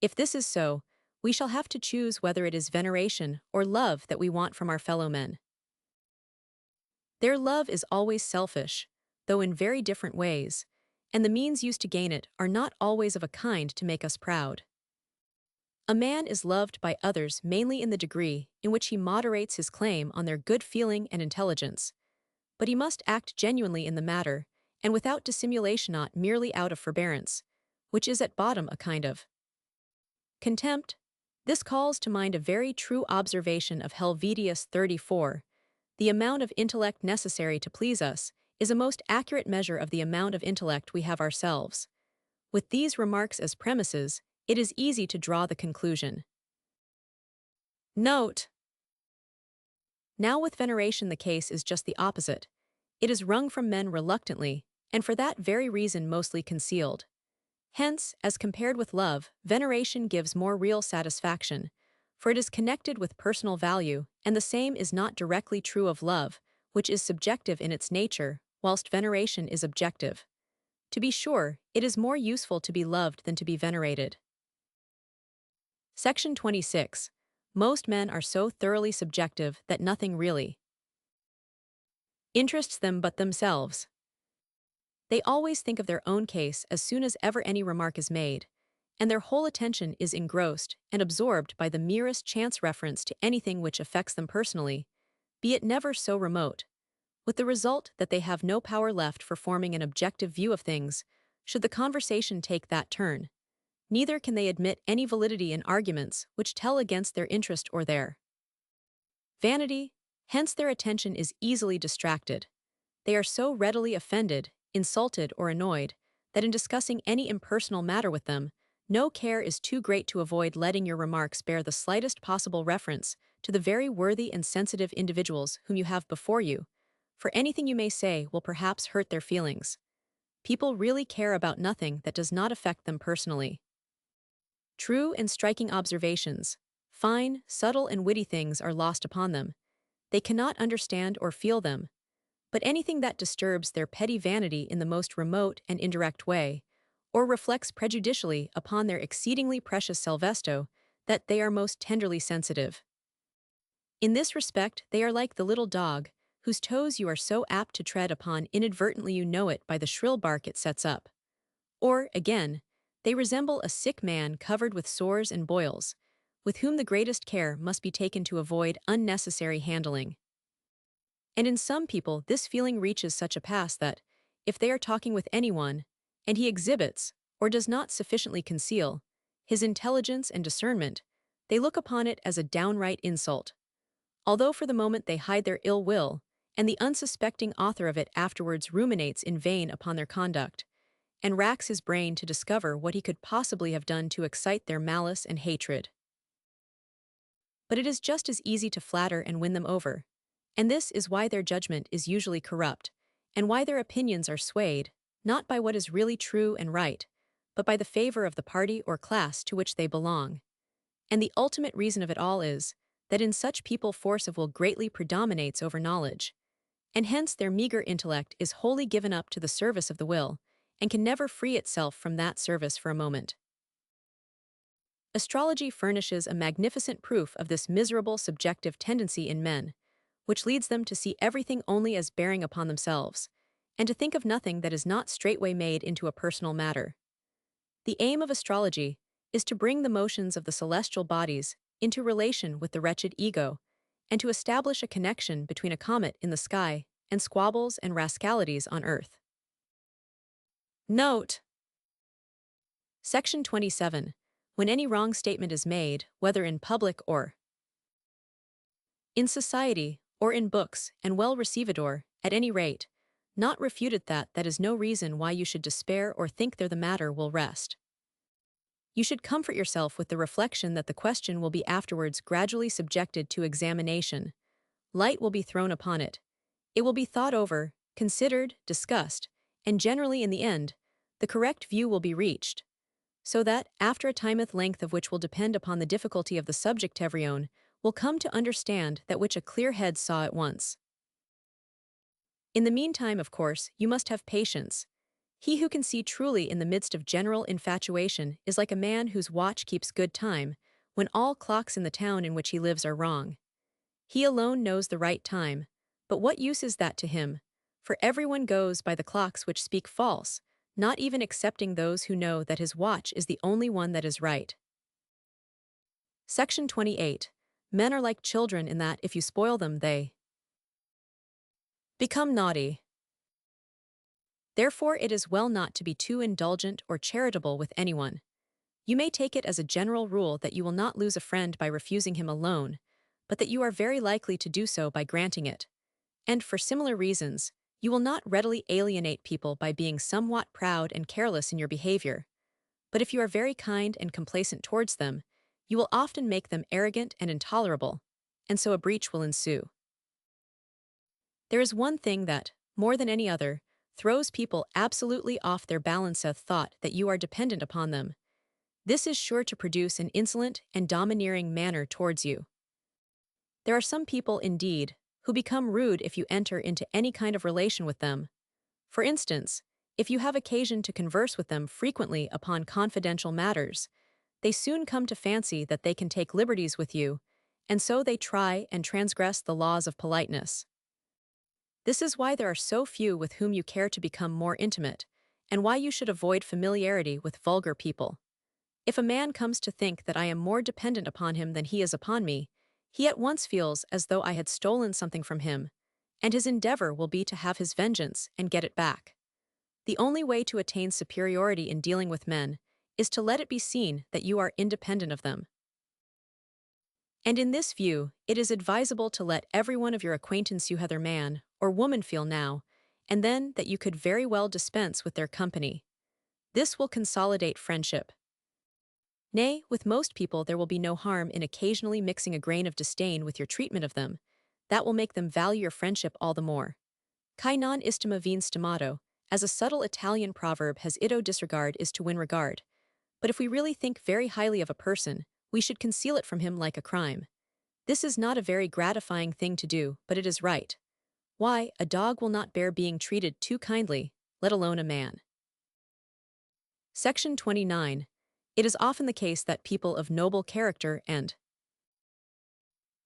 S1: If this is so, we shall have to choose whether it is veneration or love that we want from our fellow men. Their love is always selfish, though in very different ways, and the means used to gain it are not always of a kind to make us proud. A man is loved by others mainly in the degree in which he moderates his claim on their good feeling and intelligence, but he must act genuinely in the matter, and without dissimulation, not merely out of forbearance, which is at bottom a kind of contempt. This calls to mind a very true observation of Helvetius 34. The amount of intellect necessary to please us is a most accurate measure of the amount of intellect we have ourselves. With these remarks as premises, it is easy to draw the conclusion. Note: now with veneration the case is just the opposite. It is wrung from men reluctantly, and for that very reason mostly concealed. Hence, as compared with love, veneration gives more real satisfaction, for it is connected with personal value, and the same is not directly true of love, which is subjective in its nature, whilst veneration is objective. To be sure, it is more useful to be loved than to be venerated. Section 26. Most men are so thoroughly subjective that nothing really interests them but themselves. They always think of their own case as soon as ever any remark is made, and their whole attention is engrossed and absorbed by the merest chance reference to anything which affects them personally, be it never so remote, with the result that they have no power left for forming an objective view of things, should the conversation take that turn. Neither can they admit any validity in arguments which tell against their interest or their vanity, hence their attention is easily distracted. They are so readily offended, insulted, or annoyed, that in discussing any impersonal matter with them, no care is too great to avoid letting your remarks bear the slightest possible reference to the very worthy and sensitive individuals whom you have before you, for anything you may say will perhaps hurt their feelings. People really care about nothing that does not affect them personally. True and striking observations, fine, subtle, and witty things are lost upon them. They cannot understand or feel them, but anything that disturbs their petty vanity in the most remote and indirect way, or reflects prejudicially upon their exceedingly precious Salvesto, that they are most tenderly sensitive. In this respect they are like the little dog, whose toes you are so apt to tread upon inadvertently you know it by the shrill bark it sets up. Or, again, they resemble a sick man covered with sores and boils, with whom the greatest care must be taken to avoid unnecessary handling. And in some people this feeling reaches such a pass that, if they are talking with anyone, and he exhibits, or does not sufficiently conceal, his intelligence and discernment, they look upon it as a downright insult. Although for the moment they hide their ill will, and the unsuspecting author of it afterwards ruminates in vain upon their conduct, and racks his brain to discover what he could possibly have done to excite their malice and hatred. But it is just as easy to flatter and win them over, and this is why their judgment is usually corrupt, and why their opinions are swayed, not by what is really true and right, but by the favor of the party or class to which they belong. And the ultimate reason of it all is, that in such people force of will greatly predominates over knowledge, and hence their meager intellect is wholly given up to the service of the will, and can never free itself from that service for a moment. Astrology furnishes a magnificent proof of this miserable subjective tendency in men, which leads them to see everything only as bearing upon themselves, and to think of nothing that is not straightway made into a personal matter. The aim of astrology is to bring the motions of the celestial bodies into relation with the wretched ego, and to establish a connection between a comet in the sky and squabbles and rascalities on earth. Note: Section 27. When any wrong statement is made, whether in public or in society, or in books, and well received, or, at any rate, not refuted, that is no reason why you should despair or think there the matter will rest. You should comfort yourself with the reflection that the question will be afterwards gradually subjected to examination. Light will be thrown upon it. It will be thought over, considered, discussed, and generally in the end, the correct view will be reached, so that, after a timeth length of which will depend upon the difficulty of the subject every own, will come to understand that which a clear head saw at once. In the meantime, of course, you must have patience. He who can see truly in the midst of general infatuation is like a man whose watch keeps good time, when all clocks in the town in which he lives are wrong. He alone knows the right time, but what use is that to him? For everyone goes by the clocks which speak false, not even excepting those who know that his watch is the only one that is right. Section 28. Men are like children in that if you spoil them, they become naughty. Therefore it is well not to be too indulgent or charitable with anyone. You may take it as a general rule that you will not lose a friend by refusing him a loan, but that you are very likely to do so by granting it. And for similar reasons, you will not readily alienate people by being somewhat proud and careless in your behavior. But if you are very kind and complacent towards them, you will often make them arrogant and intolerable, and so a breach will ensue. There is one thing that, more than any other, throws people absolutely off their balance of thought that you are dependent upon them. This is sure to produce an insolent and domineering manner towards you. There are some people, indeed, who become rude if you enter into any kind of relation with them. For instance, if you have occasion to converse with them frequently upon confidential matters, they soon come to fancy that they can take liberties with you, and so they try and transgress the laws of politeness. This is why there are so few with whom you care to become more intimate, and why you should avoid familiarity with vulgar people. If a man comes to think that I am more dependent upon him than he is upon me, he at once feels as though I had stolen something from him, and his endeavor will be to have his vengeance and get it back. The only way to attain superiority in dealing with men is to let it be seen that you are independent of them. And in this view, it is advisable to let every one of your acquaintance you either man or woman feel now, and then that you could very well dispense with their company. This will consolidate friendship. Nay, with most people there will be no harm in occasionally mixing a grain of disdain with your treatment of them. That will make them value your friendship all the more. Kai non istima vin stimato, as a subtle Italian proverb has ito disregard is to win regard. But if we really think very highly of a person, we should conceal it from him like a crime. This is not a very gratifying thing to do, but it is right. Why, a dog will not bear being treated too kindly, let alone a man. Section 29. It is often the case that people of noble character and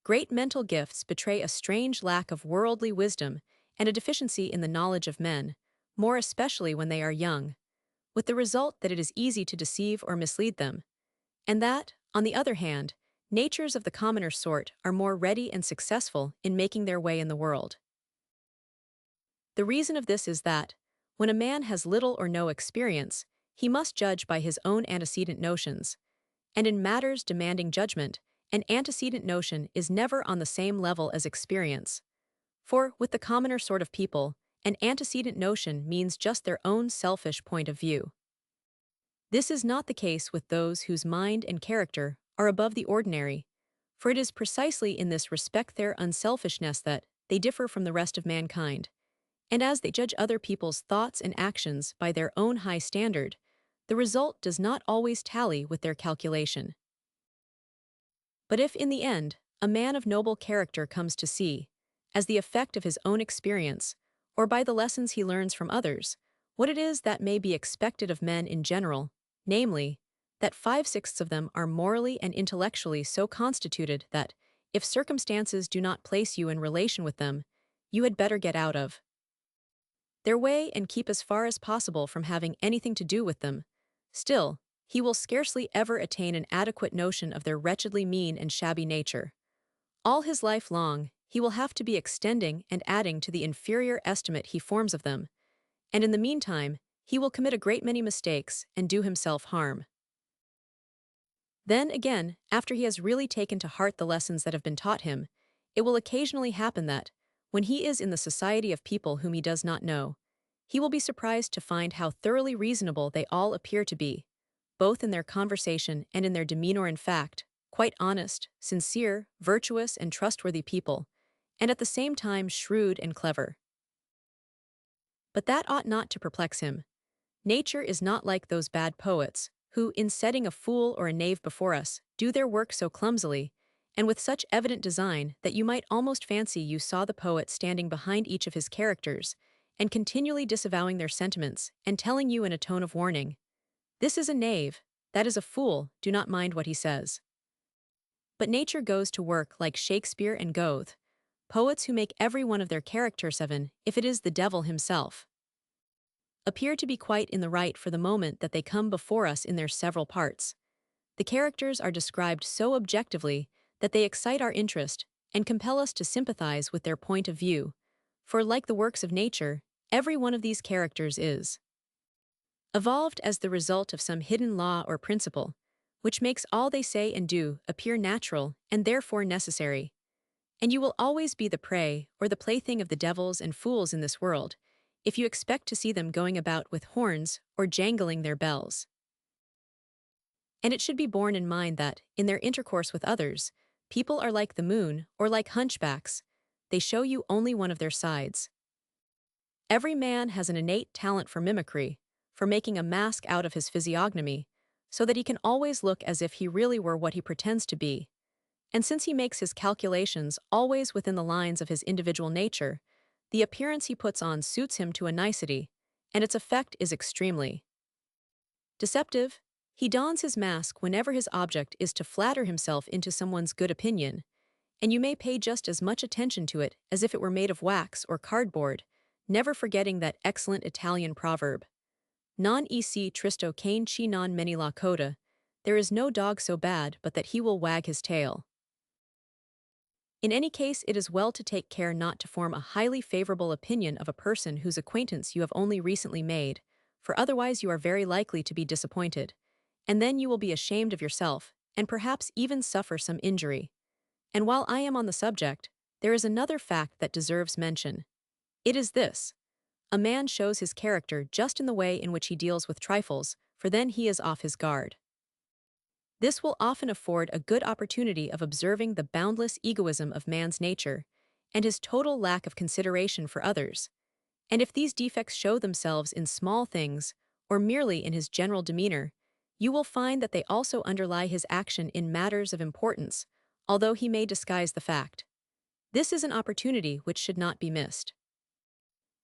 S1: great mental gifts betray a strange lack of worldly wisdom and a deficiency in the knowledge of men, more especially when they are young, with the result that it is easy to deceive or mislead them, and that, on the other hand, natures of the commoner sort are more ready and successful in making their way in the world. The reason of this is that, when a man has little or no experience, he must judge by his own antecedent notions, and in matters demanding judgment, an antecedent notion is never on the same level as experience. For, with the commoner sort of people, an antecedent notion means just their own selfish point of view. This is not the case with those whose mind and character are above the ordinary, for it is precisely in this respect their unselfishness that they differ from the rest of mankind. And as they judge other people's thoughts and actions by their own high standard, the result does not always tally with their calculation. But if in the end, a man of noble character comes to see, as the effect of his own experience, or by the lessons he learns from others, what it is that may be expected of men in general, namely, that 5/6 of them are morally and intellectually so constituted that, if circumstances do not place you in relation with them, you had better get out of their way and keep as far as possible from having anything to do with them, still, he will scarcely ever attain an adequate notion of their wretchedly mean and shabby nature. All his life long, he will have to be extending and adding to the inferior estimate he forms of them, and in the meantime, he will commit a great many mistakes and do himself harm. Then, again, after he has really taken to heart the lessons that have been taught him, it will occasionally happen that, when he is in the society of people whom he does not know, he will be surprised to find how thoroughly reasonable they all appear to be, both in their conversation and in their demeanor in fact, quite honest, sincere, virtuous, and trustworthy people, and at the same time shrewd and clever. But that ought not to perplex him. Nature is not like those bad poets, who, in setting a fool or a knave before us, do their work so clumsily, and with such evident design that you might almost fancy you saw the poet standing behind each of his characters, and continually disavowing their sentiments, and telling you in a tone of warning, "This is a knave, that is a fool, do not mind what he says." But nature goes to work like Shakespeare and Goethe, poets who make every one of their character seven, if it is the devil himself, appear to be quite in the right for the moment that they come before us in their several parts. The characters are described so objectively that they excite our interest and compel us to sympathize with their point of view, for like the works of nature, every one of these characters is evolved as the result of some hidden law or principle, which makes all they say and do appear natural and therefore necessary. And you will always be the prey or the plaything of the devils and fools in this world, if you expect to see them going about with horns or jangling their bells. And it should be borne in mind that, in their intercourse with others, people are like the moon or like hunchbacks, they show you only one of their sides. Every man has an innate talent for mimicry, for making a mask out of his physiognomy, so that he can always look as if he really were what he pretends to be. And since he makes his calculations always within the lines of his individual nature, the appearance he puts on suits him to a nicety, and its effect is extremely deceptive. He dons his mask whenever his object is to flatter himself into someone's good opinion, and you may pay just as much attention to it as if it were made of wax or cardboard, never forgetting that excellent Italian proverb, non esse tristo cane chi non meni la coda, there is no dog so bad but that he will wag his tail. In any case, it is well to take care not to form a highly favorable opinion of a person whose acquaintance you have only recently made, for otherwise you are very likely to be disappointed, and then you will be ashamed of yourself, and perhaps even suffer some injury. And while I am on the subject, there is another fact that deserves mention. It is this: a man shows his character just in the way in which he deals with trifles, for then he is off his guard. This will often afford a good opportunity of observing the boundless egoism of man's nature, and his total lack of consideration for others. And if these defects show themselves in small things, or merely in his general demeanor, you will find that they also underlie his action in matters of importance, although he may disguise the fact. This is an opportunity which should not be missed.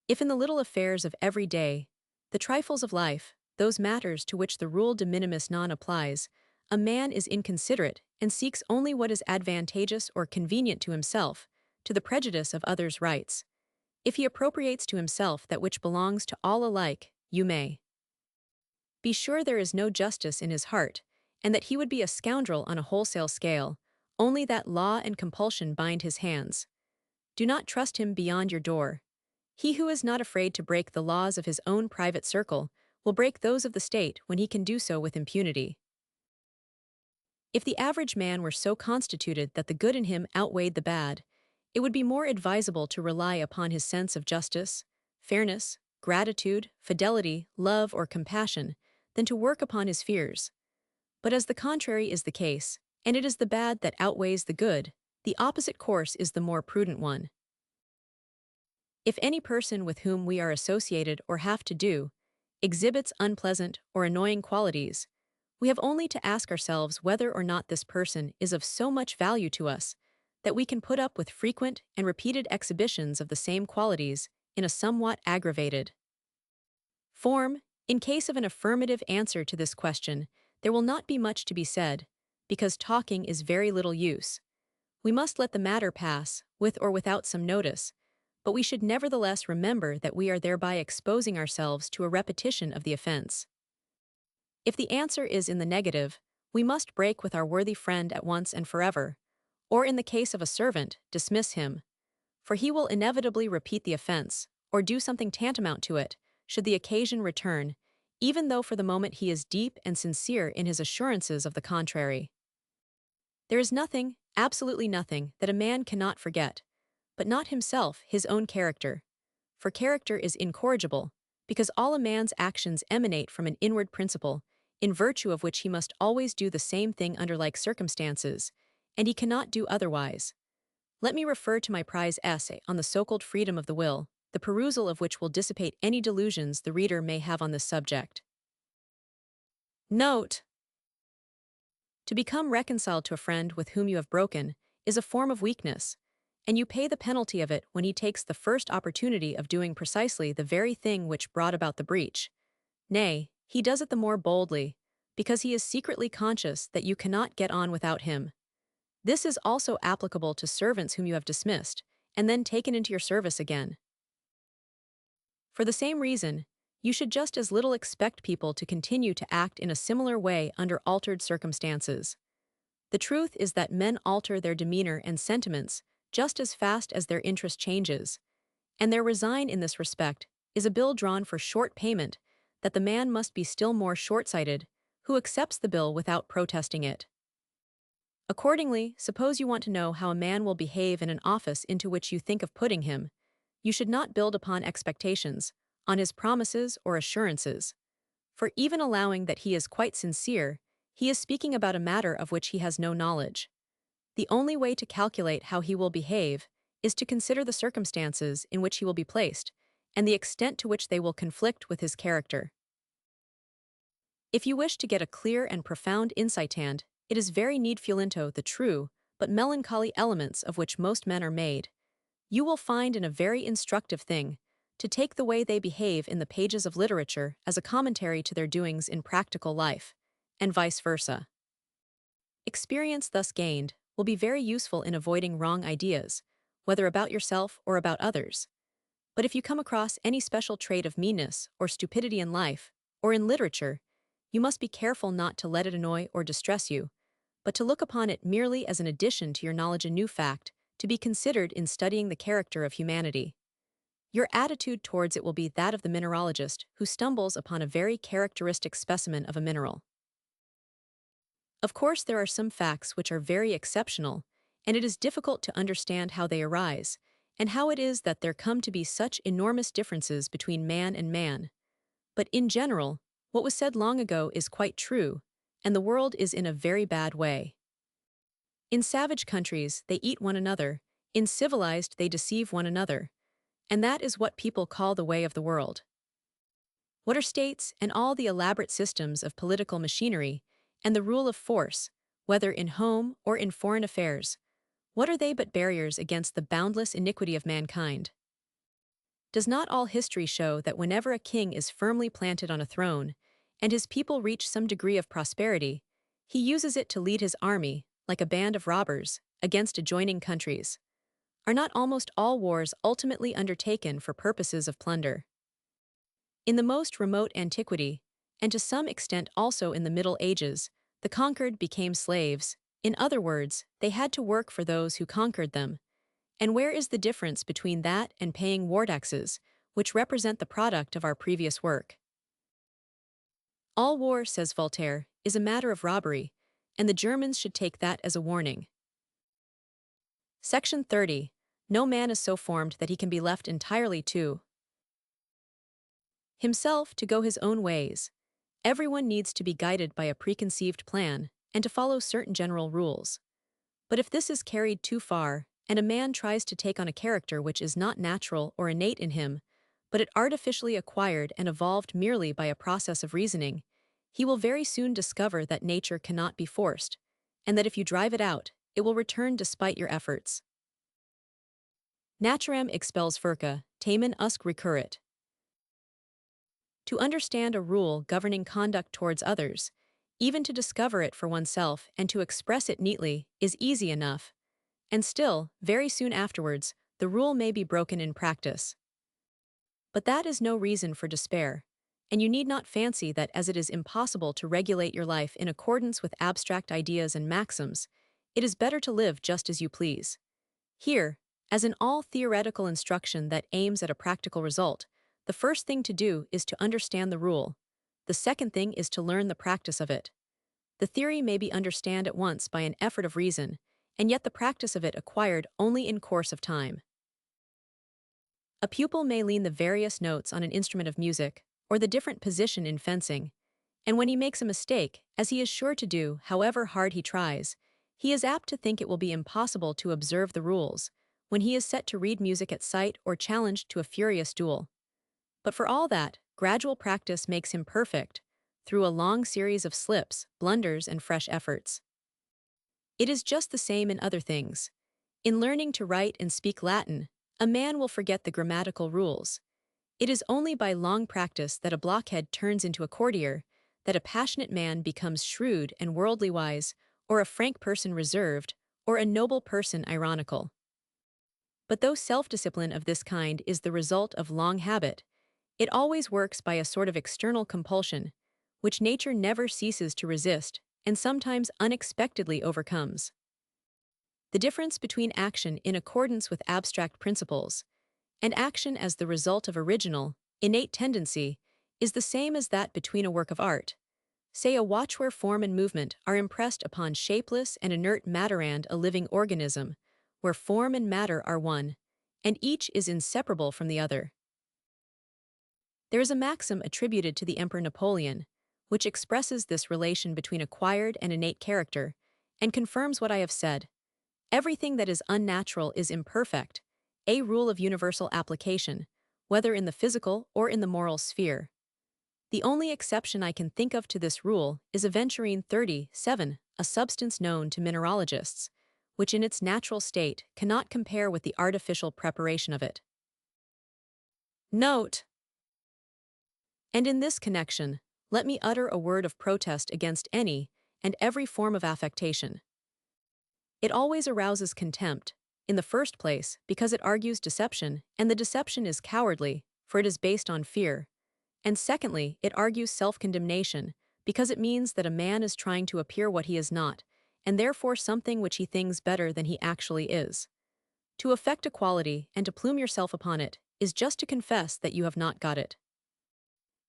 S1: If in the little affairs of every day, the trifles of life, those matters to which the rule de minimis non applies, a man is inconsiderate and seeks only what is advantageous or convenient to himself, to the prejudice of others' rights, if he appropriates to himself that which belongs to all alike, you may be sure there is no justice in his heart, and that he would be a scoundrel on a wholesale scale, only that law and compulsion bind his hands. Do not trust him beyond your door. He who is not afraid to break the laws of his own private circle will break those of the state when he can do so with impunity. If the average man were so constituted that the good in him outweighed the bad, it would be more advisable to rely upon his sense of justice, fairness, gratitude, fidelity, love, or compassion, than to work upon his fears. But as the contrary is the case, and it is the bad that outweighs the good, the opposite course is the more prudent one. If any person with whom we are associated or have to do exhibits unpleasant or annoying qualities, we have only to ask ourselves whether or not this person is of so much value to us that we can put up with frequent and repeated exhibitions of the same qualities in a somewhat aggravated form. In case of an affirmative answer to this question, there will not be much to be said, because talking is very little use. We must let the matter pass, with or without some notice, but we should nevertheless remember that we are thereby exposing ourselves to a repetition of the offense. If the answer is in the negative, we must break with our worthy friend at once and forever, or in the case of a servant, dismiss him, for he will inevitably repeat the offense, or do something tantamount to it, should the occasion return, even though for the moment he is deep and sincere in his assurances of the contrary. There is nothing, absolutely nothing, that a man cannot forget, but not himself, his own character. For character is incorrigible, because all a man's actions emanate from an inward principle, in virtue of which he must always do the same thing under like circumstances, and he cannot do otherwise. Let me refer to my prize essay on the so-called freedom of the will, the perusal of which will dissipate any delusions the reader may have on this subject. Note: to become reconciled to a friend with whom you have broken is a form of weakness, and you pay the penalty of it when he takes the first opportunity of doing precisely the very thing which brought about the breach. Nay, he does it the more boldly, because he is secretly conscious that you cannot get on without him. This is also applicable to servants whom you have dismissed, and then taken into your service again. For the same reason, you should just as little expect people to continue to act in a similar way under altered circumstances. The truth is that men alter their demeanor and sentiments just as fast as their interest changes, and their resign in this respect is a bill drawn for short payment that the man must be still more short-sighted who accepts the bill without protesting it. Accordingly, suppose you want to know how a man will behave in an office into which you think of putting him, you should not build upon expectations, on his promises or assurances. For even allowing that he is quite sincere, he is speaking about a matter of which he has no knowledge. The only way to calculate how he will behave is to consider the circumstances in which he will be placed, and the extent to which they will conflict with his character. If you wish to get a clear and profound insight hand, it is very needful into the true, but melancholy elements of which most men are made. You will find in a very instructive thing to take the way they behave in the pages of literature as a commentary to their doings in practical life, and vice versa. Experience thus gained will be very useful in avoiding wrong ideas, whether about yourself or about others. But if you come across any special trait of meanness or stupidity in life, or in literature, you must be careful not to let it annoy or distress you, but to look upon it merely as an addition to your knowledge, a new fact, to be considered in studying the character of humanity. Your attitude towards it will be that of the mineralogist who stumbles upon a very characteristic specimen of a mineral. Of course, there are some facts which are very exceptional, and it is difficult to understand how they arise, and how it is that there come to be such enormous differences between man and man. But in general, what was said long ago is quite true, and the world is in a very bad way. In savage countries, they eat one another, in civilized, they deceive one another, and that is what people call the way of the world. What are states and all the elaborate systems of political machinery, and the rule of force, whether in home or in foreign affairs, what are they but barriers against the boundless iniquity of mankind? Does not all history show that whenever a king is firmly planted on a throne, and his people reach some degree of prosperity, he uses it to lead his army, like a band of robbers, against adjoining countries? Are not almost all wars ultimately undertaken for purposes of plunder? In the most remote antiquity, and to some extent also in the Middle Ages, the conquered became slaves. In other words, they had to work for those who conquered them. And where is the difference between that and paying war taxes, which represent the product of our previous work? All war, says Voltaire, is a matter of robbery, and the Germans should take that as a warning. Section 30. No man is so formed that he can be left entirely to himself to go his own ways. Everyone needs to be guided by a preconceived plan and to follow certain general rules. But if this is carried too far, and a man tries to take on a character which is not natural or innate in him, but it artificially acquired and evolved merely by a process of reasoning, he will very soon discover that nature cannot be forced, and that if you drive it out, it will return despite your efforts. Naturem expels furca, tamen usque recurrit. To understand a rule governing conduct towards others, even to discover it for oneself and to express it neatly, is easy enough, and still, very soon afterwards, the rule may be broken in practice. But that is no reason for despair, and you need not fancy that as it is impossible to regulate your life in accordance with abstract ideas and maxims, it is better to live just as you please. Here, as in all theoretical instruction that aims at a practical result, the first thing to do is to understand the rule. The second thing is to learn the practice of it. The theory may be understood at once by an effort of reason, and yet the practice of it acquired only in course of time. A pupil may lean the various notes on an instrument of music, or the different position in fencing, and when he makes a mistake, as he is sure to do, however hard he tries, he is apt to think it will be impossible to observe the rules, when he is set to read music at sight or challenged to a furious duel. But for all that, gradual practice makes him perfect, through a long series of slips, blunders, and fresh efforts. It is just the same in other things. In learning to write and speak Latin, a man will forget the grammatical rules. It is only by long practice that a blockhead turns into a courtier, that a passionate man becomes shrewd and worldly wise, or a frank person reserved, or a noble person ironical. But though self-discipline of this kind is the result of long habit, it always works by a sort of external compulsion, which nature never ceases to resist and sometimes unexpectedly overcomes. The difference between action in accordance with abstract principles and action as the result of original, innate tendency is the same as that between a work of art, say a watch where form and movement are impressed upon shapeless and inert matter, and a living organism, where form and matter are one, and each is inseparable from the other. There is a maxim attributed to the Emperor Napoleon, which expresses this relation between acquired and innate character, and confirms what I have said. Everything that is unnatural is imperfect, a rule of universal application, whether in the physical or in the moral sphere. The only exception I can think of to this rule is aventurine 37, a substance known to mineralogists, which in its natural state cannot compare with the artificial preparation of it. Note: and in this connection, let me utter a word of protest against any and every form of affectation. It always arouses contempt, in the first place, because it argues deception, and the deception is cowardly, for it is based on fear. And secondly, it argues self-condemnation, because it means that a man is trying to appear what he is not, and therefore something which he thinks better than he actually is. To affect a quality and to plume yourself upon it is just to confess that you have not got it.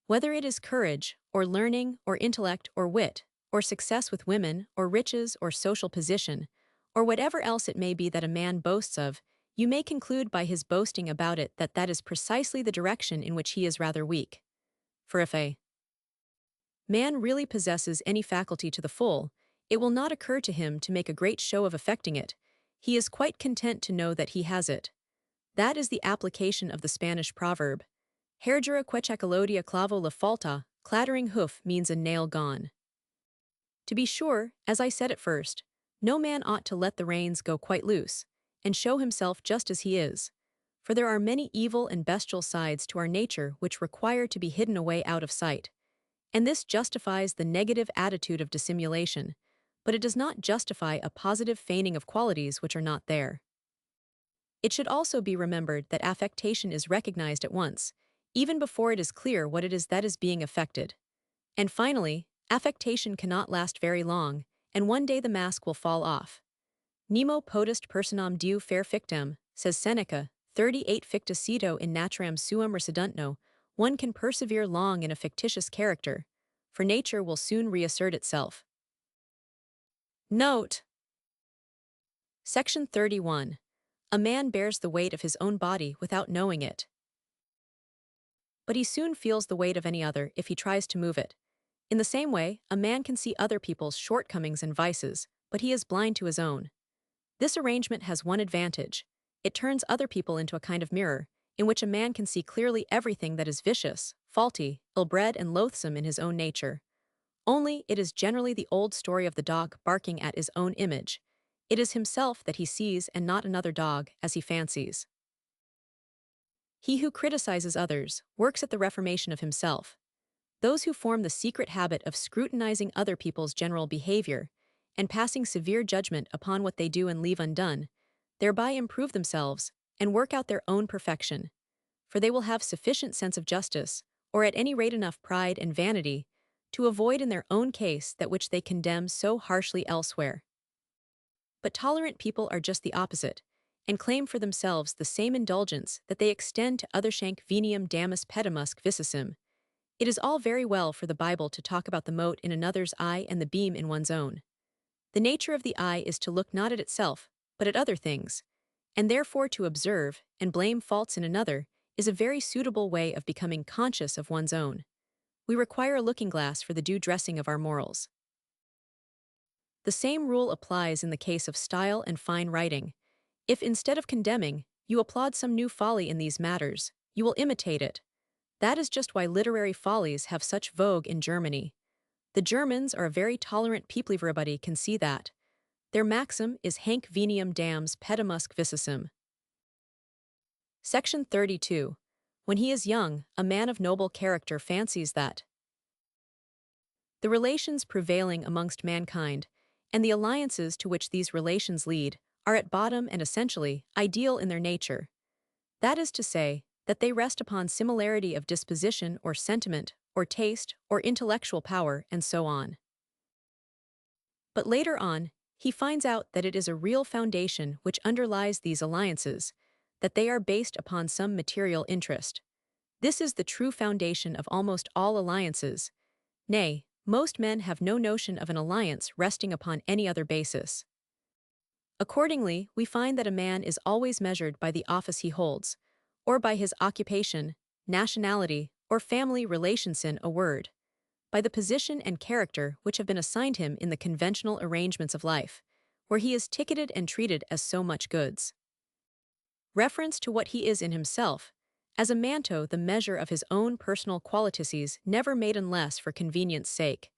S1: Whether it is courage, or learning, or intellect, or wit, or success with women, or riches, or social position, or whatever else it may be that a man boasts of, you may conclude by his boasting about it that that is precisely the direction in which he is rather weak. For if a man really possesses any faculty to the full, it will not occur to him to make a great show of affecting it. He is quite content to know that he has it. That is the application of the Spanish proverb, Hergera quechacalodia clavo la falta, clattering hoof means a nail gone. To be sure, as I said at first, no man ought to let the reins go quite loose, and show himself just as he is, for there are many evil and bestial sides to our nature which require to be hidden away out of sight, and this justifies the negative attitude of dissimulation, but it does not justify a positive feigning of qualities which are not there. It should also be remembered that affectation is recognized at once, even before it is clear what it is that is being affected. And finally, affectation cannot last very long, and one day the mask will fall off. Nemo potest personam diu fer fictam, says Seneca, 38 ficta cito in naturam suam residuntno, one can persevere long in a fictitious character, for nature will soon reassert itself. Note: Section 31. A man bears the weight of his own body without knowing it, but he soon feels the weight of any other if he tries to move it. In the same way, a man can see other people's shortcomings and vices, but he is blind to his own. This arrangement has one advantage. It turns other people into a kind of mirror, in which a man can see clearly everything that is vicious, faulty, ill-bred, and loathsome in his own nature. Only, it is generally the old story of the dog barking at his own image. It is himself that he sees and not another dog, as he fancies. He who criticizes others works at the reformation of himself. Those who form the secret habit of scrutinizing other people's general behavior and passing severe judgment upon what they do and leave undone, thereby improve themselves and work out their own perfection, for they will have sufficient sense of justice, or at any rate enough pride and vanity, to avoid in their own case that which they condemn so harshly elsewhere. But tolerant people are just the opposite, and claim for themselves the same indulgence that they extend to othershank veniam damus pedimusc vicissim. It is all very well for the Bible to talk about the mote in another's eye and the beam in one's own. The nature of the eye is to look not at itself, but at other things, and therefore to observe and blame faults in another is a very suitable way of becoming conscious of one's own. We require a looking-glass for the due dressing of our morals. The same rule applies in the case of style and fine writing. If instead of condemning, you applaud some new folly in these matters, you will imitate it. That is just why literary follies have such vogue in Germany. The Germans are a very tolerant people, everybody can see that. Their maxim is Hanc veniam dams pedimusque vicissum. Section 32. When he is young, a man of noble character fancies that the relations prevailing amongst mankind, and the alliances to which these relations lead, are at bottom and essentially ideal in their nature. That is to say, that they rest upon similarity of disposition or sentiment, or taste, or intellectual power, and so on. But later on, he finds out that it is a real foundation which underlies these alliances, that they are based upon some material interest. This is the true foundation of almost all alliances. Nay, most men have no notion of an alliance resting upon any other basis. Accordingly, we find that a man is always measured by the office he holds, or by his occupation, nationality, or family relations, in a word, by the position and character which have been assigned him in the conventional arrangements of life, where he is ticketed and treated as so much goods. Reference to what he is in himself, as a manto the measure of his own personal qualities never made unless for convenience sake.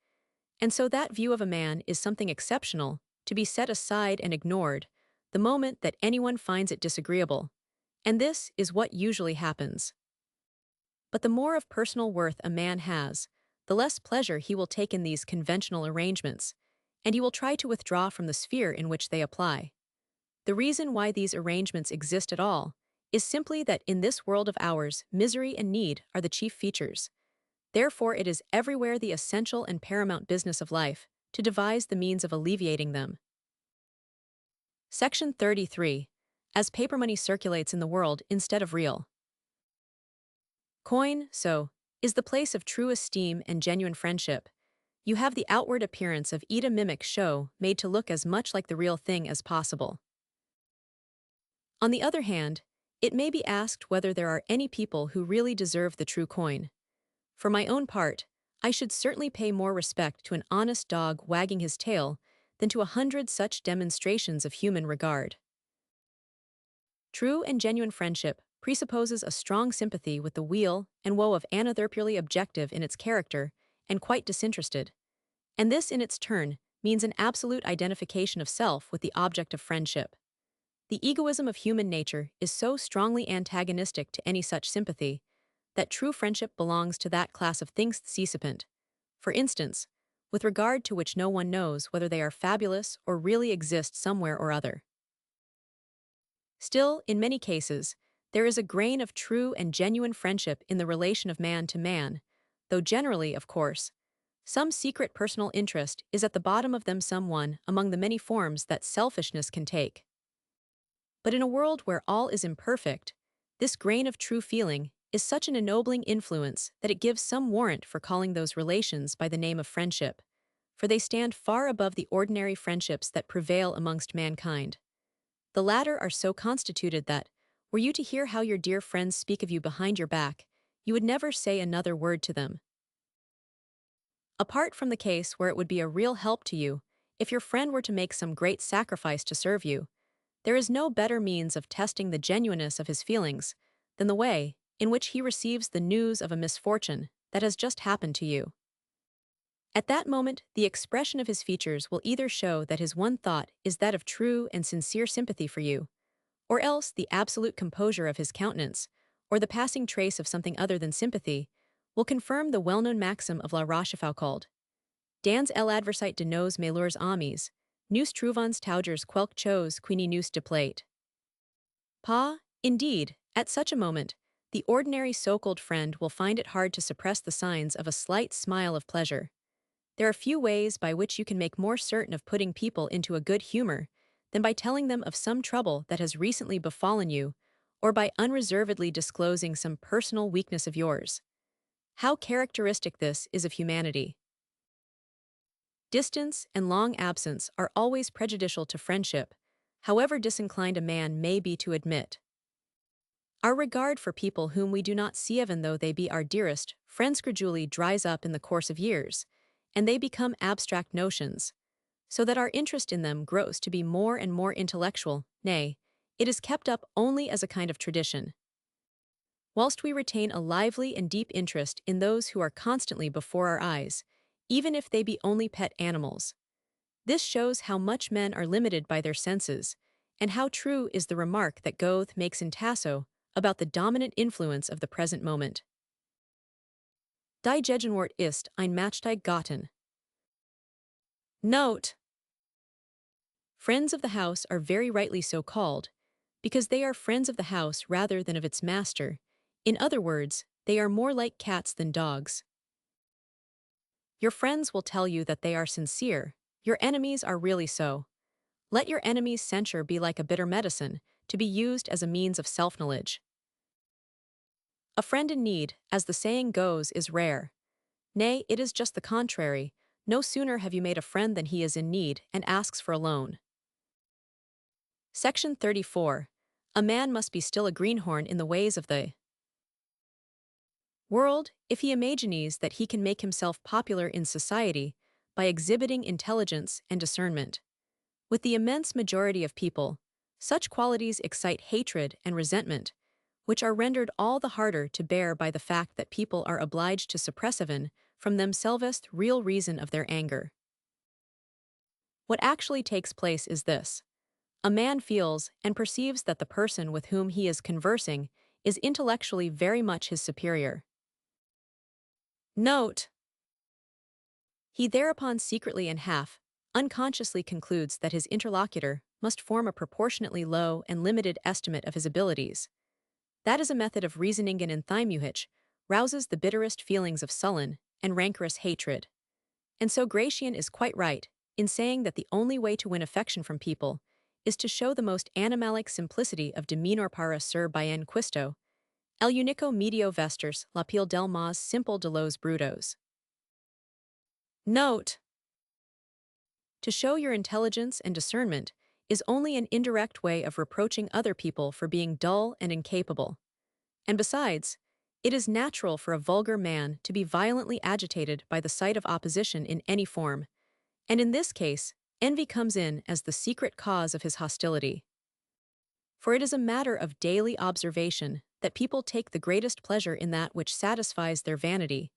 S1: And so that view of a man is something exceptional, to be set aside and ignored, the moment that anyone finds it disagreeable. And this is what usually happens. But the more of personal worth a man has, the less pleasure he will take in these conventional arrangements, and he will try to withdraw from the sphere in which they apply. The reason why these arrangements exist at all is simply that in this world of ours, misery and need are the chief features. Therefore, it is everywhere the essential and paramount business of life to devise the means of alleviating them. Section 33. As paper money circulates in the world instead of real coin, so is the place of true esteem and genuine friendship. You have the outward appearance of a mimic show made to look as much like the real thing as possible. On the other hand, it may be asked whether there are any people who really deserve the true coin. For my own part, I should certainly pay more respect to an honest dog wagging his tail than to 100 such demonstrations of human regard. True and genuine friendship presupposes a strong sympathy with the weal and woe of another, purely objective in its character and quite disinterested. And this in its turn means an absolute identification of self with the object of friendship. The egoism of human nature is so strongly antagonistic to any such sympathy that true friendship belongs to that class of things incipient, for instance, with regard to which no one knows whether they are fabulous or really exist somewhere or other. Still, in many cases, there is a grain of true and genuine friendship in the relation of man to man, though generally, of course, some secret personal interest is at the bottom of them, some one among the many forms that selfishness can take. But in a world where all is imperfect, this grain of true feeling is such an ennobling influence that it gives some warrant for calling those relations by the name of friendship, for they stand far above the ordinary friendships that prevail amongst mankind. The latter are so constituted that, were you to hear how your dear friends speak of you behind your back, you would never say another word to them. Apart from the case where it would be a real help to you, if your friend were to make some great sacrifice to serve you, there is no better means of testing the genuineness of his feelings than the way in which he receives the news of a misfortune that has just happened to you. At that moment, the expression of his features will either show that his one thought is that of true and sincere sympathy for you, or else the absolute composure of his countenance, or the passing trace of something other than sympathy, will confirm the well-known maxim of La Rochefoucauld. Dans l'adversité de nos malheurs amis, nous trouvons toujours quelque chose qui nous déplaît. Pas, indeed, at such a moment, the ordinary so-called friend will find it hard to suppress the signs of a slight smile of pleasure. There are few ways by which you can make more certain of putting people into a good humor than by telling them of some trouble that has recently befallen you, or by unreservedly disclosing some personal weakness of yours. How characteristic this is of humanity! Distance and long absence are always prejudicial to friendship, however disinclined a man may be to admit. Our regard for people whom we do not see, even though they be our dearest friends, gradually dries up in the course of years, and they become abstract notions, so that our interest in them grows to be more and more intellectual, nay, It is kept up only as a kind of tradition. Whilst we retain a lively and deep interest in those who are constantly before our eyes, even if they be only pet animals. This shows how much men are limited by their senses, and how true is the remark that Goethe makes in Tasso about the dominant influence of the present moment. Die Gegenwart ist ein Machtsteig Gotten. Note: friends of the house are very rightly so called, because they are friends of the house rather than of its master. In other words, they are more like cats than dogs. Your friends will tell you that they are sincere. Your enemies are really so. Let your enemy's censure be like a bitter medicine, to be used as a means of self-knowledge. A friend in need, as the saying goes, is rare. Nay, it is just the contrary. No sooner have you made a friend than he is in need and asks for a loan. Section 34. A man must be still a greenhorn in the ways of the world, if he imagines that he can make himself popular in society by exhibiting intelligence and discernment. With the immense majority of people, such qualities excite hatred and resentment, which are rendered all the harder to bear by the fact that people are obliged to suppress even from themselves the real reason of their anger. What actually takes place is this. A man feels and perceives that the person with whom he is conversing is intellectually very much his superior. Note: he thereupon secretly and half unconsciously concludes that his interlocutor must form a proportionately low and limited estimate of his abilities. That is a method of reasoning and which rouses the bitterest feelings of sullen and rancorous hatred. And so Gratian is quite right in saying that the only way to win affection from people is to show the most animalic simplicity of demeanor para ser bien quisto, el unico medio vesters la piel del más simple de los brutos. Note: to show your intelligence and discernment is only an indirect way of reproaching other people for being dull and incapable. And besides, it is natural for a vulgar man to be violently agitated by the sight of opposition in any form, and in this case, envy comes in as the secret cause of his hostility. For it is a matter of daily observation that people take the greatest pleasure in that which satisfies their vanity,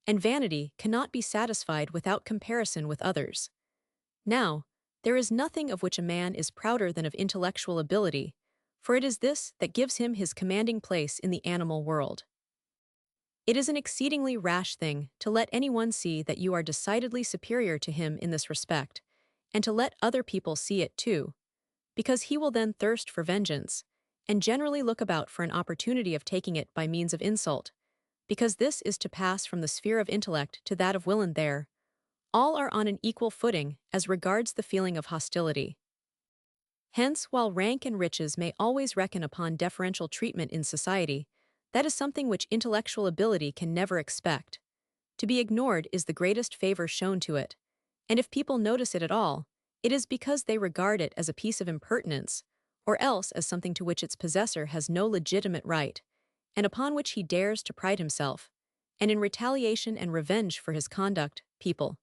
S1: and vanity cannot be satisfied without comparison with others. Now, there is nothing of which a man is prouder than of intellectual ability, for it is this that gives him his commanding place in the animal world. It is an exceedingly rash thing to let anyone see that you are decidedly superior to him in this respect, and to let other people see it too, because he will then thirst for vengeance, and generally look about for an opportunity of taking it by means of insult, because this is to pass from the sphere of intellect to that of will, and there all are on an equal footing as regards the feeling of hostility. Hence, while rank and riches may always reckon upon deferential treatment in society, that is something which intellectual ability can never expect. To be ignored is the greatest favor shown to it, and if people notice it at all, it is because they regard it as a piece of impertinence, or else as something to which its possessor has no legitimate right, and upon which he dares to pride himself, and in retaliation and revenge for his conduct, people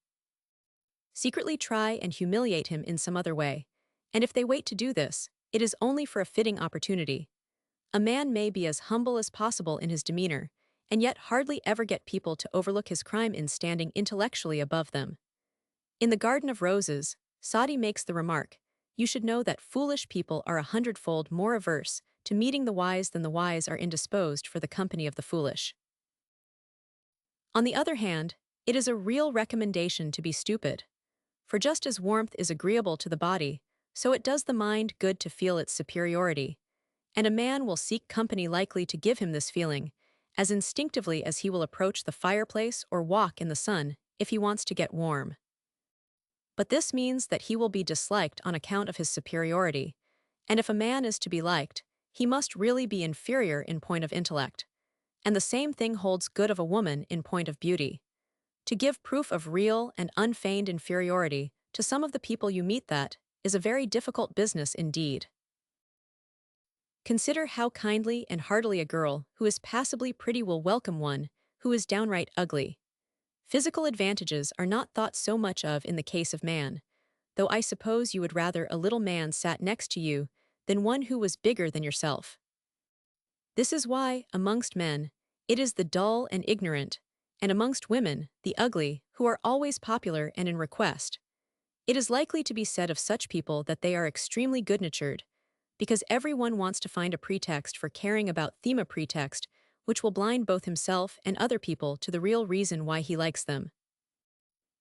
S1: secretly try and humiliate him in some other way, and if they wait to do this, it is only for a fitting opportunity. A man may be as humble as possible in his demeanor, and yet hardly ever get people to overlook his crime in standing intellectually above them. In the Garden of Roses, Sadi makes the remark, you should know that foolish people are 100-fold more averse to meeting the wise than the wise are indisposed for the company of the foolish. On the other hand, it is a real recommendation to be stupid. For just as warmth is agreeable to the body, so it does the mind good to feel its superiority, and a man will seek company likely to give him this feeling, as instinctively as he will approach the fireplace or walk in the sun if he wants to get warm. But this means that he will be disliked on account of his superiority, and if a man is to be liked, he must really be inferior in point of intellect, and the same thing holds good of a woman in point of beauty. To give proof of real and unfeigned inferiority to some of the people you meet, that is a very difficult business indeed. Consider how kindly and heartily a girl who is passably pretty will welcome one who is downright ugly. Physical advantages are not thought so much of in the case of man, though I suppose you would rather a little man sat next to you than one who was bigger than yourself. This is why, amongst men, it is the dull and ignorant, and amongst women, the ugly, who are always popular and in request. It is likely to be said of such people that they are extremely good-natured, because everyone wants to find a pretext for caring about thema pretext, which will blind both himself and other people to the real reason why he likes them.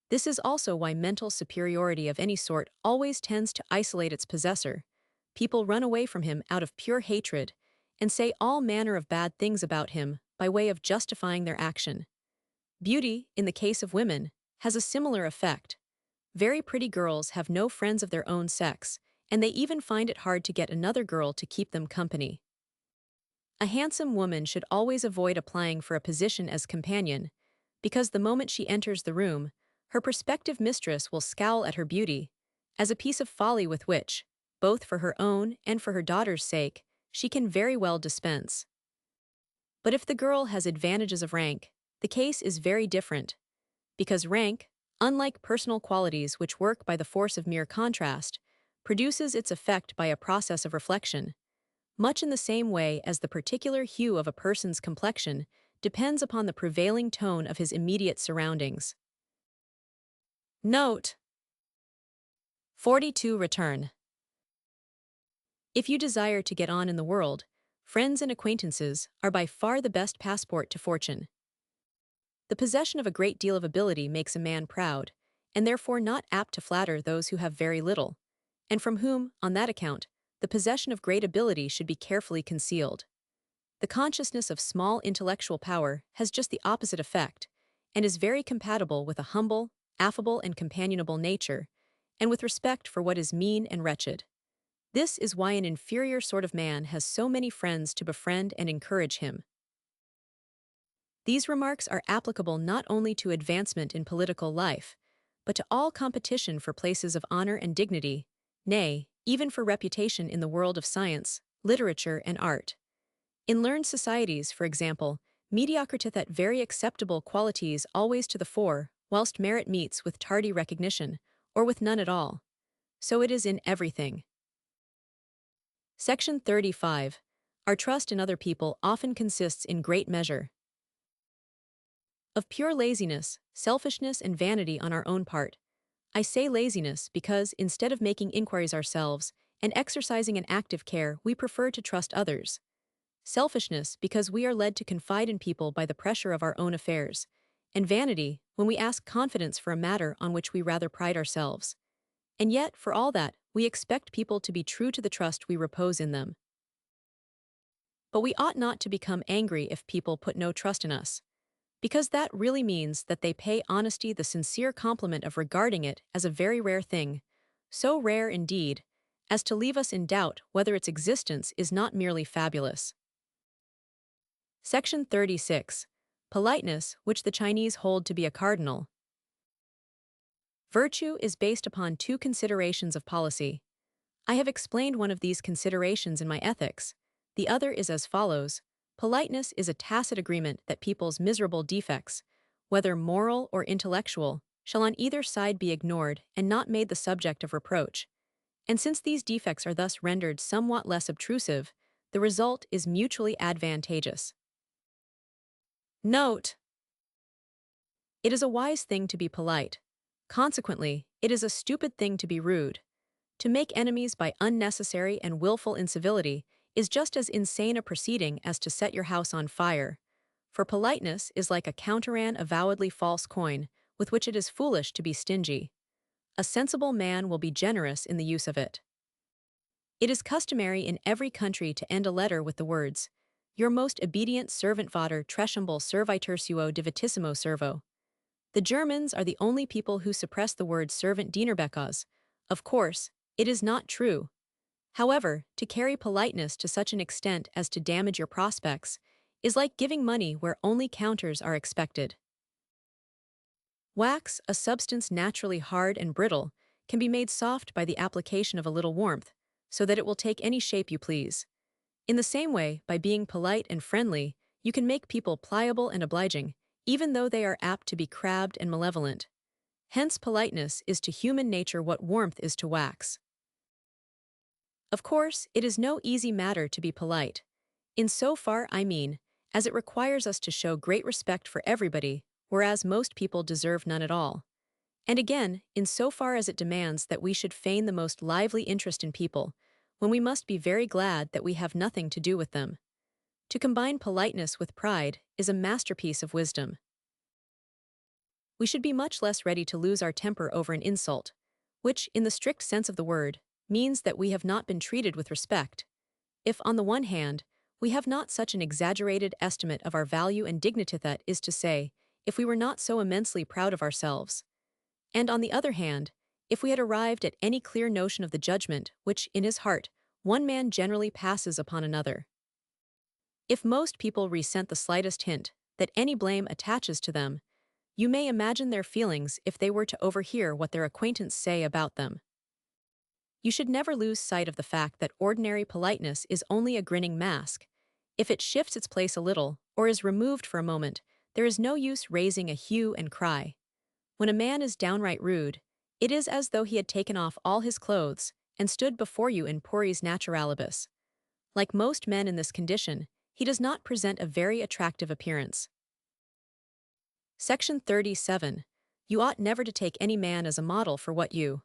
S1: This is also why mental superiority of any sort always tends to isolate its possessor. People run away from him out of pure hatred, and say all manner of bad things about him by way of justifying their action. Beauty, in the case of women, has a similar effect. Very pretty girls have no friends of their own sex, and they even find it hard to get another girl to keep them company. A handsome woman should always avoid applying for a position as companion, because the moment she enters the room, her prospective mistress will scowl at her beauty, as a piece of folly with which, both for her own and for her daughter's sake, she can very well dispense. But if the girl has advantages of rank, the case is very different, because rank, unlike personal qualities which work by the force of mere contrast, produces its effect by a process of reflection, much in the same way as the particular hue of a person's complexion depends upon the prevailing tone of his immediate surroundings. Note 42. Return. If you desire to get on in the world, friends and acquaintances are by far the best passport to fortune. The possession of a great deal of ability makes a man proud, and therefore not apt to flatter those who have very little, and from whom, on that account, the possession of great ability should be carefully concealed. The consciousness of small intellectual power has just the opposite effect, and is very compatible with a humble, affable, and companionable nature, and with respect for what is mean and wretched. This is why an inferior sort of man has so many friends to befriend and encourage him. These remarks are applicable not only to advancement in political life, but to all competition for places of honor and dignity, nay, even for reputation in the world of science, literature, and art. In learned societies, for example, mediocrity that very acceptable qualities always to the fore, whilst merit meets with tardy recognition, or with none at all. So it is in everything. Section 35. Our trust in other people often consists in great measure of pure laziness, selfishness, and vanity on our own part. I say laziness because, instead of making inquiries ourselves and exercising an active care, we prefer to trust others. Selfishness because we are led to confide in people by the pressure of our own affairs. And vanity when we ask confidence for a matter on which we rather pride ourselves. And yet, for all that, we expect people to be true to the trust we repose in them. But we ought not to become angry if people put no trust in us, because that really means that they pay honesty the sincere compliment of regarding it as a very rare thing, so rare indeed, as to leave us in doubt whether its existence is not merely fabulous. Section 36. Politeness, which the Chinese hold to be a cardinal. Virtue is based upon two considerations of policy. I have explained one of these considerations in my Ethics. The other is as follows. Politeness is a tacit agreement that people's miserable defects, whether moral or intellectual, shall on either side be ignored and not made the subject of reproach. And since these defects are thus rendered somewhat less obtrusive, the result is mutually advantageous. Note: it is a wise thing to be polite. Consequently, it is a stupid thing to be rude. To make enemies by unnecessary and willful incivility is just as insane a proceeding as to set your house on fire. For politeness is like a counterand avowedly false coin, with which it is foolish to be stingy. A sensible man will be generous in the use of it. It is customary in every country to end a letter with the words, "Your most obedient servant Vater Tresciamble servitor suo divitissimo servo." The Germans are the only people who suppress the word servant dienerbeckers. Of course, it is not true. However, to carry politeness to such an extent as to damage your prospects is like giving money where only counters are expected. Wax, a substance naturally hard and brittle, can be made soft by the application of a little warmth, so that it will take any shape you please. In the same way, by being polite and friendly, you can make people pliable and obliging, even though they are apt to be crabbed and malevolent. Hence politeness is to human nature what warmth is to wax. Of course, it is no easy matter to be polite. In so far, I mean, as it requires us to show great respect for everybody, whereas most people deserve none at all. And again, in so far as it demands that we should feign the most lively interest in people, when we must be very glad that we have nothing to do with them. To combine politeness with pride is a masterpiece of wisdom. We should be much less ready to lose our temper over an insult, which, in the strict sense of the word, means that we have not been treated with respect. If, on the one hand, we have not such an exaggerated estimate of our value and dignity, that is to say, if we were not so immensely proud of ourselves, and on the other hand, if we had arrived at any clear notion of the judgment which, in his heart, one man generally passes upon another. If most people resent the slightest hint that any blame attaches to them, you may imagine their feelings if they were to overhear what their acquaintance say about them. You should never lose sight of the fact that ordinary politeness is only a grinning mask. If it shifts its place a little, or is removed for a moment, there is no use raising a hue and cry. When a man is downright rude, it is as though he had taken off all his clothes and stood before you in puris naturalibus. Like most men in this condition, he does not present a very attractive appearance. Section 37. You ought never to take any man as a model for what you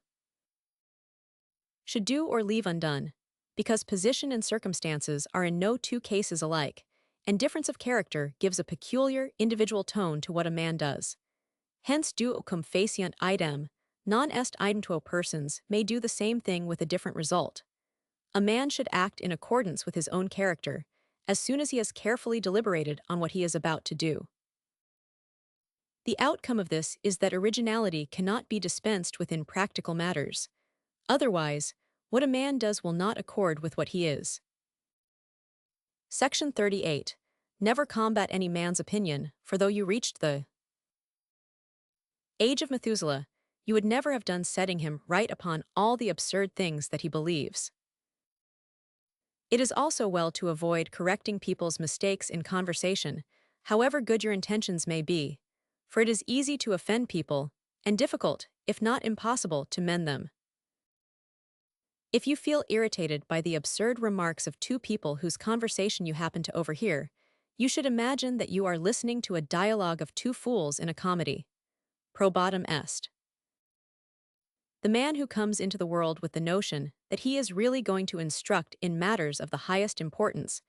S1: should do or leave undone, because position and circumstances are in no two cases alike, and difference of character gives a peculiar, individual tone to what a man does. Hence duo cum faciunt idem, non est idem tuo persons may do the same thing with a different result. A man should act in accordance with his own character, as soon as he has carefully deliberated on what he is about to do. The outcome of this is that originality cannot be dispensed with in practical matters. Otherwise, what a man does will not accord with what he is. Section 38. Never combat any man's opinion, for though you reached the age of Methuselah, you would never have done setting him right upon all the absurd things that he believes. It is also well to avoid correcting people's mistakes in conversation, however good your intentions may be, for it is easy to offend people, and difficult, if not impossible, to mend them. If you feel irritated by the absurd remarks of two people whose conversation you happen to overhear, you should imagine that you are listening to a dialogue of two fools in a comedy. Probatum est. The man who comes into the world with the notion that he is really going to instruct in matters of the highest importance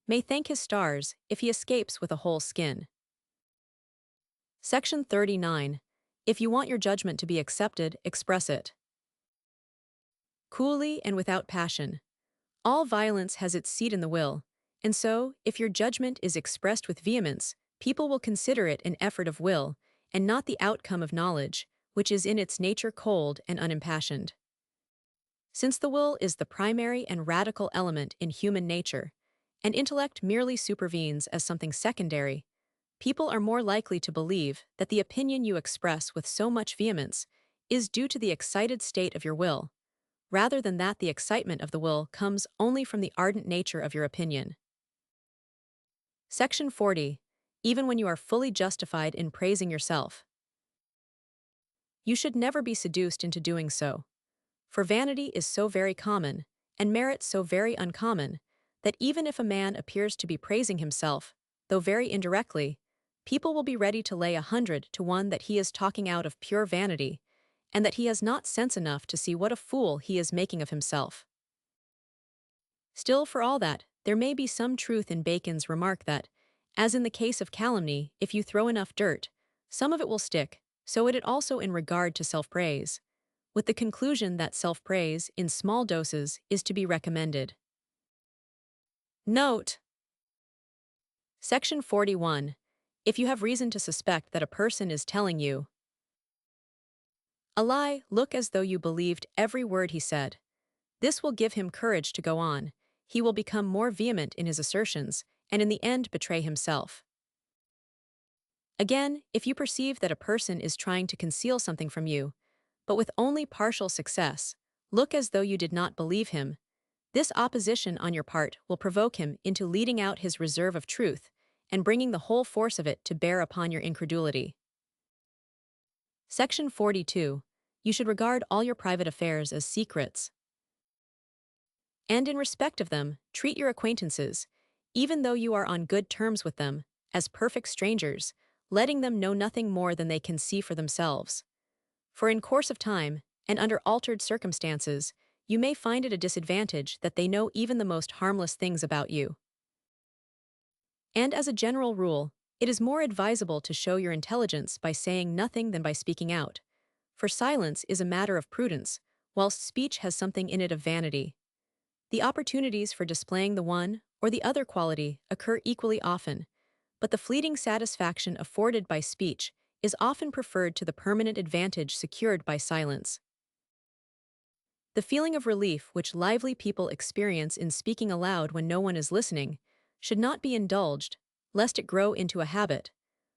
S1: may thank his stars if he escapes with a whole skin. Section 39. If you want your judgment to be accepted, express it coolly and without passion. All violence has its seat in the will, and so, if your judgment is expressed with vehemence, people will consider it an effort of will, and not the outcome of knowledge, which is in its nature cold and unimpassioned. Since the will is the primary and radical element in human nature, and intellect merely supervenes as something secondary, people are more likely to believe that the opinion you express with so much vehemence is due to the excited state of your will, rather than that the excitement of the will comes only from the ardent nature of your opinion. Section 40. Even when you are fully justified in praising yourself, you should never be seduced into doing so. For vanity is so very common, and merit so very uncommon, that even if a man appears to be praising himself, though very indirectly, people will be ready to lay 100 to 1 that he is talking out of pure vanity, and that he has not sense enough to see what a fool he is making of himself. Still, for all that, there may be some truth in Bacon's remark that, as in the case of calumny, if you throw enough dirt, some of it will stick, so it also in regard to self-praise, with the conclusion that self-praise, in small doses, is to be recommended. Note: Section 41. If you have reason to suspect that a person is telling you a lie, look as though you believed every word he said. This will give him courage to go on. He will become more vehement in his assertions, and in the end betray himself. Again, if you perceive that a person is trying to conceal something from you, but with only partial success, look as though you did not believe him. This opposition on your part will provoke him into leading out his reserve of truth, and bringing the whole force of it to bear upon your incredulity. Section 42. You should regard all your private affairs as secrets. And in respect of them, treat your acquaintances, even though you are on good terms with them, as perfect strangers, letting them know nothing more than they can see for themselves. For in course of time, and under altered circumstances, you may find it a disadvantage that they know even the most harmless things about you. And as a general rule, it is more advisable to show your intelligence by saying nothing than by speaking out. For silence is a matter of prudence, whilst speech has something in it of vanity. The opportunities for displaying the one or the other quality occur equally often, but the fleeting satisfaction afforded by speech is often preferred to the permanent advantage secured by silence. The feeling of relief which lively people experience in speaking aloud when no one is listening should not be indulged, lest it grow into a habit,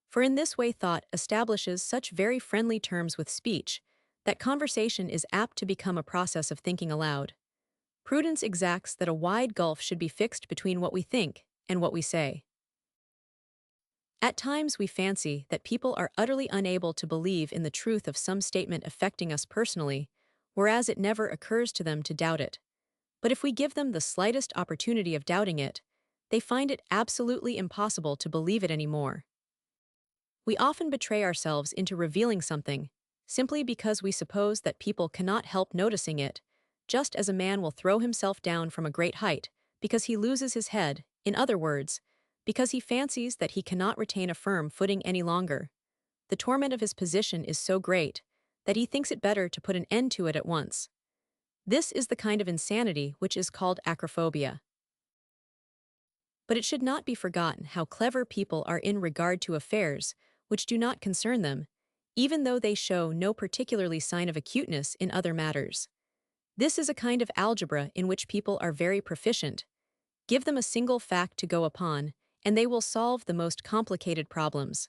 S1: for in this way thought establishes such very friendly terms with speech that conversation is apt to become a process of thinking aloud. Prudence exacts that a wide gulf should be fixed between what we think and what we say. At times we fancy that people are utterly unable to believe in the truth of some statement affecting us personally, whereas it never occurs to them to doubt it. But if we give them the slightest opportunity of doubting it, they find it absolutely impossible to believe it anymore. We often betray ourselves into revealing something, simply because we suppose that people cannot help noticing it, just as a man will throw himself down from a great height, because he loses his head, in other words, because he fancies that he cannot retain a firm footing any longer. The torment of his position is so great that he thinks it better to put an end to it at once. This is the kind of insanity which is called acrophobia. But it should not be forgotten how clever people are in regard to affairs which do not concern them, even though they show no particularly sign of acuteness in other matters. This is a kind of algebra in which people are very proficient. Give them a single fact to go upon, and they will solve the most complicated problems.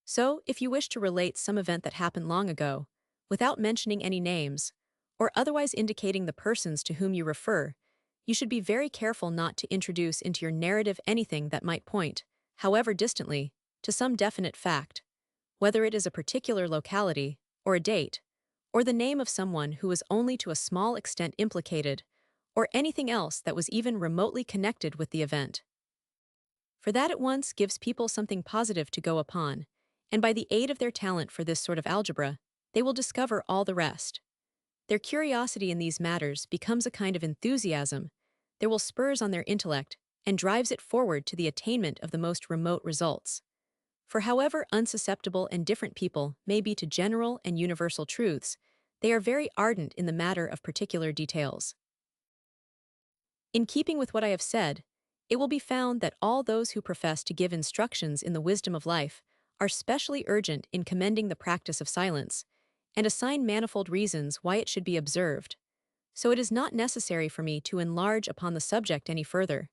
S1: So, if you wish to relate some event that happened long ago, without mentioning any names, or otherwise indicating the persons to whom you refer, you should be very careful not to introduce into your narrative anything that might point, however distantly, to some definite fact, whether it is a particular locality, or a date, or the name of someone who was only to a small extent implicated, or anything else that was even remotely connected with the event. For that at once gives people something positive to go upon, and by the aid of their talent for this sort of algebra, they will discover all the rest. Their curiosity in these matters becomes a kind of enthusiasm, there will spurs on their intellect, and drives it forward to the attainment of the most remote results. For however unsusceptible and different people may be to general and universal truths, they are very ardent in the matter of particular details. In keeping with what I have said, it will be found that all those who profess to give instructions in the wisdom of life are specially urgent in commending the practice of silence, and assign manifold reasons why it should be observed. So it is not necessary for me to enlarge upon the subject any further.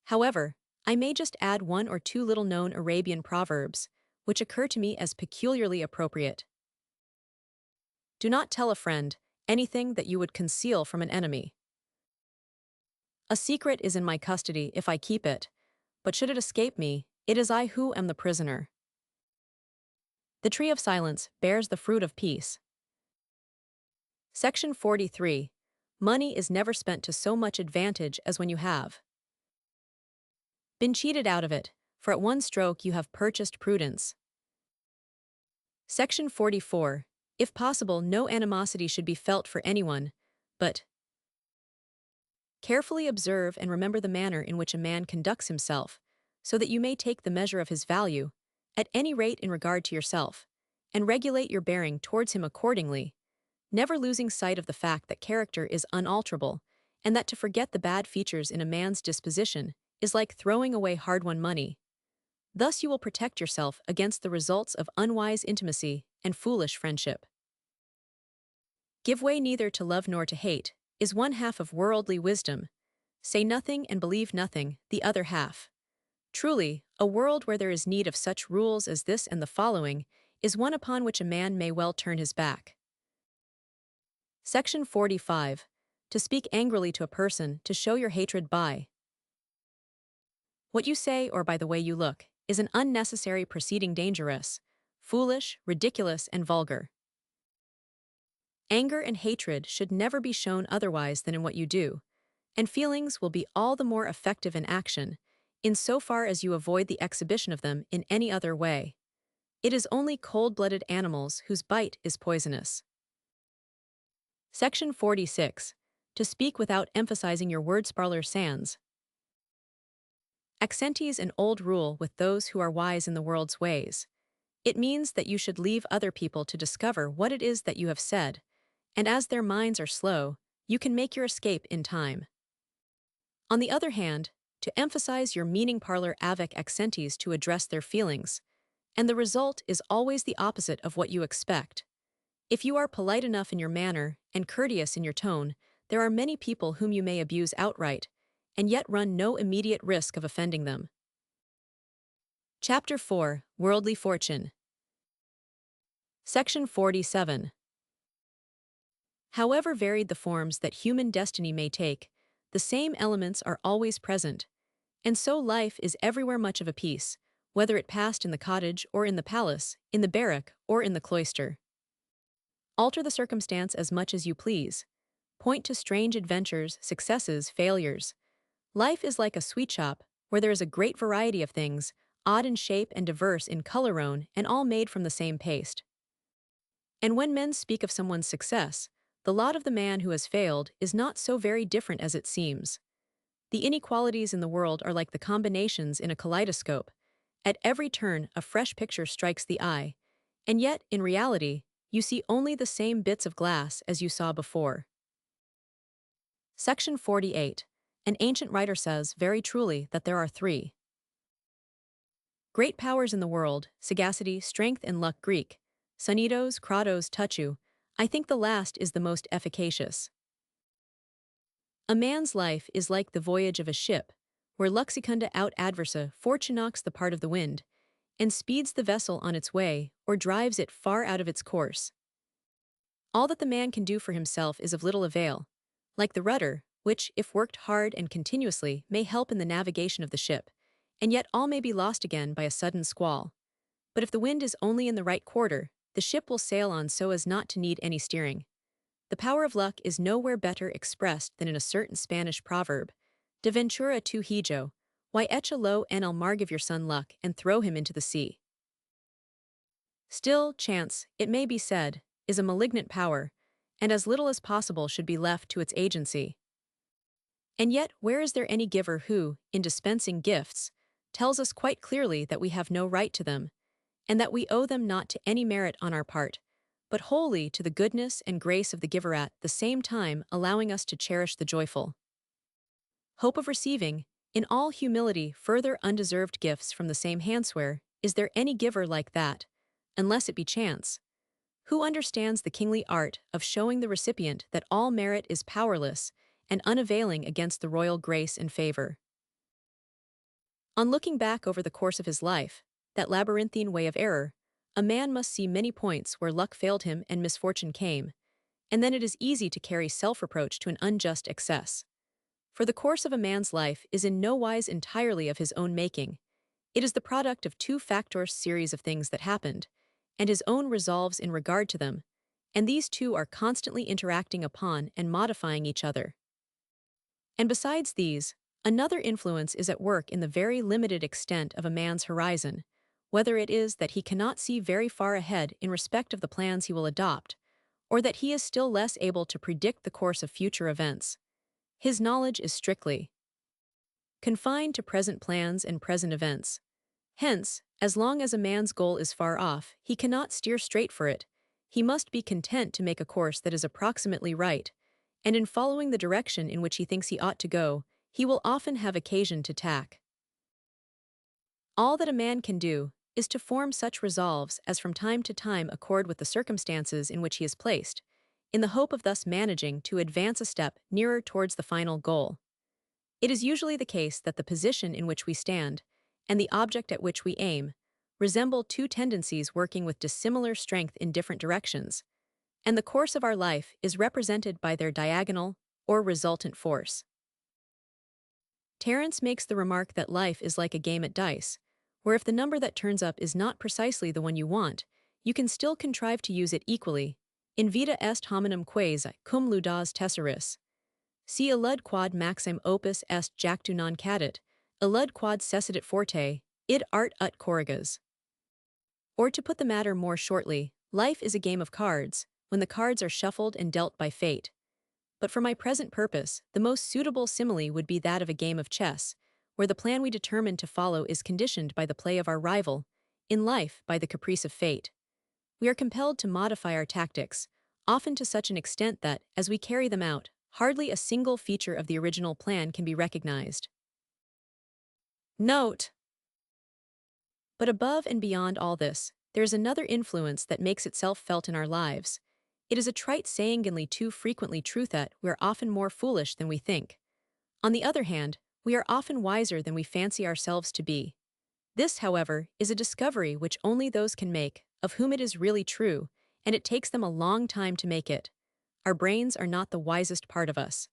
S1: However, I may just add one or two little known Arabian proverbs, which occur to me as peculiarly appropriate. Do not tell a friend anything that you would conceal from an enemy. A secret is in my custody if I keep it, but should it escape me, it is I who am the prisoner. The tree of silence bears the fruit of peace. Section 43. Money is never spent to so much advantage as when you have been cheated out of it, for at one stroke you have purchased prudence. Section 44. If possible, no animosity should be felt for anyone, but carefully observe and remember the manner in which a man conducts himself, so that you may take the measure of his value, at any rate in regard to yourself, and regulate your bearing towards him accordingly, never losing sight of the fact that character is unalterable, and that to forget the bad features in a man's disposition is like throwing away hard-won money. Thus you will protect yourself against the results of unwise intimacy and foolish friendship. Give way neither to love nor to hate is one half of worldly wisdom. Say nothing and believe nothing, the other half. Truly, a world where there is need of such rules as this and the following is one upon which a man may well turn his back. Section 45. To speak angrily to a person to show your hatred by what you say or by the way you look is an unnecessary proceeding, dangerous, foolish, ridiculous, and vulgar. Anger and hatred should never be shown otherwise than in what you do, and feelings will be all the more effective in action, insofar as you avoid the exhibition of them in any other way. It is only cold-blooded animals whose bite is poisonous. Section 46. To speak without emphasizing your words parlor sans. Accenti is an old rule with those who are wise in the world's ways. It means that you should leave other people to discover what it is that you have said, and as their minds are slow, you can make your escape in time. On the other hand, to emphasize your meaning parlor avec accentis to address their feelings, and the result is always the opposite of what you expect. If you are polite enough in your manner and courteous in your tone, there are many people whom you may abuse outright, and yet run no immediate risk of offending them. Chapter 4. Worldly Fortune. Section 47. However varied the forms that human destiny may take, the same elements are always present, and so life is everywhere much of a piece, whether it passed in the cottage or in the palace, in the barrack or in the cloister. Alter the circumstance as much as you please. Point to strange adventures, successes, failures. Life is like a sweet shop, where there is a great variety of things, odd in shape and diverse in colorone, and all made from the same paste. And when men speak of someone's success, the lot of the man who has failed is not so very different as it seems. The inequalities in the world are like the combinations in a kaleidoscope. At every turn, a fresh picture strikes the eye, and yet, in reality, you see only the same bits of glass as you saw before. Section 48. An ancient writer says very truly that there are three great powers in the world: sagacity, strength, and luck. Greek. Sonidos, kratos, touchu. I think the last is the most efficacious. A man's life is like the voyage of a ship, where luxicunda aut adversa fortunox the part of the wind, and speeds the vessel on its way, or drives it far out of its course. All that the man can do for himself is of little avail, like the rudder, which, if worked hard and continuously, may help in the navigation of the ship, and yet all may be lost again by a sudden squall. But if the wind is only in the right quarter, the ship will sail on so as not to need any steering. The power of luck is nowhere better expressed than in a certain Spanish proverb, de ventura tu hijo, why echa lo en el mar, give your son luck and throw him into the sea. Still, chance, it may be said, is a malignant power, and as little as possible should be left to its agency. And yet, where is there any giver who, in dispensing gifts, tells us quite clearly that we have no right to them, and that we owe them not to any merit on our part, but wholly to the goodness and grace of the giver, at the same time allowing us to cherish the joyful hope of receiving, in all humility, further undeserved gifts from the same handsware? Is there any giver like that, unless it be chance, who understands the kingly art of showing the recipient that all merit is powerless and unavailing against the royal grace and favor? On looking back over the course of his life, that labyrinthine way of error, a man must see many points where luck failed him and misfortune came, and then it is easy to carry self-reproach to an unjust excess. For the course of a man's life is in no wise entirely of his own making. It is the product of two-factor series of things that happened, and his own resolves in regard to them, and these two are constantly interacting upon and modifying each other. And besides these, another influence is at work in the very limited extent of a man's horizon, whether it is that he cannot see very far ahead in respect of the plans he will adopt, or that he is still less able to predict the course of future events. His knowledge is strictly confined to present plans and present events. Hence, as long as a man's goal is far off, he cannot steer straight for it. He must be content to make a course that is approximately right, and in following the direction in which he thinks he ought to go, he will often have occasion to tack. All that a man can do is to form such resolves as from time to time accord with the circumstances in which he is placed, in the hope of thus managing to advance a step nearer towards the final goal. It is usually the case that the position in which we stand, and the object at which we aim, resemble two tendencies working with dissimilar strength in different directions, and the course of our life is represented by their diagonal or resultant force. Terence makes the remark that life is like a game at dice, where if the number that turns up is not precisely the one you want, you can still contrive to use it equally. In vita est hominum quasi cum ludas tesseris. Si illud quod maxim opus est jactu non cadit, illud quod cessidit forte, id art ut corrigas. Or to put the matter more shortly, life is a game of cards, when the cards are shuffled and dealt by fate. But for my present purpose, the most suitable simile would be that of a game of chess, where the plan we determine to follow is conditioned by the play of our rival, in life by the caprice of fate. We are compelled to modify our tactics, often to such an extent that, as we carry them out, hardly a single feature of the original plan can be recognized. Note: but above and beyond all this, there is another influence that makes itself felt in our lives. It is a trite saying only too frequently true that we are often more foolish than we think. On the other hand, we are often wiser than we fancy ourselves to be. This, however, is a discovery which only those can make, of whom it is really true, and it takes them a long time to make it. Our brains are not the wisest part of us.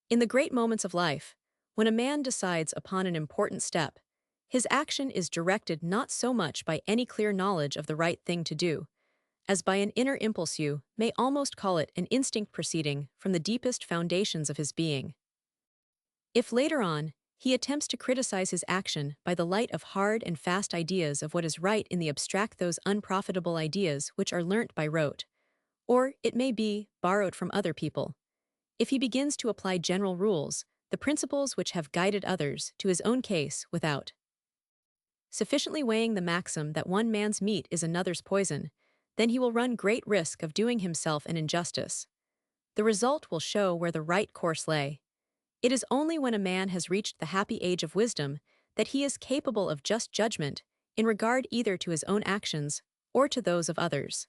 S1: In the great moments of life, when a man decides upon an important step, his action is directed not so much by any clear knowledge of the right thing to do, as by an inner impulse. You may almost call it an instinct proceeding from the deepest foundations of his being. If later on, he attempts to criticize his action by the light of hard and fast ideas of what is right in the abstract, those unprofitable ideas which are learnt by rote, or, it may be, borrowed from other people. If he begins to apply general rules, the principles which have guided others, to his own case, without sufficiently weighing the maxim that one man's meat is another's poison, then he will run great risk of doing himself an injustice. The result will show where the right course lay. It is only when a man has reached the happy age of wisdom that he is capable of just judgment in regard either to his own actions or to those of others.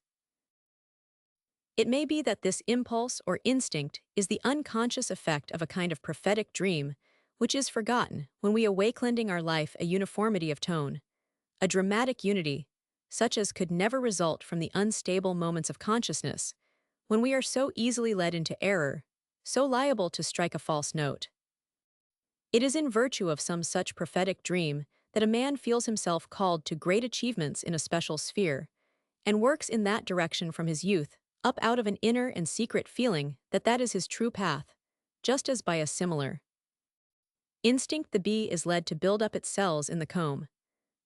S1: It may be that this impulse or instinct is the unconscious effect of a kind of prophetic dream, which is forgotten when we awake, lending our life a uniformity of tone, a dramatic unity, such as could never result from the unstable moments of consciousness, when we are so easily led into error, so liable to strike a false note. It is in virtue of some such prophetic dream that a man feels himself called to great achievements in a special sphere, and works in that direction from his youth, up out of an inner and secret feeling that that is his true path, just as by a similar instinct the bee is led to build up its cells in the comb.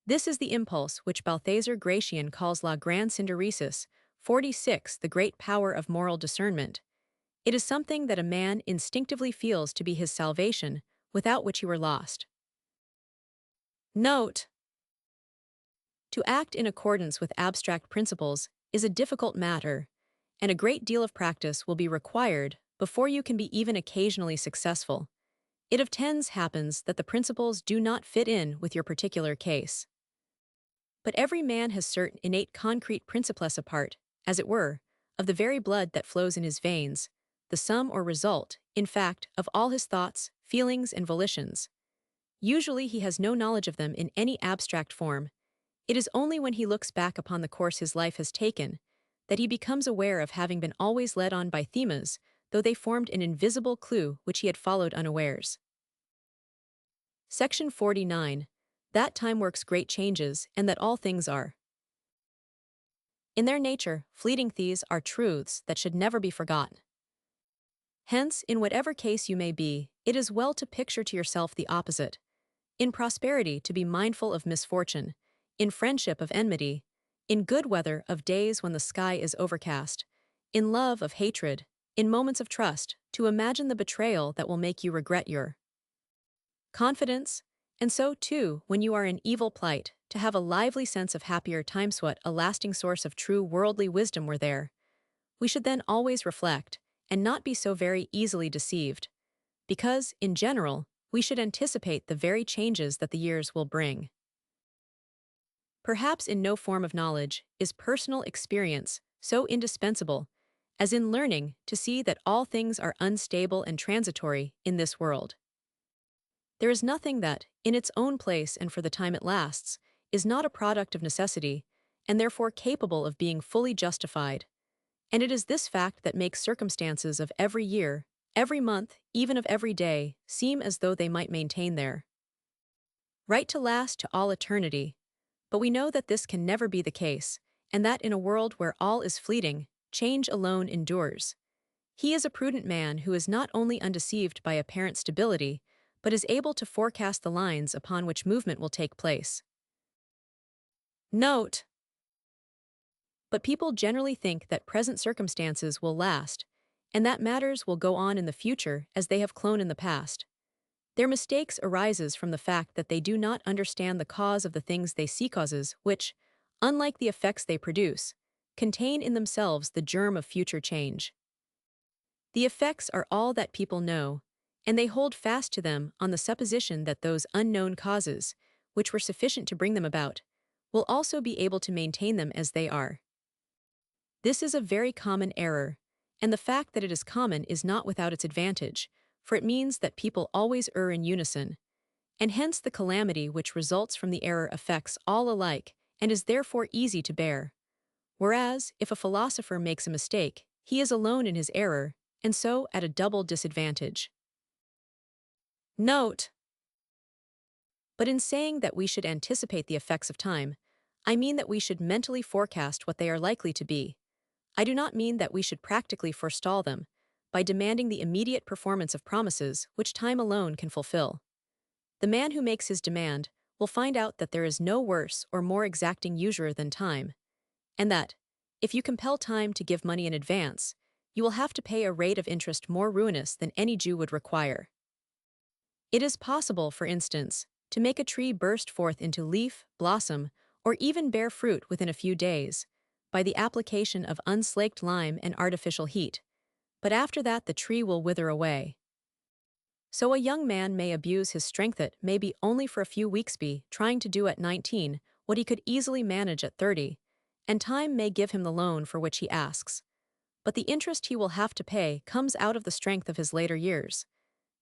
S1: This is the impulse which Balthazar Gracian calls la grande synderesis, 46, the great power of moral discernment. It is something that a man instinctively feels to be his salvation, without which he were lost. Note: to act in accordance with abstract principles is a difficult matter, and a great deal of practice will be required before you can be even occasionally successful. It often happens that the principles do not fit in with your particular case. But every man has certain innate concrete principles, a part, as it were, of the very blood that flows in his veins, the sum or result, in fact, of all his thoughts, feelings, and volitions. Usually he has no knowledge of them in any abstract form. It is only when he looks back upon the course his life has taken that he becomes aware of having been always led on by themas, though they formed an invisible clue which he had followed unawares. Section 49. That time works great changes, and that all things are, in their nature, fleeting. These are truths that should never be forgotten. Hence, in whatever case you may be, it is well to picture to yourself the opposite. In prosperity, to be mindful of misfortune, in friendship of enmity, in good weather of days when the sky is overcast, in love of hatred, in moments of trust, to imagine the betrayal that will make you regret your confidence, and so, too, when you are in evil plight, to have a lively sense of happier times. What a lasting source of true worldly wisdom were there! We should then always reflect, and not be so very easily deceived, because, in general, we should anticipate the very changes that the years will bring. Perhaps in no form of knowledge is personal experience so indispensable as in learning to see that all things are unstable and transitory in this world. There is nothing that, in its own place and for the time it lasts, is not a product of necessity, and therefore capable of being fully justified. And it is this fact that makes circumstances of every year, every month, even of every day, seem as though they might maintain their right to last to all eternity. But we know that this can never be the case, and that in a world where all is fleeting, change alone endures. He is a prudent man who is not only undeceived by apparent stability, but is able to forecast the lines upon which movement will take place. Note: but people generally think that present circumstances will last, and that matters will go on in the future as they have flown in the past. Their mistakes arises from the fact that they do not understand the cause of the things they see, causes which, unlike the effects they produce, contain in themselves the germ of future change. The effects are all that people know, and they hold fast to them on the supposition that those unknown causes, which were sufficient to bring them about, will also be able to maintain them as they are. This is a very common error, and the fact that it is common is not without its advantage, for it means that people always err in unison, and hence the calamity which results from the error affects all alike and is therefore easy to bear. Whereas, if a philosopher makes a mistake, he is alone in his error, and so at a double disadvantage. Note: but in saying that we should anticipate the effects of time, I mean that we should mentally forecast what they are likely to be. I do not mean that we should practically forestall them, by demanding the immediate performance of promises which time alone can fulfill. The man who makes his demand will find out that there is no worse or more exacting usurer than time, and that, if you compel time to give money in advance, you will have to pay a rate of interest more ruinous than any Jew would require. It is possible, for instance, to make a tree burst forth into leaf, blossom, or even bear fruit within a few days, by the application of unslaked lime and artificial heat, but after that the tree will wither away. So a young man may abuse his strength at maybe only for a few weeks, be trying to do at 19 what he could easily manage at 30, and time may give him the loan for which he asks. But the interest he will have to pay comes out of the strength of his later years.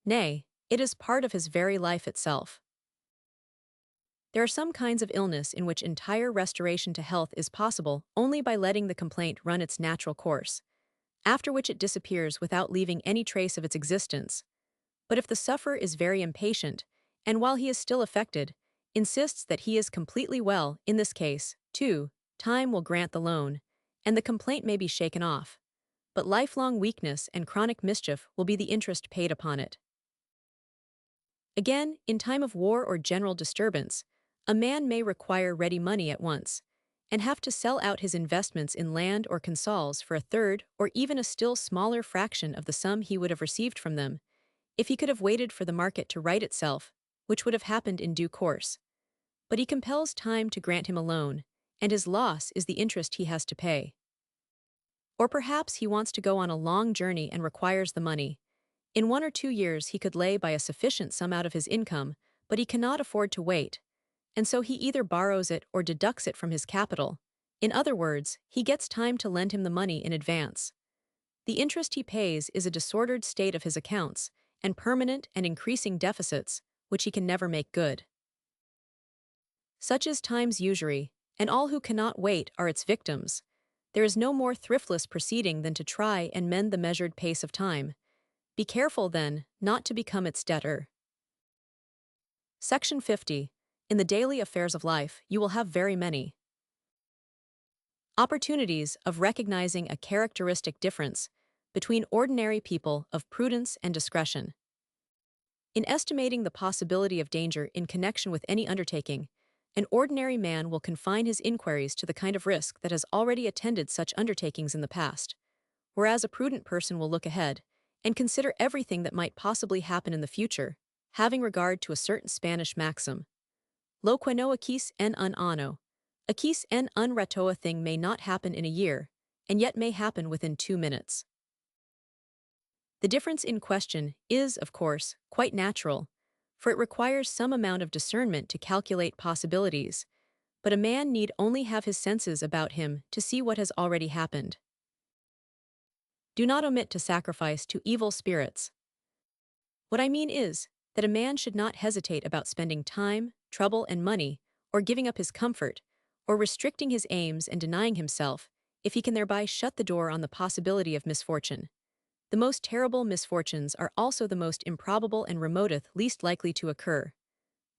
S1: Nay, it is part of his very life itself. There are some kinds of illness in which entire restoration to health is possible only by letting the complaint run its natural course, after which it disappears without leaving any trace of its existence. But if the sufferer is very impatient, and while he is still affected, insists that he is completely well, in this case, too, time will grant the loan, and the complaint may be shaken off. But lifelong weakness and chronic mischief will be the interest paid upon it. Again, in time of war or general disturbance, a man may require ready money at once, and have to sell out his investments in land or consols for a third or even a still smaller fraction of the sum he would have received from them, if he could have waited for the market to right itself, which would have happened in due course. But he compels time to grant him a loan, and his loss is the interest he has to pay. Or perhaps he wants to go on a long journey and requires the money. In 1 or 2 years he could lay by a sufficient sum out of his income, but he cannot afford to wait, and so he either borrows it or deducts it from his capital. In other words, he gets time to lend him the money in advance. The interest he pays is a disordered state of his accounts, and permanent and increasing deficits, which he can never make good. Such is time's usury, and all who cannot wait are its victims. There is no more thriftless proceeding than to try and mend the measured pace of time. Be careful, then, not to become its debtor. Section 50. In the daily affairs of life, you will have very many opportunities of recognizing a characteristic difference between ordinary people of prudence and discretion. In estimating the possibility of danger in connection with any undertaking, an ordinary man will confine his inquiries to the kind of risk that has already attended such undertakings in the past, whereas a prudent person will look ahead and consider everything that might possibly happen in the future, having regard to a certain Spanish maxim: Lo que no aquis en un anno. Aquis en un rato. A thing may not happen in a year, and yet may happen within 2 minutes. The difference in question is, of course, quite natural, for it requires some amount of discernment to calculate possibilities, but a man need only have his senses about him to see what has already happened. Do not omit to sacrifice to evil spirits. What I mean is that a man should not hesitate about spending time, trouble, and money, or giving up his comfort, or restricting his aims and denying himself, if he can thereby shut the door on the possibility of misfortune. The most terrible misfortunes are also the most improbable and remotest least likely to occur.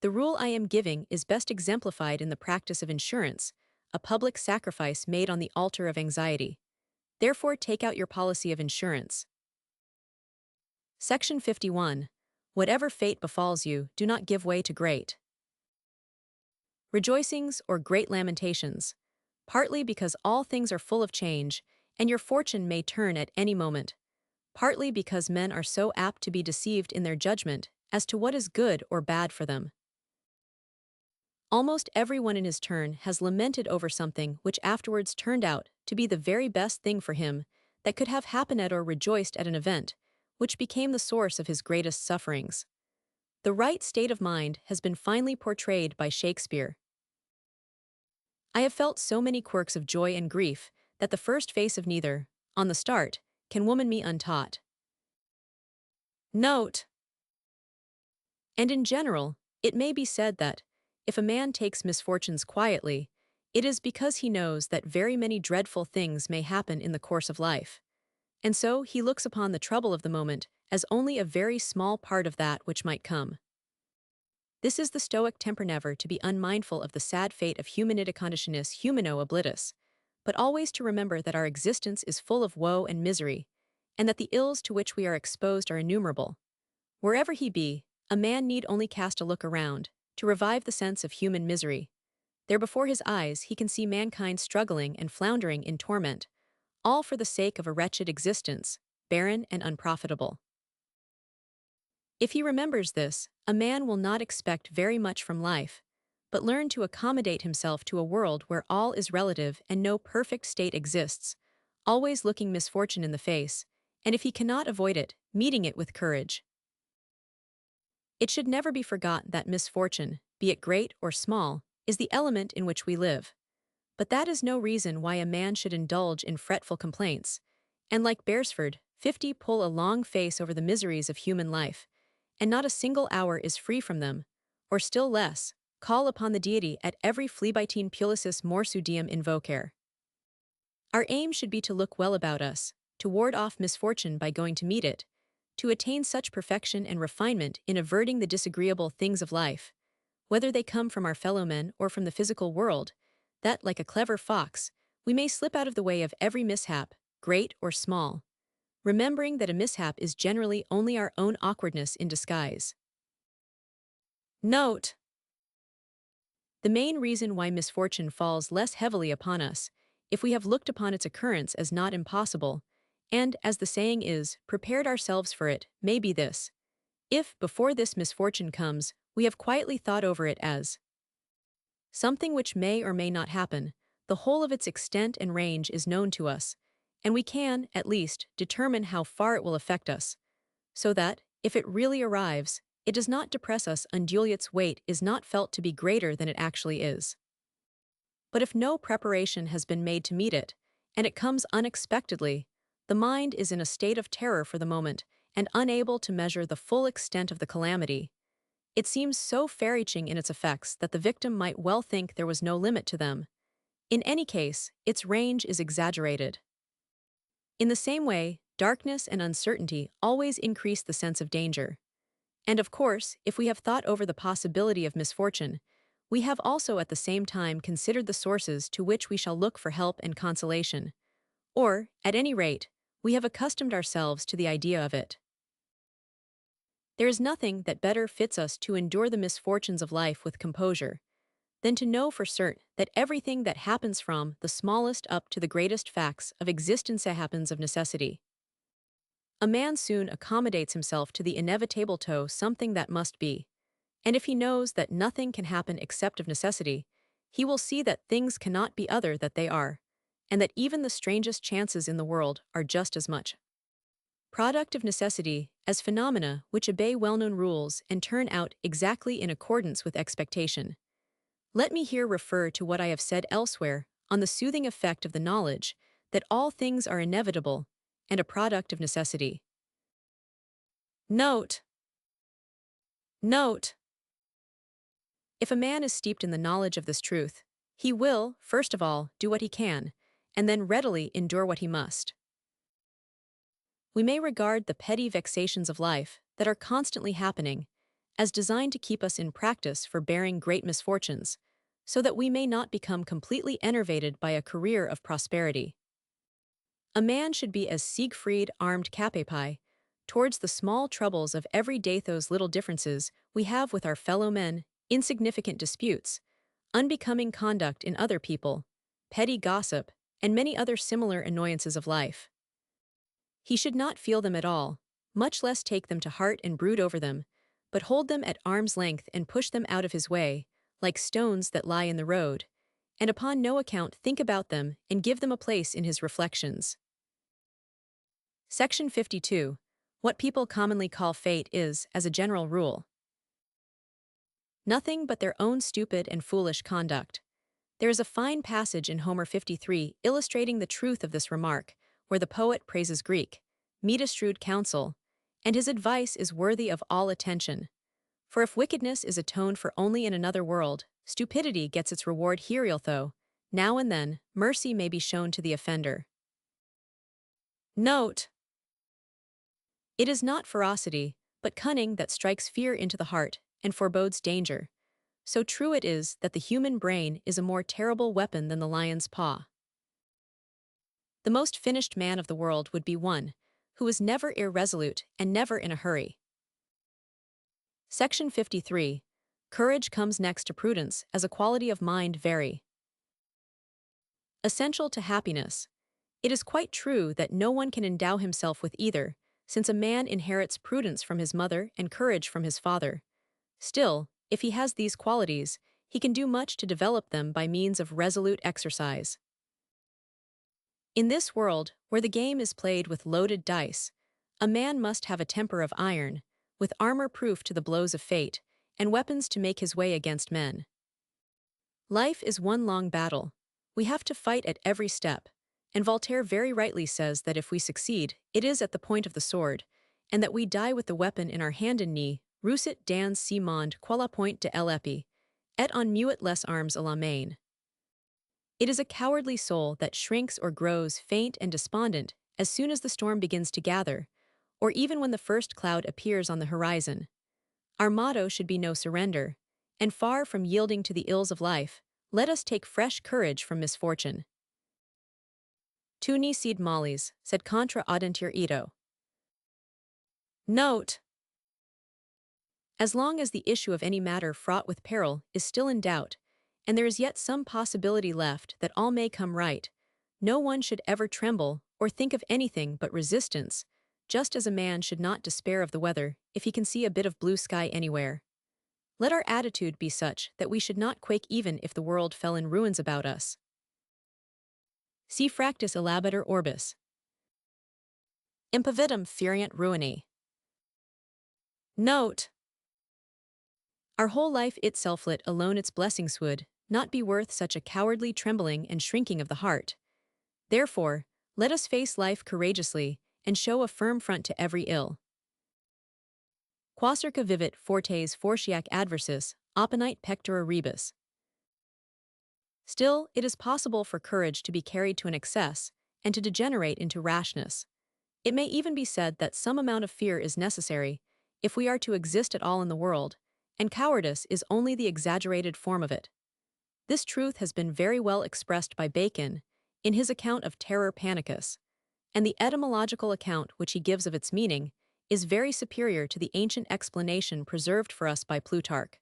S1: The rule I am giving is best exemplified in the practice of insurance, a public sacrifice made on the altar of anxiety. Therefore, take out your policy of insurance. Section 51. Whatever fate befalls you, do not give way to great rejoicings or great lamentations, partly because all things are full of change, and your fortune may turn at any moment, partly because men are so apt to be deceived in their judgment as to what is good or bad for them. Almost everyone in his turn has lamented over something which afterwards turned out to be the very best thing for him that could have happened at, or rejoiced at an event which became the source of his greatest sufferings. The right state of mind has been finely portrayed by Shakespeare. I have felt so many quirks of joy and grief that the first face of neither, on the start, can woman me untaught. Note. And in general, it may be said that, if a man takes misfortunes quietly, it is because he knows that very many dreadful things may happen in the course of life, and so he looks upon the trouble of the moment as only a very small part of that which might come. This is the Stoic temper, never to be unmindful of the sad fate of humanita conditionis humano oblitus, but always to remember that our existence is full of woe and misery, and that the ills to which we are exposed are innumerable. Wherever he be, a man need only cast a look around, to revive the sense of human misery. There before his eyes he can see mankind struggling and floundering in torment, all for the sake of a wretched existence, barren and unprofitable. If he remembers this, a man will not expect very much from life, but learn to accommodate himself to a world where all is relative and no perfect state exists, always looking misfortune in the face, and if he cannot avoid it, meeting it with courage. It should never be forgotten that misfortune, be it great or small, is the element in which we live. But that is no reason why a man should indulge in fretful complaints, and like Beresford, 50 pull a long face over the miseries of human life, and not a single hour is free from them, or still less, call upon the deity at every phlebitine pulicis morsu diem invocare. Our aim should be to look well about us, to ward off misfortune by going to meet it, to attain such perfection and refinement in averting the disagreeable things of life, whether they come from our fellow men or from the physical world, that, like a clever fox, we may slip out of the way of every mishap, great or small, remembering that a mishap is generally only our own awkwardness in disguise. Note. The main reason why misfortune falls less heavily upon us, if we have looked upon its occurrence as not impossible, and, as the saying is, prepared ourselves for it, may be this: if, before this misfortune comes, we have quietly thought over it as something which may or may not happen, the whole of its extent and range is known to us, and we can, at least, determine how far it will affect us, so that, if it really arrives, it does not depress us unduly, its weight is not felt to be greater than it actually is. But if no preparation has been made to meet it, and it comes unexpectedly, the mind is in a state of terror for the moment, and unable to measure the full extent of the calamity. It seems so far-reaching in its effects that the victim might well think there was no limit to them. In any case, its range is exaggerated. In the same way, darkness and uncertainty always increase the sense of danger. And of course, if we have thought over the possibility of misfortune, we have also at the same time considered the sources to which we shall look for help and consolation. Or, at any rate, we have accustomed ourselves to the idea of it. There is nothing that better fits us to endure the misfortunes of life with composure than to know for certain that everything that happens from the smallest up to the greatest facts of existence happens of necessity. A man soon accommodates himself to the inevitable to something that must be, and if he knows that nothing can happen except of necessity, he will see that things cannot be other than they are, and that even the strangest chances in the world are just as much product of necessity as phenomena which obey well-known rules and turn out exactly in accordance with expectation. Let me here refer to what I have said elsewhere on the soothing effect of the knowledge that all things are inevitable and a product of necessity. Note. If a man is steeped in the knowledge of this truth, he will, first of all, do what he can, and then readily endure what he must. We may regard the petty vexations of life that are constantly happening as designed to keep us in practice for bearing great misfortunes, so that we may not become completely enervated by a career of prosperity. A man should be as Siegfried armed Capepi, towards the small troubles of every day, those little differences we have with our fellow men, insignificant disputes, unbecoming conduct in other people, petty gossip, and many other similar annoyances of life. He should not feel them at all, much less take them to heart and brood over them, but hold them at arm's length and push them out of his way, like stones that lie in the road, and upon no account think about them and give them a place in his reflections. Section 52. What people commonly call fate is, as a general rule, nothing but their own stupid and foolish conduct. There is a fine passage in Homer 53 illustrating the truth of this remark, where the poet praises Greek, metastrewed counsel, and his advice is worthy of all attention. For if wickedness is atoned for only in another world, stupidity gets its reward here, although, now and then, mercy may be shown to the offender. Note: it is not ferocity, but cunning that strikes fear into the heart and forebodes danger. So true it is that the human brain is a more terrible weapon than the lion's paw. The most finished man of the world would be one who is never irresolute and never in a hurry. Section 53. Courage comes next to prudence as a quality of mind very essential to happiness. It is quite true that no one can endow himself with either, since a man inherits prudence from his mother and courage from his father. Still, if he has these qualities, he can do much to develop them by means of resolute exercise. In this world, where the game is played with loaded dice, a man must have a temper of iron, with armor proof to the blows of fate, and weapons to make his way against men. Life is one long battle. We have to fight at every step, and Voltaire very rightly says that if we succeed, it is at the point of the sword, and that we die with the weapon in our hand and knee, rusit dans si monde quà la pointe de l'épée, et en muet les armes à la main. It is a cowardly soul that shrinks or grows faint and despondent as soon as the storm begins to gather, or even when the first cloud appears on the horizon. Our motto should be no surrender, and far from yielding to the ills of life, let us take fresh courage from misfortune. Tu ni sed mollis, sed contra audentir ito. Note: as long as the issue of any matter fraught with peril is still in doubt, and there is yet some possibility left that all may come right, no one should ever tremble or think of anything but resistance, just as a man should not despair of the weather if he can see a bit of blue sky anywhere. Let our attitude be such that we should not quake even if the world fell in ruins about us. Si fractus elabatur orbis, impavidum furiant ruinae. Note: our whole life itself let alone its blessings would not be worth such a cowardly trembling and shrinking of the heart. Therefore, let us face life courageously and show a firm front to every ill. Quacerca vivit fortes fortiac adversus, opponite pectora rebus. Still, it is possible for courage to be carried to an excess and to degenerate into rashness. It may even be said that some amount of fear is necessary if we are to exist at all in the world, and cowardice is only the exaggerated form of it. This truth has been very well expressed by Bacon in his account of terror panicus, and the etymological account which he gives of its meaning is very superior to the ancient explanation preserved for us by Plutarch.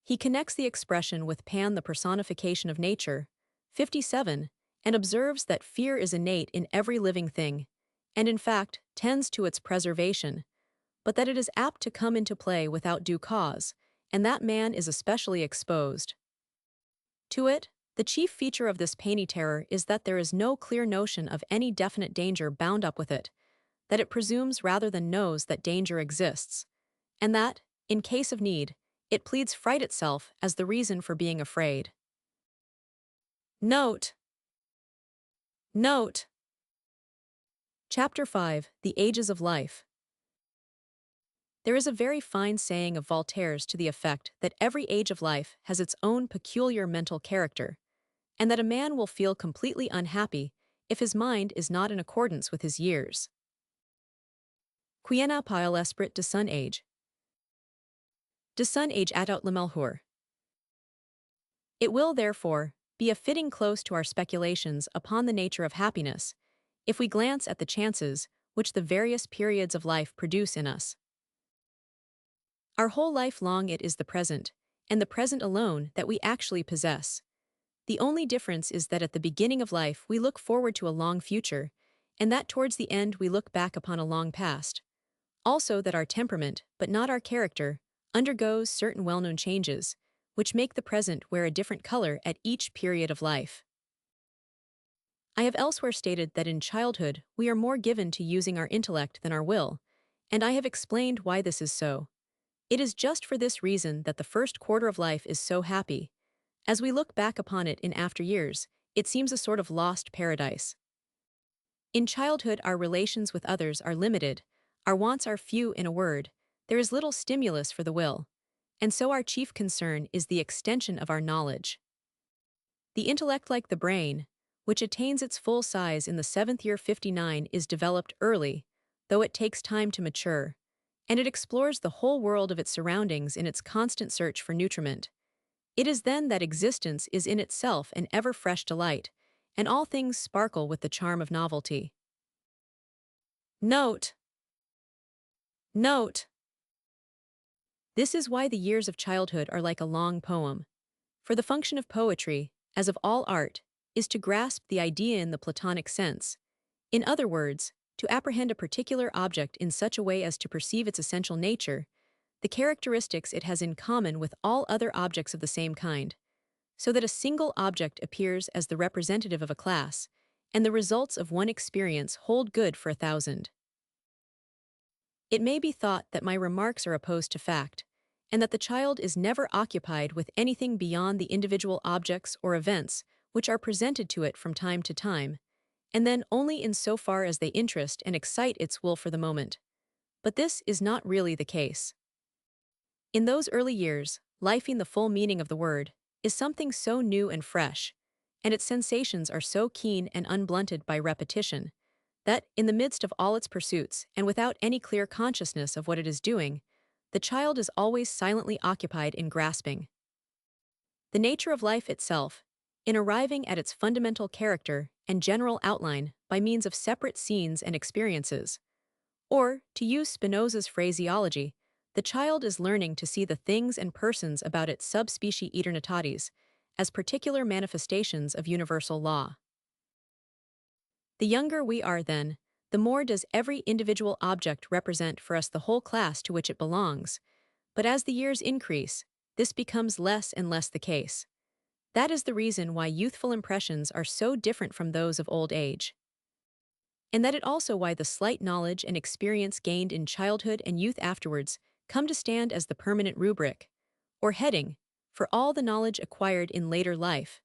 S1: He connects the expression with Pan, the personification of nature, 57, and observes that fear is innate in every living thing, and in fact tends to its preservation, but that it is apt to come into play without due cause, and that man is especially exposed to it. The chief feature of this painy terror is that there is no clear notion of any definite danger bound up with it, that it presumes rather than knows that danger exists, and that, in case of need, it pleads fright itself as the reason for being afraid. Note: Chapter 5, The Ages of Life. There is a very fine saying of Voltaire's to the effect that every age of life has its own peculiar mental character, and that a man will feel completely unhappy if his mind is not in accordance with his years. Quiena pile esprit de son age. De son age atout lemelhur. It will, therefore, be a fitting close to our speculations upon the nature of happiness, if we glance at the chances which the various periods of life produce in us. Our whole life long it is the present, and the present alone that we actually possess. The only difference is that at the beginning of life we look forward to a long future, and that towards the end we look back upon a long past. Also that our temperament, but not our character, undergoes certain well-known changes, which make the present wear a different color at each period of life. I have elsewhere stated that in childhood we are more given to using our intellect than our will, and I have explained why this is so. It is just for this reason that the first quarter of life is so happy. As we look back upon it in after years, it seems a sort of lost paradise. In childhood our relations with others are limited, our wants are few in a word, there is little stimulus for the will, and so our chief concern is the extension of our knowledge. The intellect, like the brain, which attains its full size in the 7th year 59, is developed early, though it takes time to mature, and it explores the whole world of its surroundings in its constant search for nutriment. It is then that existence is in itself an ever-fresh delight, and all things sparkle with the charm of novelty. Note. Note. This is why the years of childhood are like a long poem. For the function of poetry, as of all art, is to grasp the idea in the Platonic sense. In other words, to apprehend a particular object in such a way as to perceive its essential nature, the characteristics it has in common with all other objects of the same kind, so that a single object appears as the representative of a class, and the results of one experience hold good for 1,000. It may be thought that my remarks are opposed to fact, and that the child is never occupied with anything beyond the individual objects or events which are presented to it from time to time, and then only in so far as they interest and excite its will for the moment. But this is not really the case. In those early years, life in the full meaning of the word is something so new and fresh, and its sensations are so keen and unblunted by repetition, that, in the midst of all its pursuits and without any clear consciousness of what it is doing, the child is always silently occupied in grasping. The nature of life itself, in arriving at its fundamental character and general outline by means of separate scenes and experiences, or, to use Spinoza's phraseology, the child is learning to see the things and persons about its subspecie aeternitatis as particular manifestations of universal law. The younger we are, then, the more does every individual object represent for us the whole class to which it belongs, but as the years increase, this becomes less and less the case. That is the reason why youthful impressions are so different from those of old age. And that is also why the slight knowledge and experience gained in childhood and youth afterwards come to stand as the permanent rubric, or heading, for all the knowledge acquired in later life,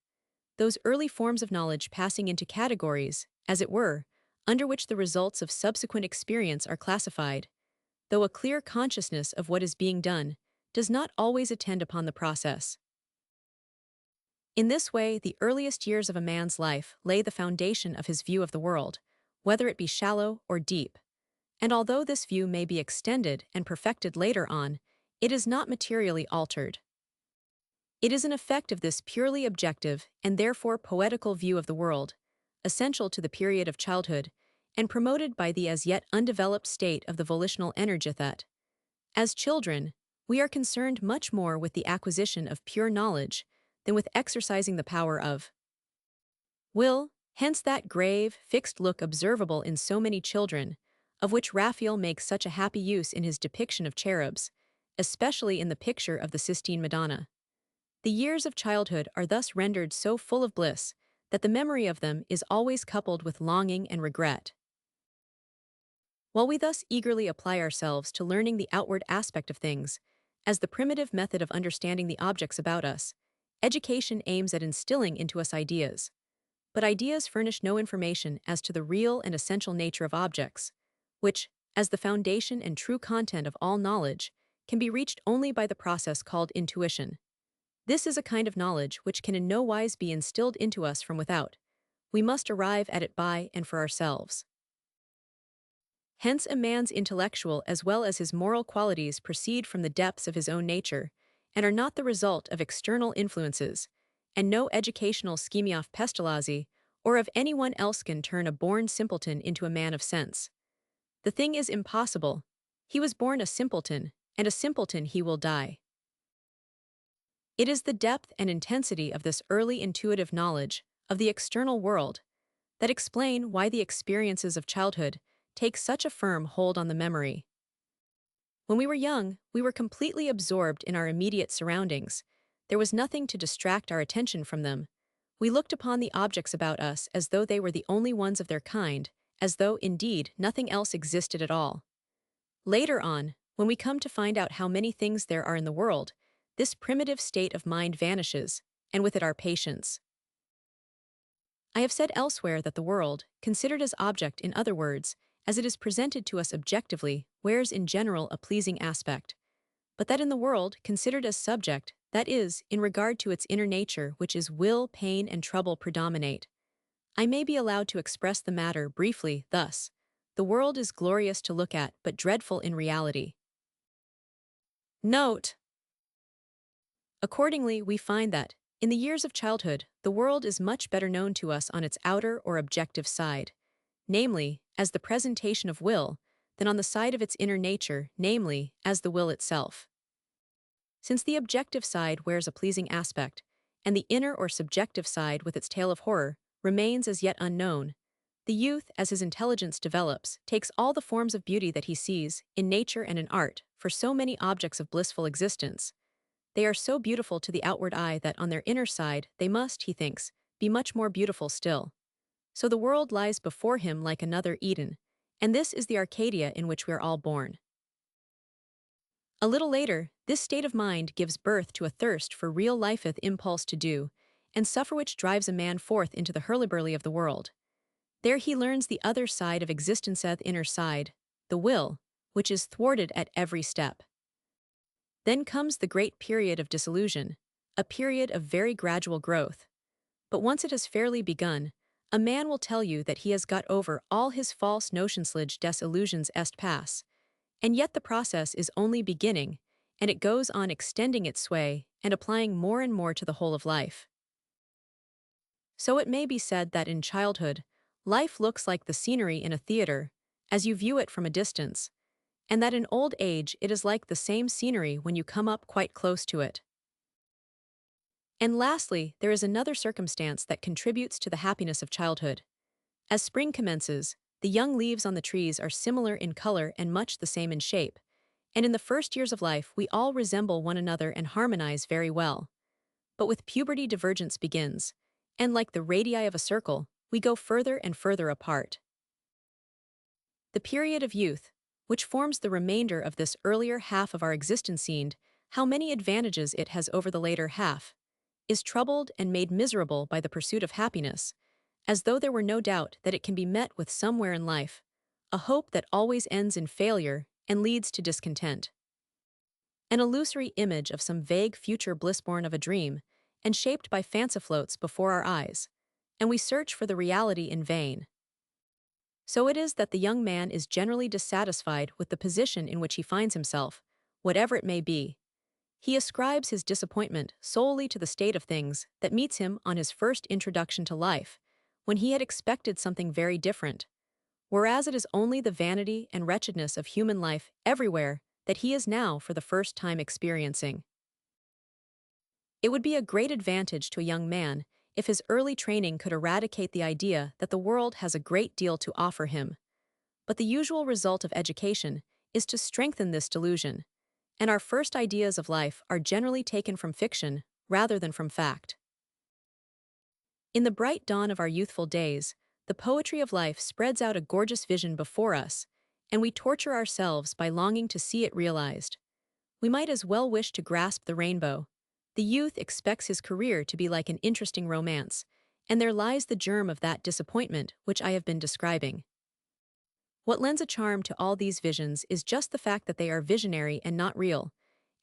S1: those early forms of knowledge passing into categories, as it were, under which the results of subsequent experience are classified, though a clear consciousness of what is being done does not always attend upon the process. In this way, the earliest years of a man's life lay the foundation of his view of the world, whether it be shallow or deep. And although this view may be extended and perfected later on, it is not materially altered. It is an effect of this purely objective and therefore poetical view of the world, essential to the period of childhood, and promoted by the as yet undeveloped state of the volitional energy that, as children, we are concerned much more with the acquisition of pure knowledge than with exercising the power of will, hence that grave, fixed look observable in so many children, of which Raphael makes such a happy use in his depiction of cherubs, especially in the picture of the Sistine Madonna. The years of childhood are thus rendered so full of bliss that the memory of them is always coupled with longing and regret. While we thus eagerly apply ourselves to learning the outward aspect of things, as the primitive method of understanding the objects about us, education aims at instilling into us ideas. But ideas furnish no information as to the real and essential nature of objects, which, as the foundation and true content of all knowledge, can be reached only by the process called intuition. This is a kind of knowledge which can in no wise be instilled into us from without. We must arrive at it by and for ourselves. Hence a man's intellectual as well as his moral qualities proceed from the depths of his own nature, and are not the result of external influences, and no educational schemia of pestalozzi or of anyone else can turn a born simpleton into a man of sense. The thing is impossible. He was born a simpleton, and a simpleton he will die. It is the depth and intensity of this early intuitive knowledge of the external world that explain why the experiences of childhood take such a firm hold on the memory. When we were young, we were completely absorbed in our immediate surroundings. There was nothing to distract our attention from them. We looked upon the objects about us as though they were the only ones of their kind, as though, indeed, nothing else existed at all. Later on, when we come to find out how many things there are in the world, this primitive state of mind vanishes, and with it our patience. I have said elsewhere that the world, considered as object in other words, as it is presented to us objectively, wears in general a pleasing aspect, but that in the world, considered as subject, that is, in regard to its inner nature which is will, pain, and trouble predominate. I may be allowed to express the matter briefly thus: the world is glorious to look at but dreadful in reality. Note: accordingly, we find that, in the years of childhood, the world is much better known to us on its outer or objective side, namely, as the presentation of will, than on the side of its inner nature, namely, as the will itself. Since the objective side wears a pleasing aspect, and the inner or subjective side with its tale of horror remains as yet unknown, the youth, as his intelligence develops, takes all the forms of beauty that he sees, in nature and in art, for so many objects of blissful existence. They are so beautiful to the outward eye that on their inner side they must, he thinks, be much more beautiful still. So the world lies before him like another Eden, and this is the Arcadia in which we are all born. A little later, this state of mind gives birth to a thirst for real lifeth impulse to do, and suffer which drives a man forth into the hurlyburly of the world. There he learns the other side of existence's inner side, the will, which is thwarted at every step. Then comes the great period of disillusion, a period of very gradual growth. But once it has fairly begun, a man will tell you that he has got over all his false notionslage des illusions est pass. And yet the process is only beginning, and it goes on extending its sway and applying more and more to the whole of life. So it may be said that in childhood, life looks like the scenery in a theater, as you view it from a distance, and that in old age it is like the same scenery when you come up quite close to it. And lastly, there is another circumstance that contributes to the happiness of childhood. As spring commences, the young leaves on the trees are similar in color and much the same in shape, and in the first years of life we all resemble one another and harmonize very well. But with puberty divergence begins, and like the radii of a circle, we go further and further apart. The period of youth, which forms the remainder of this earlier half of our existence, seen how many advantages it has over the later half, is troubled and made miserable by the pursuit of happiness, as though there were no doubt that it can be met with somewhere in life, a hope that always ends in failure and leads to discontent. An illusory image of some vague future bliss born of a dream, and shaped by fancy floats before our eyes, and we search for the reality in vain. So it is that the young man is generally dissatisfied with the position in which he finds himself, whatever it may be. He ascribes his disappointment solely to the state of things that meets him on his first introduction to life, when he had expected something very different, whereas it is only the vanity and wretchedness of human life everywhere that he is now for the first time experiencing. It would be a great advantage to a young man if his early training could eradicate the idea that the world has a great deal to offer him. But the usual result of education is to strengthen this delusion, and our first ideas of life are generally taken from fiction rather than from fact. In the bright dawn of our youthful days, the poetry of life spreads out a gorgeous vision before us, and we torture ourselves by longing to see it realized. We might as well wish to grasp the rainbow. The youth expects his career to be like an interesting romance, and there lies the germ of that disappointment which I have been describing. What lends a charm to all these visions is just the fact that they are visionary and not real,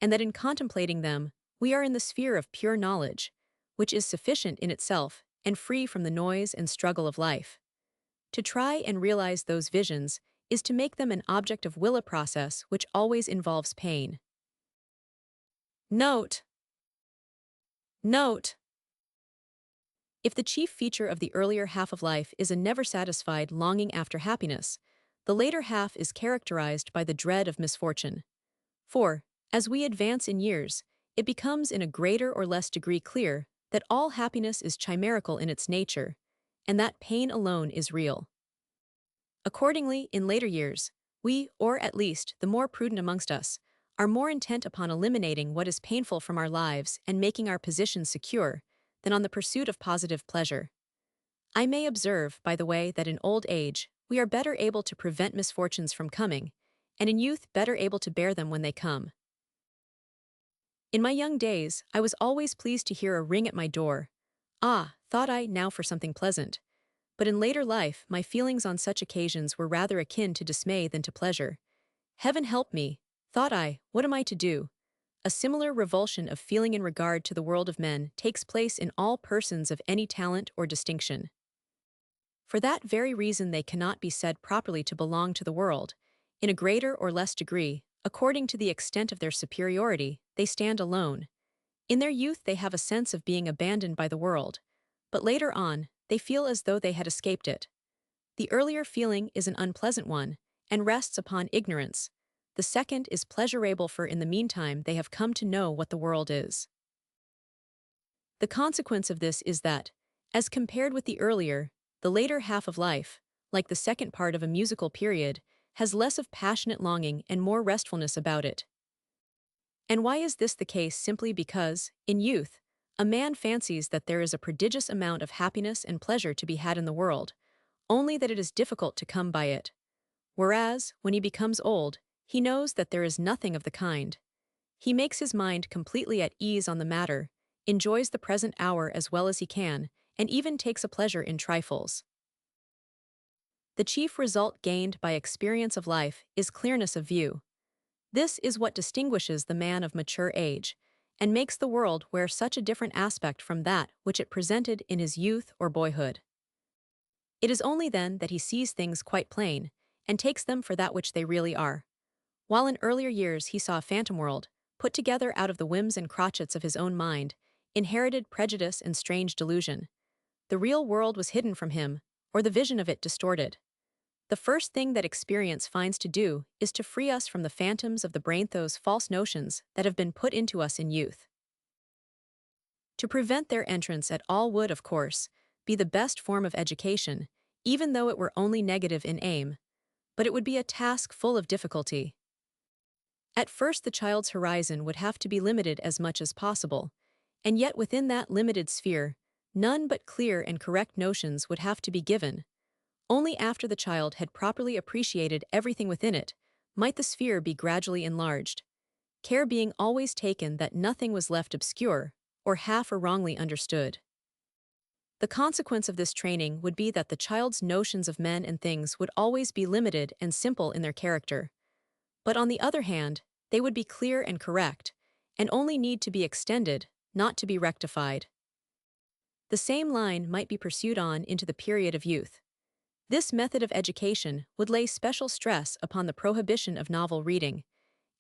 S1: and that in contemplating them, we are in the sphere of pure knowledge, which is sufficient in itself and free from the noise and struggle of life. To try and realize those visions is to make them an object of will, a process which always involves pain. Note. If the chief feature of the earlier half of life is a never-satisfied longing after happiness, The later half is characterized by the dread of misfortune. For, as we advance in years, it becomes in a greater or less degree clear that all happiness is chimerical in its nature, and that pain alone is real. Accordingly, in later years, we, or at least the more prudent amongst us, are more intent upon eliminating what is painful from our lives and making our position secure than on the pursuit of positive pleasure. I may observe, by the way, that in old age, we are better able to prevent misfortunes from coming, and in youth better able to bear them when they come. In my young days, I was always pleased to hear a ring at my door. Ah, thought I, now for something pleasant. But in later life, my feelings on such occasions were rather akin to dismay than to pleasure. Heaven help me, thought I, what am I to do? A similar revulsion of feeling in regard to the world of men takes place in all persons of any talent or distinction. For that very reason they cannot be said properly to belong to the world. In a greater or less degree, according to the extent of their superiority, they stand alone. In their youth they have a sense of being abandoned by the world, but later on, they feel as though they had escaped it. The earlier feeling is an unpleasant one, and rests upon ignorance. The second is pleasurable, for in the meantime they have come to know what the world is. The consequence of this is that, as compared with the earlier, the later half of life, like the second part of a musical period, has less of passionate longing and more restfulness about it. And why is this the case? Simply because, in youth, a man fancies that there is a prodigious amount of happiness and pleasure to be had in the world, only that it is difficult to come by it. Whereas, when he becomes old, he knows that there is nothing of the kind. He makes his mind completely at ease on the matter, enjoys the present hour as well as he can, and even takes a pleasure in trifles. The chief result gained by experience of life is clearness of view. This is what distinguishes the man of mature age, and makes the world wear such a different aspect from that which it presented in his youth or boyhood. It is only then that he sees things quite plain, and takes them for that which they really are. While in earlier years he saw a phantom world, put together out of the whims and crotchets of his own mind, inherited prejudice and strange delusion. The real world was hidden from him, or the vision of it distorted. The first thing that experience finds to do is to free us from the phantoms of the brain, those false notions that have been put into us in youth. To prevent their entrance at all would, of course, be the best form of education, even though it were only negative in aim, but it would be a task full of difficulty. At first the child's horizon would have to be limited as much as possible, and yet within that limited sphere, none but clear and correct notions would have to be given. Only after the child had properly appreciated everything within it might the sphere be gradually enlarged, care being always taken that nothing was left obscure or half or wrongly understood. The consequence of this training would be that the child's notions of men and things would always be limited and simple in their character. But on the other hand, they would be clear and correct, and only need to be extended, not to be rectified. The same line might be pursued on into the period of youth. This method of education would lay special stress upon the prohibition of novel reading,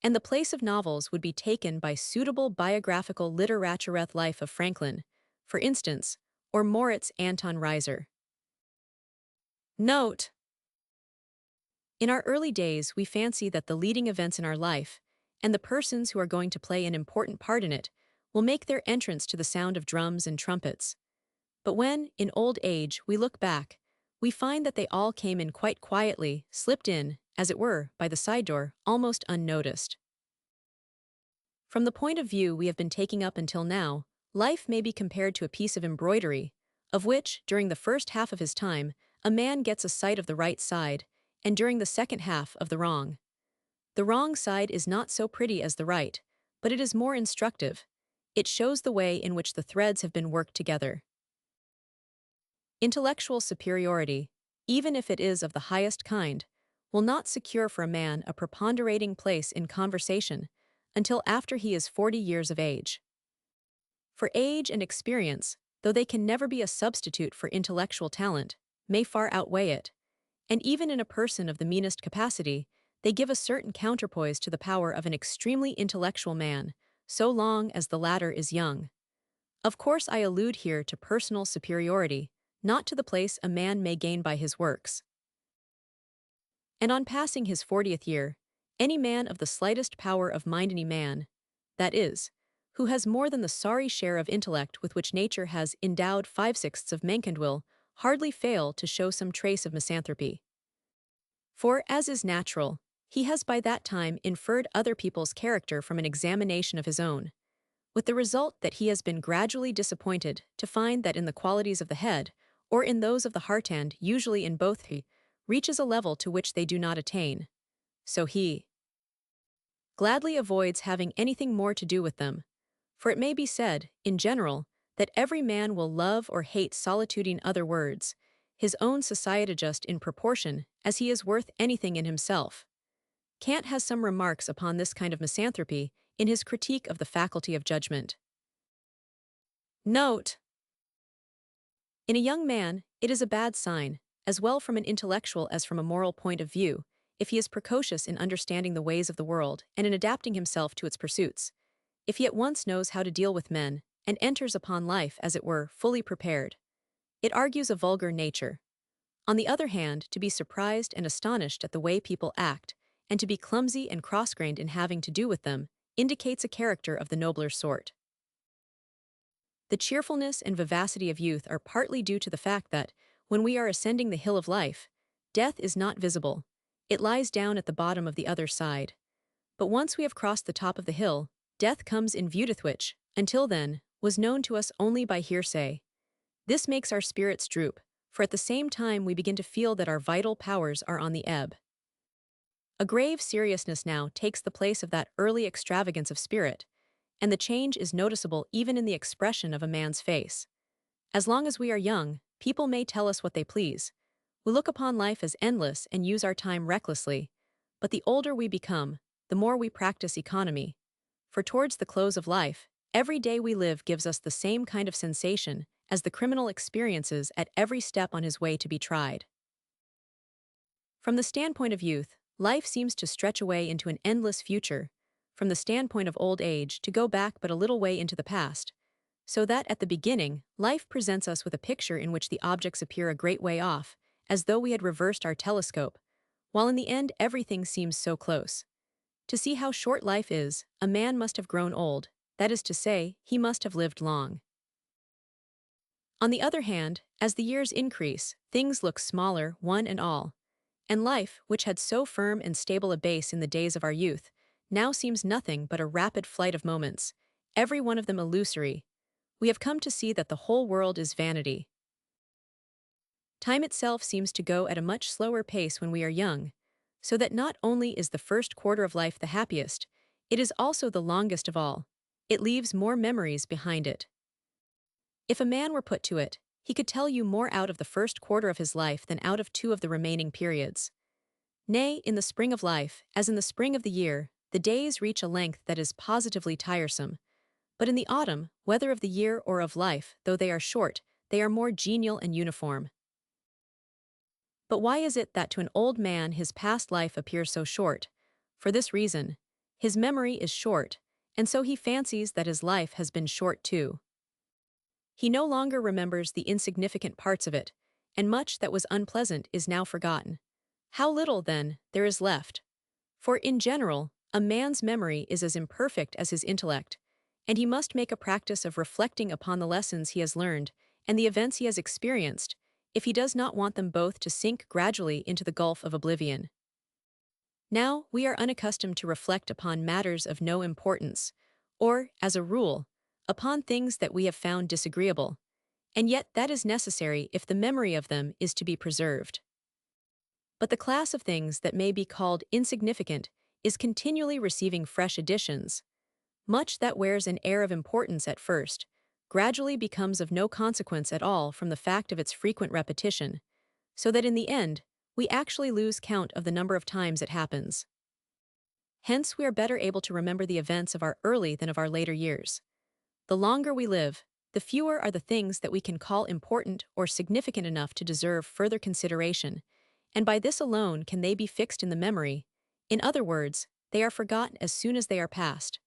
S1: and the place of novels would be taken by suitable biographical literature, life of Franklin, for instance, or Moritz Anton Reiser. Note: in our early days we fancy that the leading events in our life, and the persons who are going to play an important part in it, will make their entrance to the sound of drums and trumpets. But when, in old age, we look back, we find that they all came in quite quietly, slipped in, as it were, by the side door, almost unnoticed. From the point of view we have been taking up until now, life may be compared to a piece of embroidery, of which, during the first half of his time, a man gets a sight of the right side, and during the second half of the wrong. The wrong side is not so pretty as the right, but it is more instructive. It shows the way in which the threads have been worked together. Intellectual superiority, even if it is of the highest kind, will not secure for a man a preponderating place in conversation until after he is 40 years of age. For age and experience, though they can never be a substitute for intellectual talent, may far outweigh it, and even in a person of the meanest capacity, they give a certain counterpoise to the power of an extremely intellectual man, so long as the latter is young. Of course I allude here to personal superiority, not to the place a man may gain by his works. And on passing his 40th year, any man of the slightest power of mind, any man, that is, who has more than the sorry share of intellect with which nature has endowed 5/6 of mankind, will hardly fail to show some trace of misanthropy. For, as is natural, he has by that time inferred other people's character from an examination of his own, with the result that he has been gradually disappointed to find that in the qualities of the head, or in those of the heart, and usually in both, he reaches a level to which they do not attain. So he gladly avoids having anything more to do with them. For it may be said, in general, that every man will love or hate solitude, in other words, his own society, just in proportion as he is worth anything in himself. Kant has some remarks upon this kind of misanthropy in his critique of the faculty of judgment. Note: in a young man, it is a bad sign, as well from an intellectual as from a moral point of view, if he is precocious in understanding the ways of the world and in adapting himself to its pursuits. If he at once knows how to deal with men, and enters upon life, as it were, fully prepared. It argues a vulgar nature. On the other hand, to be surprised and astonished at the way people act, and to be clumsy and cross-grained in having to do with them, indicates a character of the nobler sort. The cheerfulness and vivacity of youth are partly due to the fact that, when we are ascending the hill of life, death is not visible. It lies down at the bottom of the other side. But once we have crossed the top of the hill, death comes in view, which, until then, was known to us only by hearsay. This makes our spirits droop, for at the same time we begin to feel that our vital powers are on the ebb. A grave seriousness now takes the place of that early extravagance of spirit, and the change is noticeable even in the expression of a man's face. As long as we are young, people may tell us what they please. We look upon life as endless and use our time recklessly, but the older we become, the more we practice economy. For towards the close of life, every day we live gives us the same kind of sensation as the criminal experiences at every step on his way to be tried. From the standpoint of youth, life seems to stretch away into an endless future, from the standpoint of old age to go back but a little way into the past, so that at the beginning, life presents us with a picture in which the objects appear a great way off, as though we had reversed our telescope, while in the end everything seems so close. To see how short life is, a man must have grown old, that is to say, he must have lived long. On the other hand, as the years increase, things look smaller, one and all, and life, which had so firm and stable a base in the days of our youth, now seems nothing but a rapid flight of moments, every one of them illusory. We have come to see that the whole world is vanity. Time itself seems to go at a much slower pace when we are young, so that not only is the first quarter of life the happiest, it is also the longest of all. It leaves more memories behind it. If a man were put to it, he could tell you more out of the first quarter of his life than out of 2 of the remaining periods. Nay, in the spring of life, as in the spring of the year, the days reach a length that is positively tiresome. But in the autumn, whether of the year or of life, though they are short, they are more genial and uniform. But why is it that to an old man his past life appears so short? For this reason: his memory is short, and so he fancies that his life has been short too. He no longer remembers the insignificant parts of it, and much that was unpleasant is now forgotten. How little, then, there is left! For in general, a man's memory is as imperfect as his intellect, and he must make a practice of reflecting upon the lessons he has learned and the events he has experienced, if he does not want them both to sink gradually into the gulf of oblivion. Now we are unaccustomed to reflect upon matters of no importance, or, as a rule, upon things that we have found disagreeable, and yet that is necessary if the memory of them is to be preserved. But the class of things that may be called insignificant is continually receiving fresh additions. Much that wears an air of importance at first gradually becomes of no consequence at all from the fact of its frequent repetition, so that in the end we actually lose count of the number of times it happens. Hence we are better able to remember the events of our early than of our later years. The longer we live, the fewer are the things that we can call important or significant enough to deserve further consideration, and by this alone can they be fixed in the memory. In other words, they are forgotten as soon as they are past.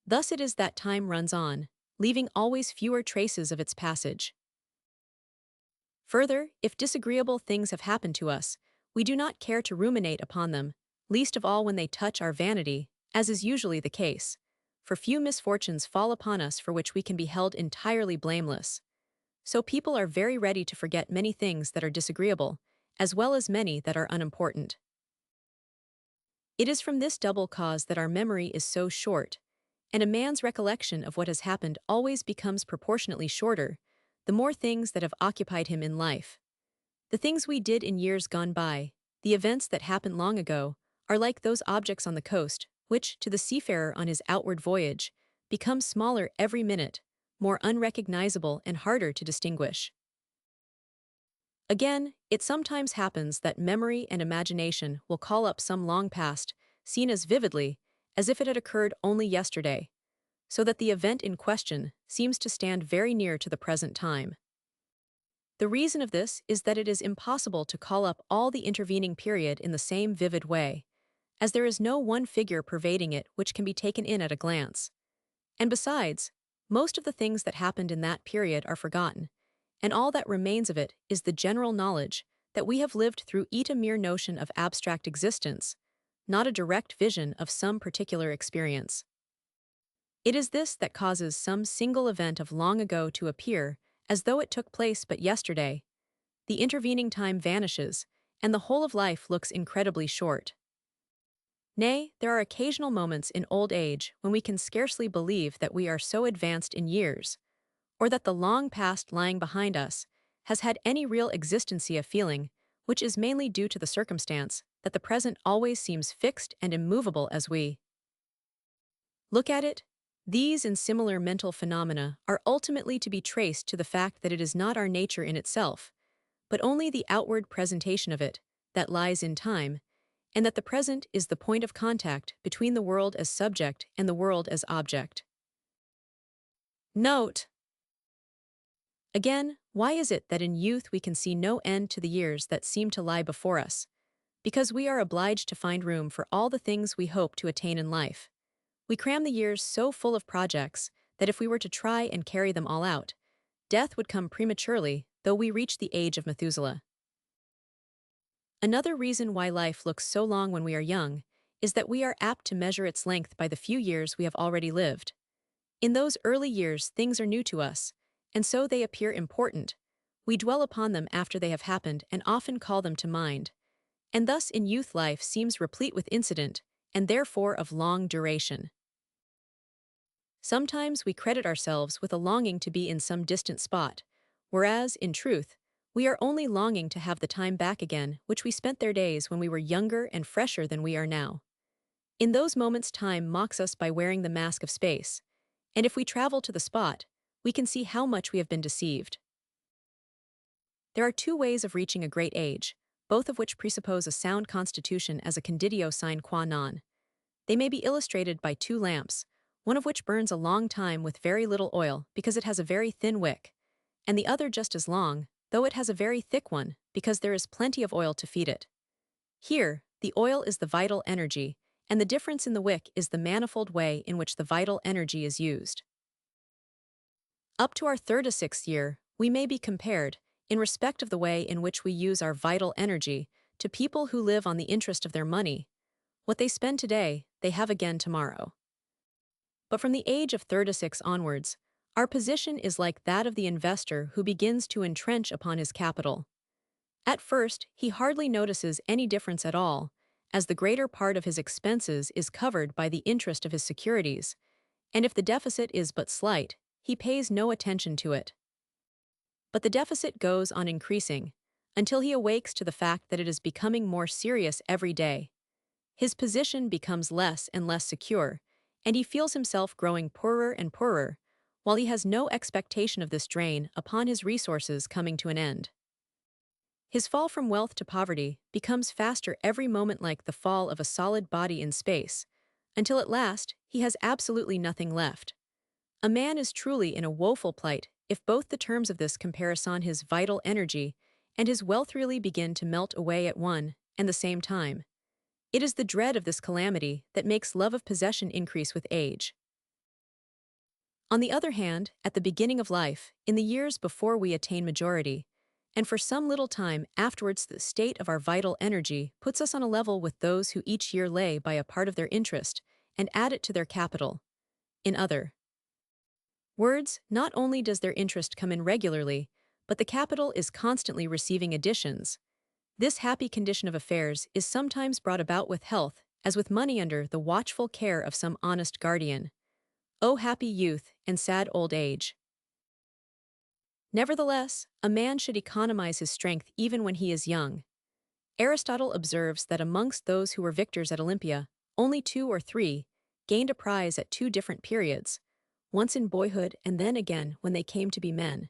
S1: Thus it is that time runs on, leaving always fewer traces of its passage. Further, if disagreeable things have happened to us, we do not care to ruminate upon them, least of all when they touch our vanity, as is usually the case. For few misfortunes fall upon us for which we can be held entirely blameless. So people are very ready to forget many things that are disagreeable, as well as many that are unimportant. It is from this double cause that our memory is so short, and a man's recollection of what has happened always becomes proportionately shorter, the more things that have occupied him in life. The things we did in years gone by, the events that happened long ago, are like those objects on the coast, which, to the seafarer on his outward voyage, become smaller every minute, more unrecognizable and harder to distinguish. Again, it sometimes happens that memory and imagination will call up some long past, seen as vividly, as if it had occurred only yesterday, so that the event in question seems to stand very near to the present time. The reason of this is that it is impossible to call up all the intervening period in the same vivid way, as there is no one figure pervading it which can be taken in at a glance. And besides, most of the things that happened in that period are forgotten, and all that remains of it is the general knowledge that we have lived through a mere notion of abstract existence, not a direct vision of some particular experience. It is this that causes some single event of long ago to appear as though it took place but yesterday. The intervening time vanishes, and the whole of life looks incredibly short. Nay, there are occasional moments in old age when we can scarcely believe that we are so advanced in years, or that the long past lying behind us has had any real existency of feeling, which is mainly due to the circumstance that the present always seems fixed and immovable as we look at it. These and similar mental phenomena are ultimately to be traced to the fact that it is not our nature in itself, but only the outward presentation of it, that lies in time, and that the present is the point of contact between the world as subject and the world as object. Note: again, why is it that in youth we can see no end to the years that seem to lie before us? Because we are obliged to find room for all the things we hope to attain in life. We cram the years so full of projects that if we were to try and carry them all out, death would come prematurely, though we reach the age of Methuselah. Another reason why life looks so long when we are young is that we are apt to measure its length by the few years we have already lived. In those early years, things are new to us, and so they appear important. We dwell upon them after they have happened and often call them to mind. And thus in youth life seems replete with incident, and therefore of long duration. Sometimes we credit ourselves with a longing to be in some distant spot, whereas, in truth, we are only longing to have the time back again which we spent their days when we were younger and fresher than we are now. In those moments time mocks us by wearing the mask of space, and if we travel to the spot, we can see how much we have been deceived. There are two ways of reaching a great age, both of which presuppose a sound constitution as a conditio sine qua non. They may be illustrated by two lamps, one of which burns a long time with very little oil because it has a very thin wick, and the other just as long, though it has a very thick one, because there is plenty of oil to feed it. Here, the oil is the vital energy, and the difference in the wick is the manifold way in which the vital energy is used. Up to our third to sixth year, we may be compared, in respect of the way in which we use our vital energy, to people who live on the interest of their money. What they spend today, they have again tomorrow. But from the age of 36 onwards, our position is like that of the investor who begins to entrench upon his capital. At first, he hardly notices any difference at all, as the greater part of his expenses is covered by the interest of his securities, and if the deficit is but slight, he pays no attention to it. But the deficit goes on increasing, until he awakes to the fact that it is becoming more serious every day. His position becomes less and less secure, and he feels himself growing poorer and poorer, while he has no expectation of this drain upon his resources coming to an end. His fall from wealth to poverty becomes faster every moment, like the fall of a solid body in space, until at last he has absolutely nothing left. A man is truly in a woeful plight if both the terms of this comparison, his vital energy and his wealth, really begin to melt away at one and the same time. It is the dread of this calamity that makes love of possession increase with age. On the other hand, at the beginning of life, in the years before we attain majority, and for some little time afterwards the state of our vital energy puts us on a level with those who each year lay by a part of their interest and add it to their capital. In other words, not only does their interest come in regularly, but the capital is constantly receiving additions. This happy condition of affairs is sometimes brought about with health, as with money under the watchful care of some honest guardian. O happy youth and sad old age! Nevertheless, a man should economize his strength even when he is young. Aristotle observes that amongst those who were victors at Olympia, only 2 or 3 gained a prize at 2 different periods, once in boyhood and then again when they came to be men.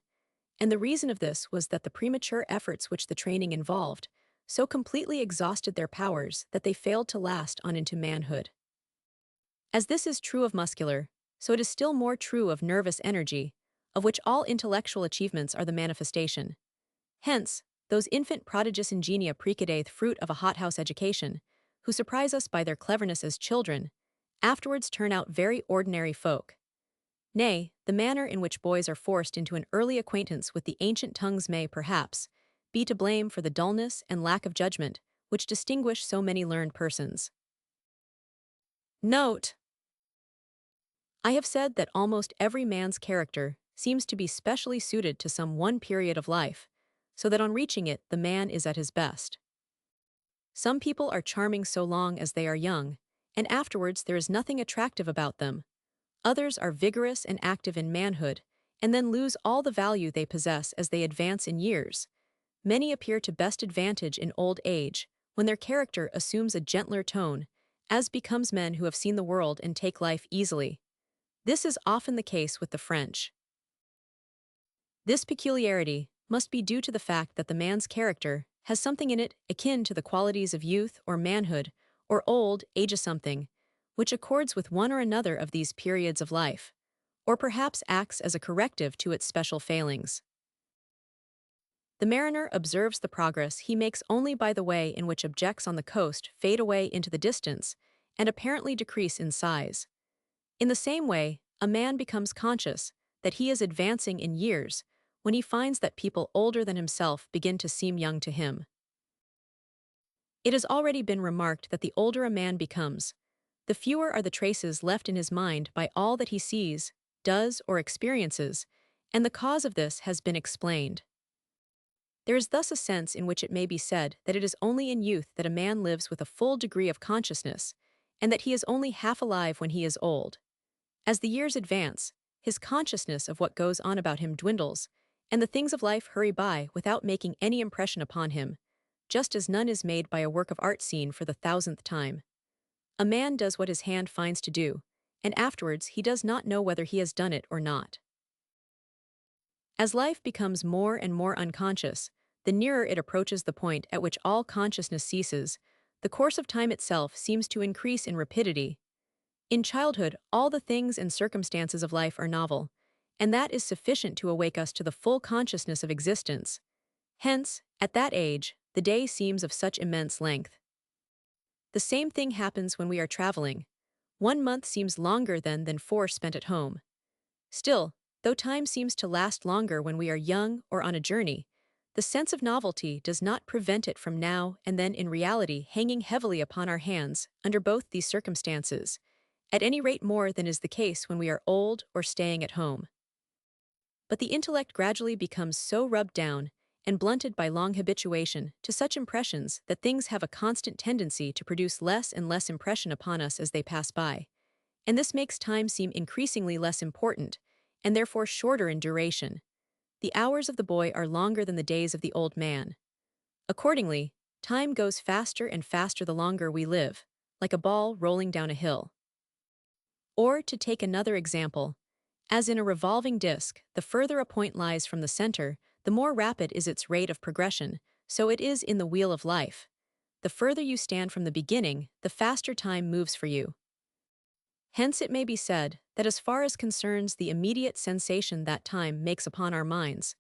S1: And the reason of this was that the premature efforts which the training involved so completely exhausted their powers that they failed to last on into manhood. As this is true of muscular, so it is still more true of nervous energy, of which all intellectual achievements are the manifestation. Hence, those infant prodigious ingenia precedeth fruit of a hothouse education, who surprise us by their cleverness as children, afterwards turn out very ordinary folk. Nay, the manner in which boys are forced into an early acquaintance with the ancient tongues may, perhaps, be to blame for the dullness and lack of judgment which distinguish so many learned persons. Note: I have said that almost every man's character seems to be specially suited to some one period of life, so that on reaching it the man is at his best. Some people are charming so long as they are young, and afterwards there is nothing attractive about them. Others are vigorous and active in manhood, and then lose all the value they possess as they advance in years. Many appear to best advantage in old age, when their character assumes a gentler tone, as becomes men who have seen the world and take life easily. This is often the case with the French. This peculiarity must be due to the fact that the man's character has something in it akin to the qualities of youth or manhood or old age, something which accords with one or another of these periods of life, or perhaps acts as a corrective to its special failings. The mariner observes the progress he makes only by the way in which objects on the coast fade away into the distance and apparently decrease in size. In the same way, a man becomes conscious that he is advancing in years when he finds that people older than himself begin to seem young to him. It has already been remarked that the older a man becomes, the fewer are the traces left in his mind by all that he sees, does, or experiences, and the cause of this has been explained. There is thus a sense in which it may be said that it is only in youth that a man lives with a full degree of consciousness, and that he is only half alive when he is old. As the years advance, his consciousness of what goes on about him dwindles, and the things of life hurry by without making any impression upon him, just as none is made by a work of art seen for the 1000th time. A man does what his hand finds to do, and afterwards he does not know whether he has done it or not. As life becomes more and more unconscious, the nearer it approaches the point at which all consciousness ceases, the course of time itself seems to increase in rapidity. In childhood, all the things and circumstances of life are novel, and that is sufficient to awake us to the full consciousness of existence. Hence, at that age, the day seems of such immense length. The same thing happens when we are traveling. 1 month seems longer then than 4 spent at home. Still, though time seems to last longer when we are young or on a journey, the sense of novelty does not prevent it from now and then in reality hanging heavily upon our hands under both these circumstances, at any rate more than is the case when we are old or staying at home. But the intellect gradually becomes so rubbed down and blunted by long habituation to such impressions that things have a constant tendency to produce less and less impression upon us as they pass by, and this makes time seem increasingly less important, and therefore shorter in duration. The hours of the boy are longer than the days of the old man. Accordingly, time goes faster and faster the longer we live, like a ball rolling down a hill. Or, to take another example, as in a revolving disc, the further a point lies from the center, the more rapid is its rate of progression, so it is in the wheel of life. The further you stand from the beginning, the faster time moves for you. Hence it may be said that as far as concerns the immediate sensation that time makes upon our minds,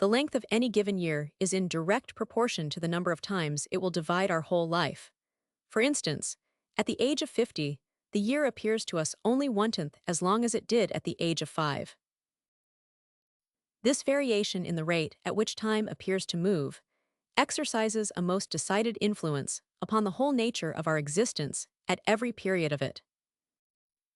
S1: the length of any given year is in direct proportion to the number of times it will divide our whole life. For instance, at the age of 50, the year appears to us only 1/10 as long as it did at the age of 5. This variation in the rate at which time appears to move exercises a most decided influence upon the whole nature of our existence at every period of it.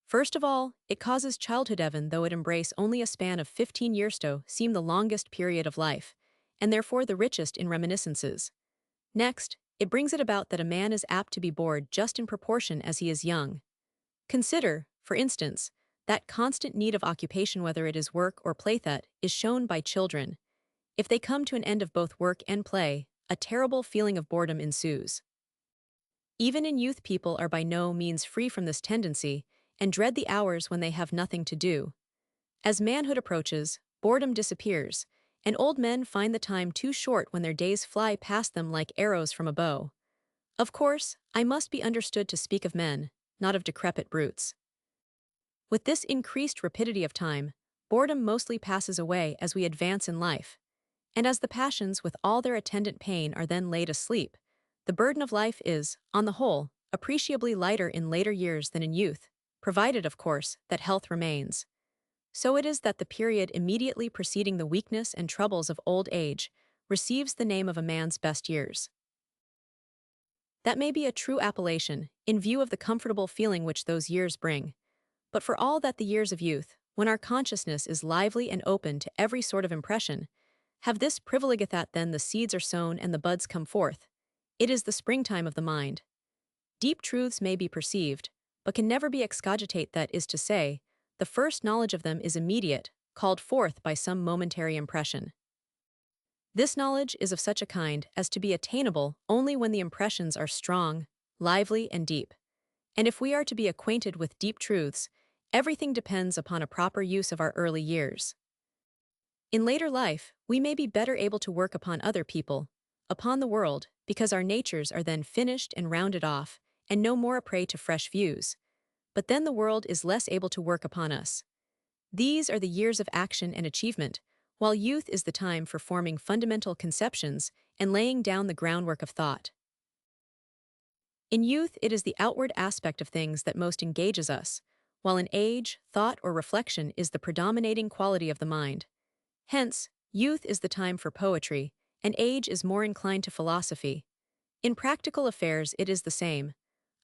S1: First of all, it causes childhood, even though it embrace only a span of 15 years, to seem the longest period of life, and therefore the richest in reminiscences. Next, it brings it about that a man is apt to be bored just in proportion as he is young. Consider, for instance, that constant need of occupation, whether it is work or play, that is shown by children. If they come to an end of both work and play, a terrible feeling of boredom ensues. Even in youth, people are by no means free from this tendency and dread the hours when they have nothing to do. As manhood approaches, boredom disappears, and old men find the time too short when their days fly past them like arrows from a bow. Of course, I must be understood to speak of men, not of decrepit brutes. With this increased rapidity of time, boredom mostly passes away as we advance in life, and as the passions with all their attendant pain are then laid asleep, the burden of life is, on the whole, appreciably lighter in later years than in youth, provided, of course, that health remains. So it is that the period immediately preceding the weakness and troubles of old age receives the name of a man's best years. That may be a true appellation, in view of the comfortable feeling which those years bring. But for all that the years of youth, when our consciousness is lively and open to every sort of impression, have this privilege that then the seeds are sown and the buds come forth. It is the springtime of the mind. Deep truths may be perceived, but can never be excogitate, that is to say, the first knowledge of them is immediate, called forth by some momentary impression. This knowledge is of such a kind as to be attainable only when the impressions are strong, lively, and deep. And if we are to be acquainted with deep truths, everything depends upon a proper use of our early years. In later life, we may be better able to work upon other people, upon the world, because our natures are then finished and rounded off, and no more a prey to fresh views. But then the world is less able to work upon us. These are the years of action and achievement, while youth is the time for forming fundamental conceptions and laying down the groundwork of thought. In youth, it is the outward aspect of things that most engages us, while in age, thought or reflection is the predominating quality of the mind. Hence, youth is the time for poetry, and age is more inclined to philosophy. In practical affairs, it is the same.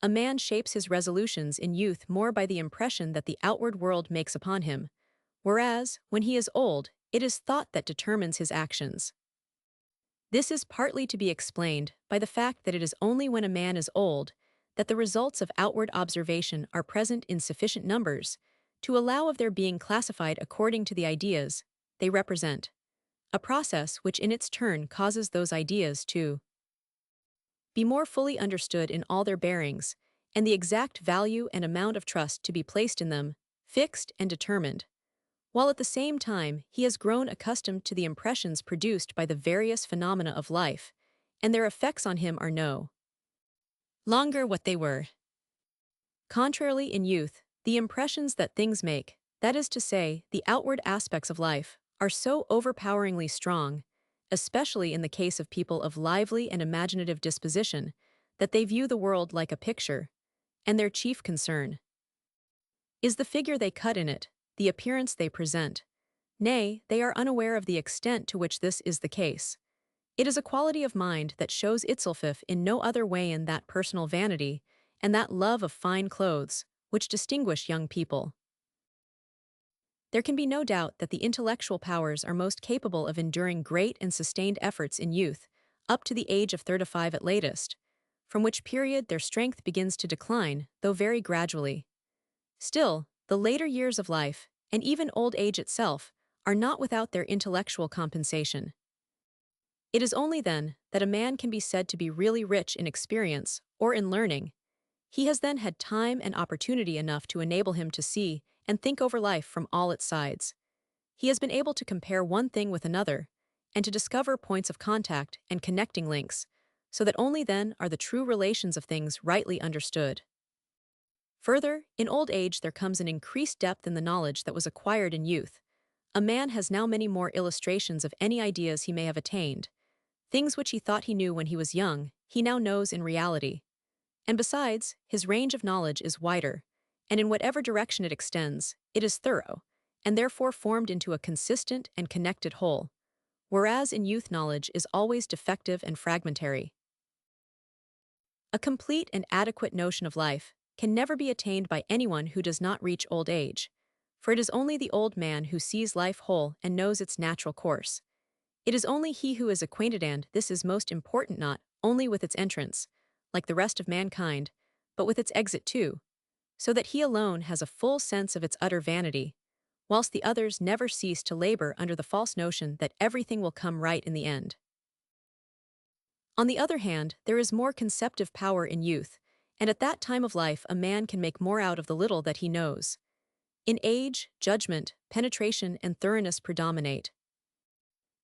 S1: A man shapes his resolutions in youth more by the impression that the outward world makes upon him, whereas, when he is old, it is thought that determines his actions. This is partly to be explained by the fact that it is only when a man is old that the results of outward observation are present in sufficient numbers to allow of their being classified according to the ideas they represent, a process which in its turn causes those ideas to be more fully understood in all their bearings, and the exact value and amount of trust to be placed in them fixed and determined, while at the same time he has grown accustomed to the impressions produced by the various phenomena of life, and their effects on him are no longer what they were. Contrarily, in youth, the impressions that things make, that is to say, the outward aspects of life, are so overpoweringly strong, especially in the case of people of lively and imaginative disposition, that they view the world like a picture, and their chief concern is the figure they cut in it, the appearance they present. Nay, they are unaware of the extent to which this is the case. It is a quality of mind that shows itself in no other way in that personal vanity and that love of fine clothes which distinguish young people. There can be no doubt that the intellectual powers are most capable of enduring great and sustained efforts in youth, up to the age of 35 at latest, from which period their strength begins to decline, though very gradually. Still, the later years of life, and even old age itself, are not without their intellectual compensation. It is only then that a man can be said to be really rich in experience or in learning. He has then had time and opportunity enough to enable him to see and think over life from all its sides. He has been able to compare one thing with another, and to discover points of contact and connecting links, so that only then are the true relations of things rightly understood. Further, in old age there comes an increased depth in the knowledge that was acquired in youth. A man has now many more illustrations of any ideas he may have attained. Things which he thought he knew when he was young, he now knows in reality. And besides, his range of knowledge is wider, and in whatever direction it extends, it is thorough, and therefore formed into a consistent and connected whole, whereas in youth knowledge is always defective and fragmentary. A complete and adequate notion of life can never be attained by anyone who does not reach old age, for it is only the old man who sees life whole and knows its natural course. It is only he who is acquainted, and this is most important, not only with its entrance, like the rest of mankind, but with its exit too, so that he alone has a full sense of its utter vanity, whilst the others never cease to labor under the false notion that everything will come right in the end. On the other hand, there is more conceptive power in youth, and at that time of life a man can make more out of the little that he knows. In age, judgment, penetration, and thoroughness predominate.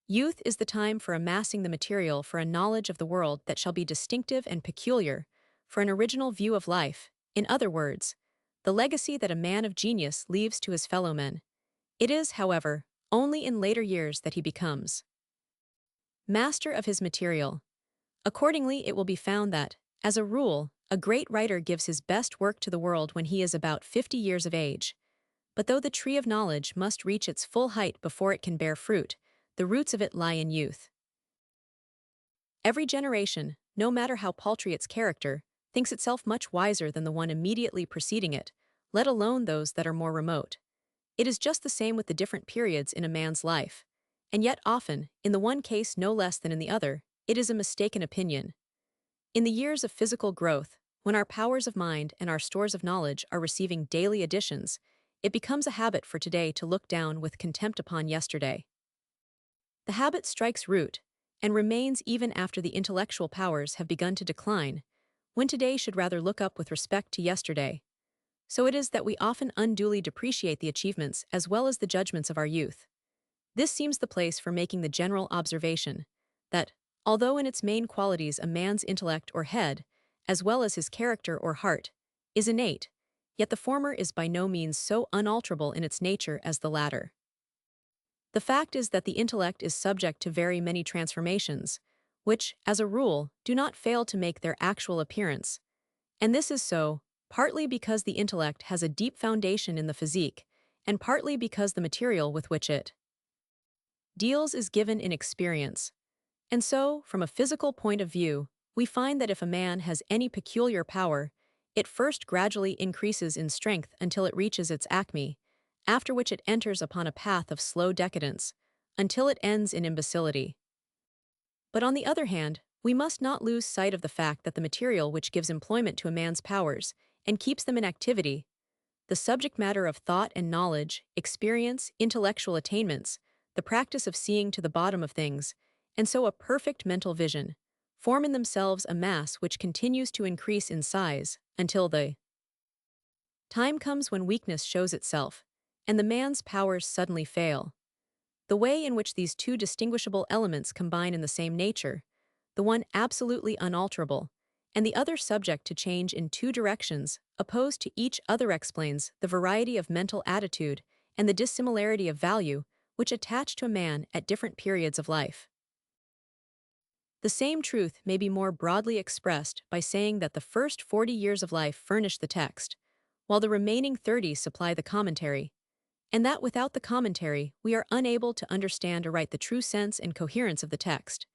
S1: Youth is the time for amassing the material for a knowledge of the world that shall be distinctive and peculiar, for an original view of life, in other words, the legacy that a man of genius leaves to his fellow men. It is, however, only in later years that he becomes master of his material. Accordingly, it will be found that, as a rule, a great writer gives his best work to the world when he is about 50 years of age. But though the tree of knowledge must reach its full height before it can bear fruit, the roots of it lie in youth. Every generation, no matter how paltry its character, thinks itself much wiser than the one immediately preceding it, let alone those that are more remote. It is just the same with the different periods in a man's life. And yet often, in the one case no less than in the other, it is a mistaken opinion. In the years of physical growth, when our powers of mind and our stores of knowledge are receiving daily additions, it becomes a habit for today to look down with contempt upon yesterday. The habit strikes root, and remains even after the intellectual powers have begun to decline, when today should rather look up with respect to yesterday. So it is that we often unduly depreciate the achievements as well as the judgments of our youth. This seems the place for making the general observation that, although in its main qualities a man's intellect or head, as well as his character or heart, is innate, yet the former is by no means so unalterable in its nature as the latter. The fact is that the intellect is subject to very many transformations, which, as a rule, do not fail to make their actual appearance. And this is so, partly because the intellect has a deep foundation in the physique, and partly because the material with which it deals is given in experience. And so, from a physical point of view, we find that if a man has any peculiar power, it first gradually increases in strength until it reaches its acme, after which it enters upon a path of slow decadence, until it ends in imbecility. But on the other hand, we must not lose sight of the fact that the material which gives employment to a man's powers, and keeps them in activity, the subject matter of thought and knowledge, experience, intellectual attainments, the practice of seeing to the bottom of things, and so a perfect mental vision, form in themselves a mass which continues to increase in size, until the time comes when weakness shows itself, and the man's powers suddenly fail. The way in which these two distinguishable elements combine in the same nature, the one absolutely unalterable, and the other subject to change in two directions, opposed to each other, explains the variety of mental attitude and the dissimilarity of value which attach to a man at different periods of life. The same truth may be more broadly expressed by saying that the first 40 years of life furnish the text, while the remaining 30 supply the commentary, and that without the commentary we are unable to understand aright the true sense and coherence of the text,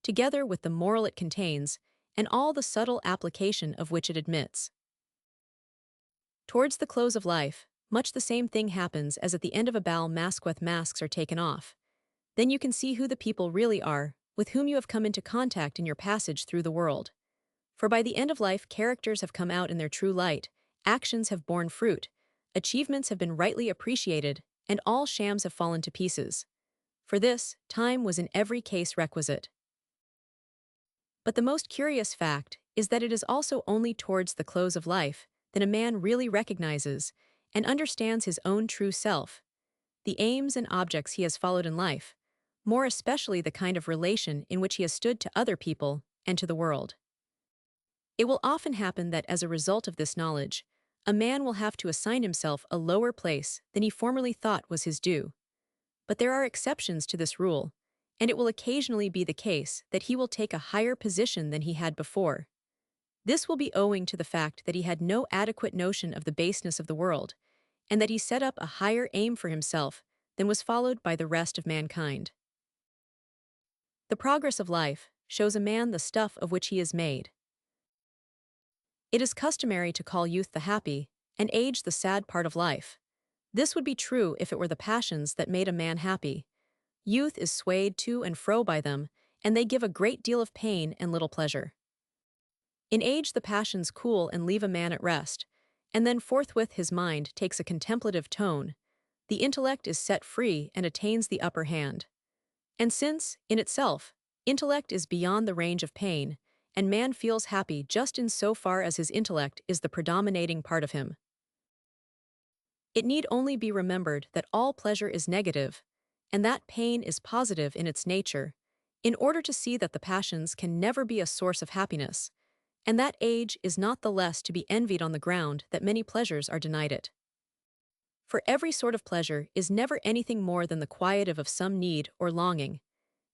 S1: together with the moral it contains, and all the subtle application of which it admits. Towards the close of life, much the same thing happens as at the end of a bal masque when masks are taken off. Then you can see who the people really are, with whom you have come into contact in your passage through the world. For by the end of life characters have come out in their true light, actions have borne fruit, achievements have been rightly appreciated, and all shams have fallen to pieces. For this, time was in every case requisite. But the most curious fact is that it is also only towards the close of life that a man really recognizes and understands his own true self, the aims and objects he has followed in life, more especially the kind of relation in which he has stood to other people and to the world. It will often happen that as a result of this knowledge, a man will have to assign himself a lower place than he formerly thought was his due. But there are exceptions to this rule, and it will occasionally be the case that he will take a higher position than he had before. This will be owing to the fact that he had no adequate notion of the baseness of the world, and that he set up a higher aim for himself than was followed by the rest of mankind. The progress of life shows a man the stuff of which he is made. It is customary to call youth the happy, and age the sad part of life. This would be true if it were the passions that made a man happy. Youth is swayed to and fro by them, and they give a great deal of pain and little pleasure. In age the passions cool and leave a man at rest, and then forthwith his mind takes a contemplative tone. The intellect is set free and attains the upper hand. And since, in itself, intellect is beyond the range of pain, and man feels happy just in so far as his intellect is the predominating part of him. It need only be remembered that all pleasure is negative, and that pain is positive in its nature, in order to see that the passions can never be a source of happiness, and that age is not the less to be envied on the ground that many pleasures are denied it. For every sort of pleasure is never anything more than the quietive of some need or longing,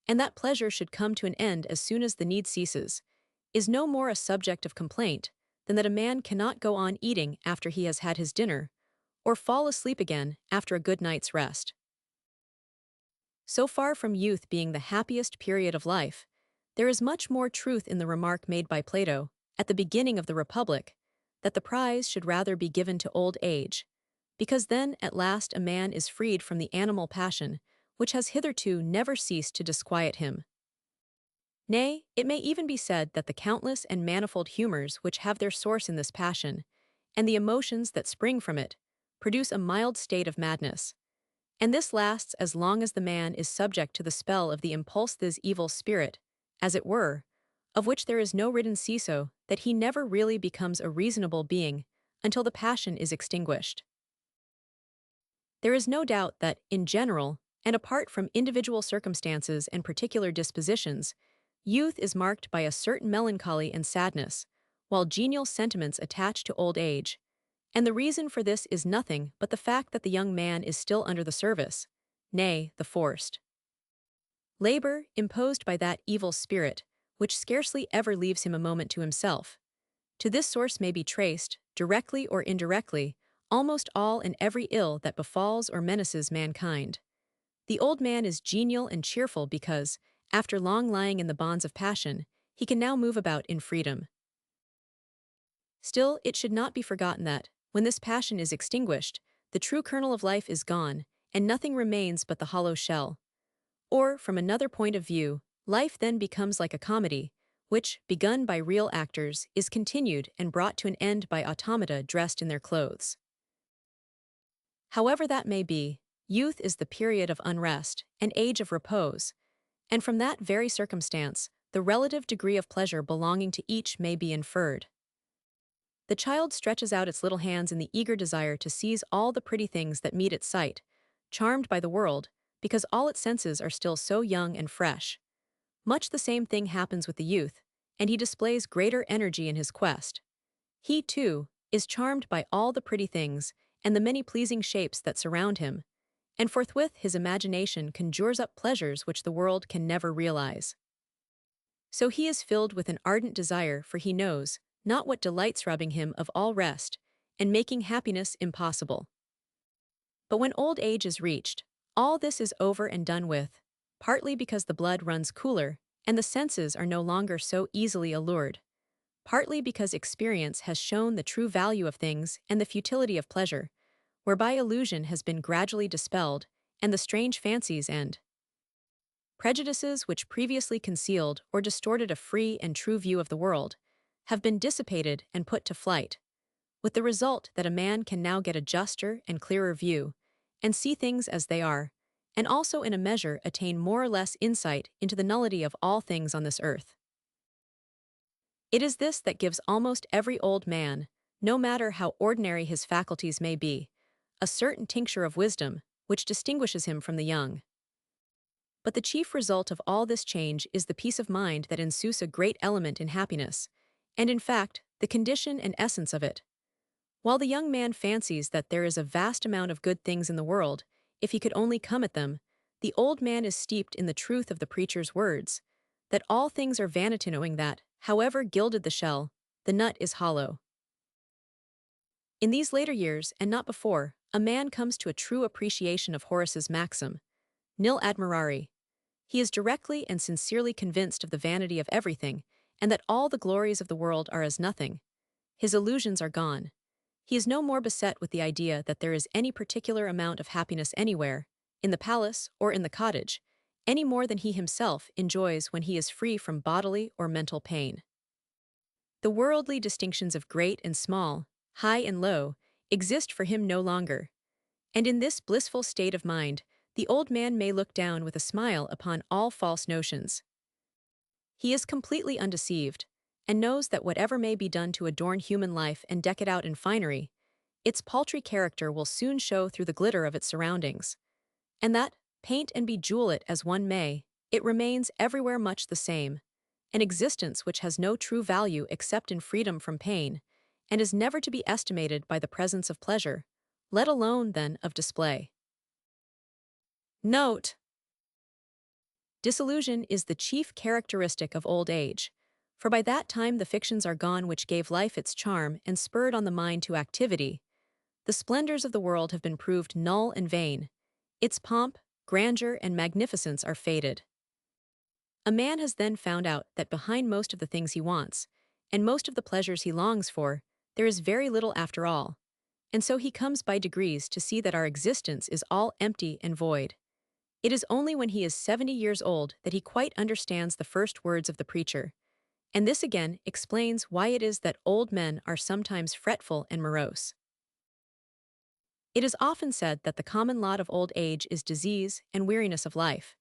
S1: and that pleasure should come to an end as soon as the need ceases, is no more a subject of complaint than that a man cannot go on eating after he has had his dinner, or fall asleep again after a good night's rest. So far from youth being the happiest period of life, there is much more truth in the remark made by Plato, at the beginning of the Republic, that the prize should rather be given to old age, because then at last a man is freed from the animal passion, which has hitherto never ceased to disquiet him. Nay, it may even be said that the countless and manifold humors which have their source in this passion, and the emotions that spring from it, produce a mild state of madness. And this lasts as long as the man is subject to the spell of the impulse this evil spirit, as it were, of which there is no written so that he never really becomes a reasonable being until the passion is extinguished. There is no doubt that, in general, and apart from individual circumstances and particular dispositions, youth is marked by a certain melancholy and sadness, while genial sentiments attach to old age, and the reason for this is nothing but the fact that the young man is still under the service, nay, the forced labor imposed by that evil spirit, which scarcely ever leaves him a moment to himself. To this source may be traced, directly or indirectly, almost all and every ill that befalls or menaces mankind. The old man is genial and cheerful because, after long lying in the bonds of passion, he can now move about in freedom. Still, it should not be forgotten that, when this passion is extinguished, the true kernel of life is gone, and nothing remains but the hollow shell. Or, from another point of view, life then becomes like a comedy, which, begun by real actors, is continued and brought to an end by automata dressed in their clothes. However that may be, youth is the period of unrest, and age of repose, and from that very circumstance, the relative degree of pleasure belonging to each may be inferred. The child stretches out its little hands in the eager desire to seize all the pretty things that meet its sight, charmed by the world, because all its senses are still so young and fresh. Much the same thing happens with the youth, and he displays greater energy in his quest. He, too, is charmed by all the pretty things and the many pleasing shapes that surround him, and forthwith his imagination conjures up pleasures which the world can never realize. So he is filled with an ardent desire, for he knows not what delights robbing him of all rest, and making happiness impossible. But when old age is reached, all this is over and done with, partly because the blood runs cooler, and the senses are no longer so easily allured, partly because experience has shown the true value of things and the futility of pleasure, whereby illusion has been gradually dispelled, and the strange fancies and prejudices which previously concealed or distorted a free and true view of the world, have been dissipated and put to flight, with the result that a man can now get a juster and clearer view, and see things as they are, and also in a measure attain more or less insight into the nullity of all things on this earth. It is this that gives almost every old man, no matter how ordinary his faculties may be, a certain tincture of wisdom, which distinguishes him from the young. But the chief result of all this change is the peace of mind that ensues a great element in happiness, and in fact, the condition and essence of it. While the young man fancies that there is a vast amount of good things in the world, if he could only come at them, the old man is steeped in the truth of the preacher's words, that all things are vanity, knowing that, however gilded the shell, the nut is hollow. In these later years, and not before, a man comes to a true appreciation of Horace's maxim, nil admirari. He is directly and sincerely convinced of the vanity of everything, and that all the glories of the world are as nothing. His illusions are gone. He is no more beset with the idea that there is any particular amount of happiness anywhere, in the palace or in the cottage, any more than he himself enjoys when he is free from bodily or mental pain. The worldly distinctions of great and small, high and low, exist for him no longer. And in this blissful state of mind, the old man may look down with a smile upon all false notions. He is completely undeceived, and knows that whatever may be done to adorn human life and deck it out in finery, its paltry character will soon show through the glitter of its surroundings, and that, paint and bejewel it as one may, it remains everywhere much the same, an existence which has no true value except in freedom from pain, and is never to be estimated by the presence of pleasure, let alone, then, of display. Note: disillusion is the chief characteristic of old age, for by that time the fictions are gone which gave life its charm and spurred on the mind to activity. The splendors of the world have been proved null and vain. Its pomp, grandeur, and magnificence are faded. A man has then found out that behind most of the things he wants, and most of the pleasures he longs for, there is very little after all, and so he comes by degrees to see that our existence is all empty and void. It is only when he is 70 years old that he quite understands the first words of the preacher, and this again explains why it is that old men are sometimes fretful and morose. It is often said that the common lot of old age is disease and weariness of life.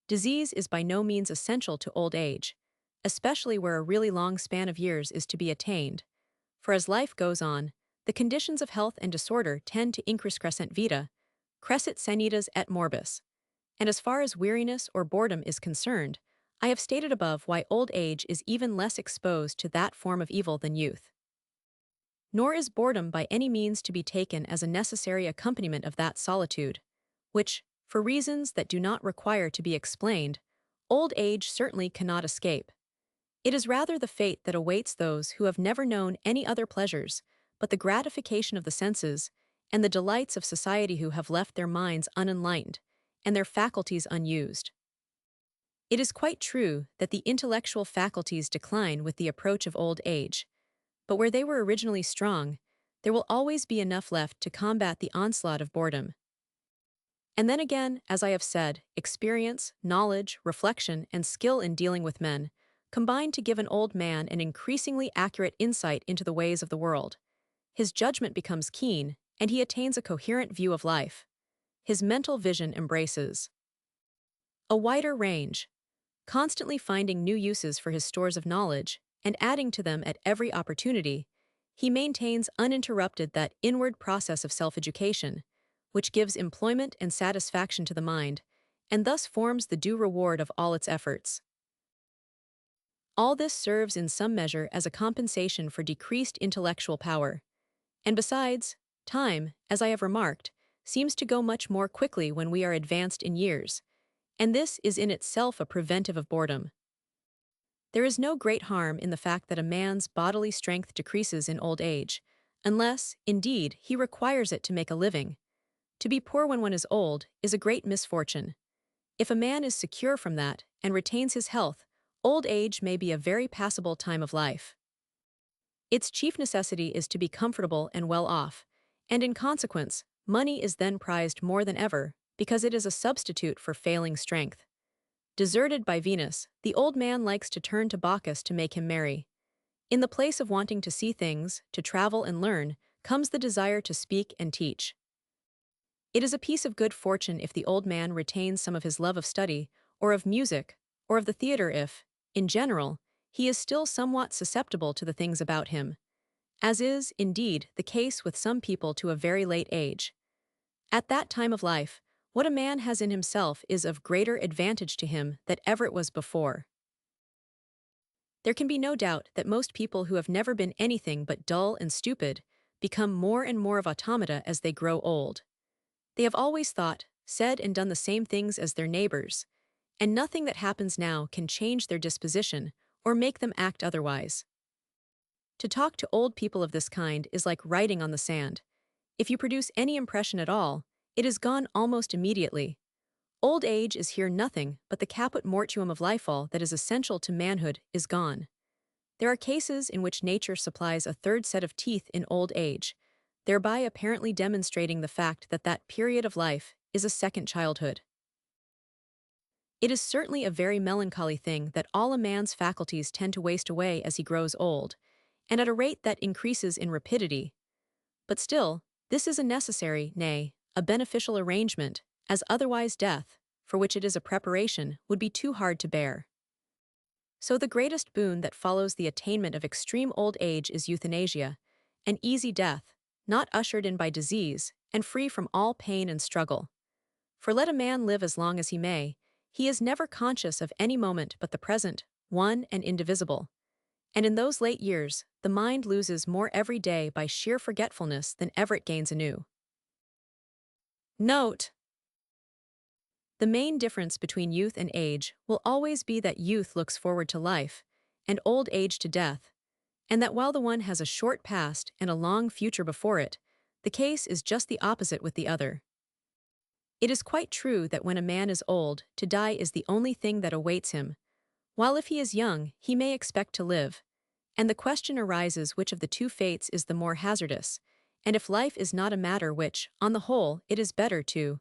S1: Disease is by no means essential to old age, especially where a really long span of years is to be attained, for as life goes on, the conditions of health and disorder tend to increase crescent vita, crescit sanitas et morbis. And as far as weariness or boredom is concerned, I have stated above why old age is even less exposed to that form of evil than youth. Nor is boredom by any means to be taken as a necessary accompaniment of that solitude, which, for reasons that do not require to be explained, old age certainly cannot escape. It is rather the fate that awaits those who have never known any other pleasures but the gratification of the senses and the delights of society, who have left their minds unenlightened and their faculties unused. It is quite true that the intellectual faculties decline with the approach of old age, but where they were originally strong, there will always be enough left to combat the onslaught of boredom. And then again, as I have said, experience, knowledge, reflection, and skill in dealing with men combine to give an old man an increasingly accurate insight into the ways of the world. His judgment becomes keen, and he attains a coherent view of life. His mental vision embraces a wider range, constantly finding new uses for his stores of knowledge and adding to them at every opportunity. He maintains uninterrupted that inward process of self-education, which gives employment and satisfaction to the mind, and thus forms the due reward of all its efforts. All this serves in some measure as a compensation for decreased intellectual power. And besides, time, as I have remarked, seems to go much more quickly when we are advanced in years, and this is in itself a preventive of boredom. There is no great harm in the fact that a man's bodily strength decreases in old age, unless, indeed, he requires it to make a living. To be poor when one is old is a great misfortune. If a man is secure from that and retains his health, old age may be a very passable time of life. Its chief necessity is to be comfortable and well off, and in consequence, money is then prized more than ever, because it is a substitute for failing strength. Deserted by Venus, the old man likes to turn to Bacchus to make him merry. In the place of wanting to see things, to travel and learn, comes the desire to speak and teach. It is a piece of good fortune if the old man retains some of his love of study, or of music, or of the theater if, in general, he is still somewhat susceptible to the things about him, as is, indeed, the case with some people to a very late age. At that time of life, what a man has in himself is of greater advantage to him than ever it was before. There can be no doubt that most people who have never been anything but dull and stupid become more and more of automata as they grow old. They have always thought, said, and done the same things as their neighbors, and nothing that happens now can change their disposition or make them act otherwise. To talk to old people of this kind is like writing on the sand. If you produce any impression at all, it is gone almost immediately. Old age is here nothing but the caput mortuum of life. All that is essential to manhood is gone. There are cases in which nature supplies a third set of teeth in old age, thereby apparently demonstrating the fact that that period of life is a second childhood. It is certainly a very melancholy thing that all a man's faculties tend to waste away as he grows old, and at a rate that increases in rapidity. But still, this is a necessary, nay, a beneficial arrangement, as otherwise death, for which it is a preparation, would be too hard to bear. So the greatest boon that follows the attainment of extreme old age is euthanasia, an easy death, not ushered in by disease, and free from all pain and struggle. For let a man live as long as he may, he is never conscious of any moment but the present, one and indivisible. And in those late years, the mind loses more every day by sheer forgetfulness than ever it gains anew. Note: the main difference between youth and age will always be that youth looks forward to life, and old age to death, and that while the one has a short past and a long future before it, the case is just the opposite with the other. It is quite true that when a man is old, to die is the only thing that awaits him, while if he is young, he may expect to live. And the question arises which of the two fates is the more hazardous, and if life is not a matter which, on the whole, it is better to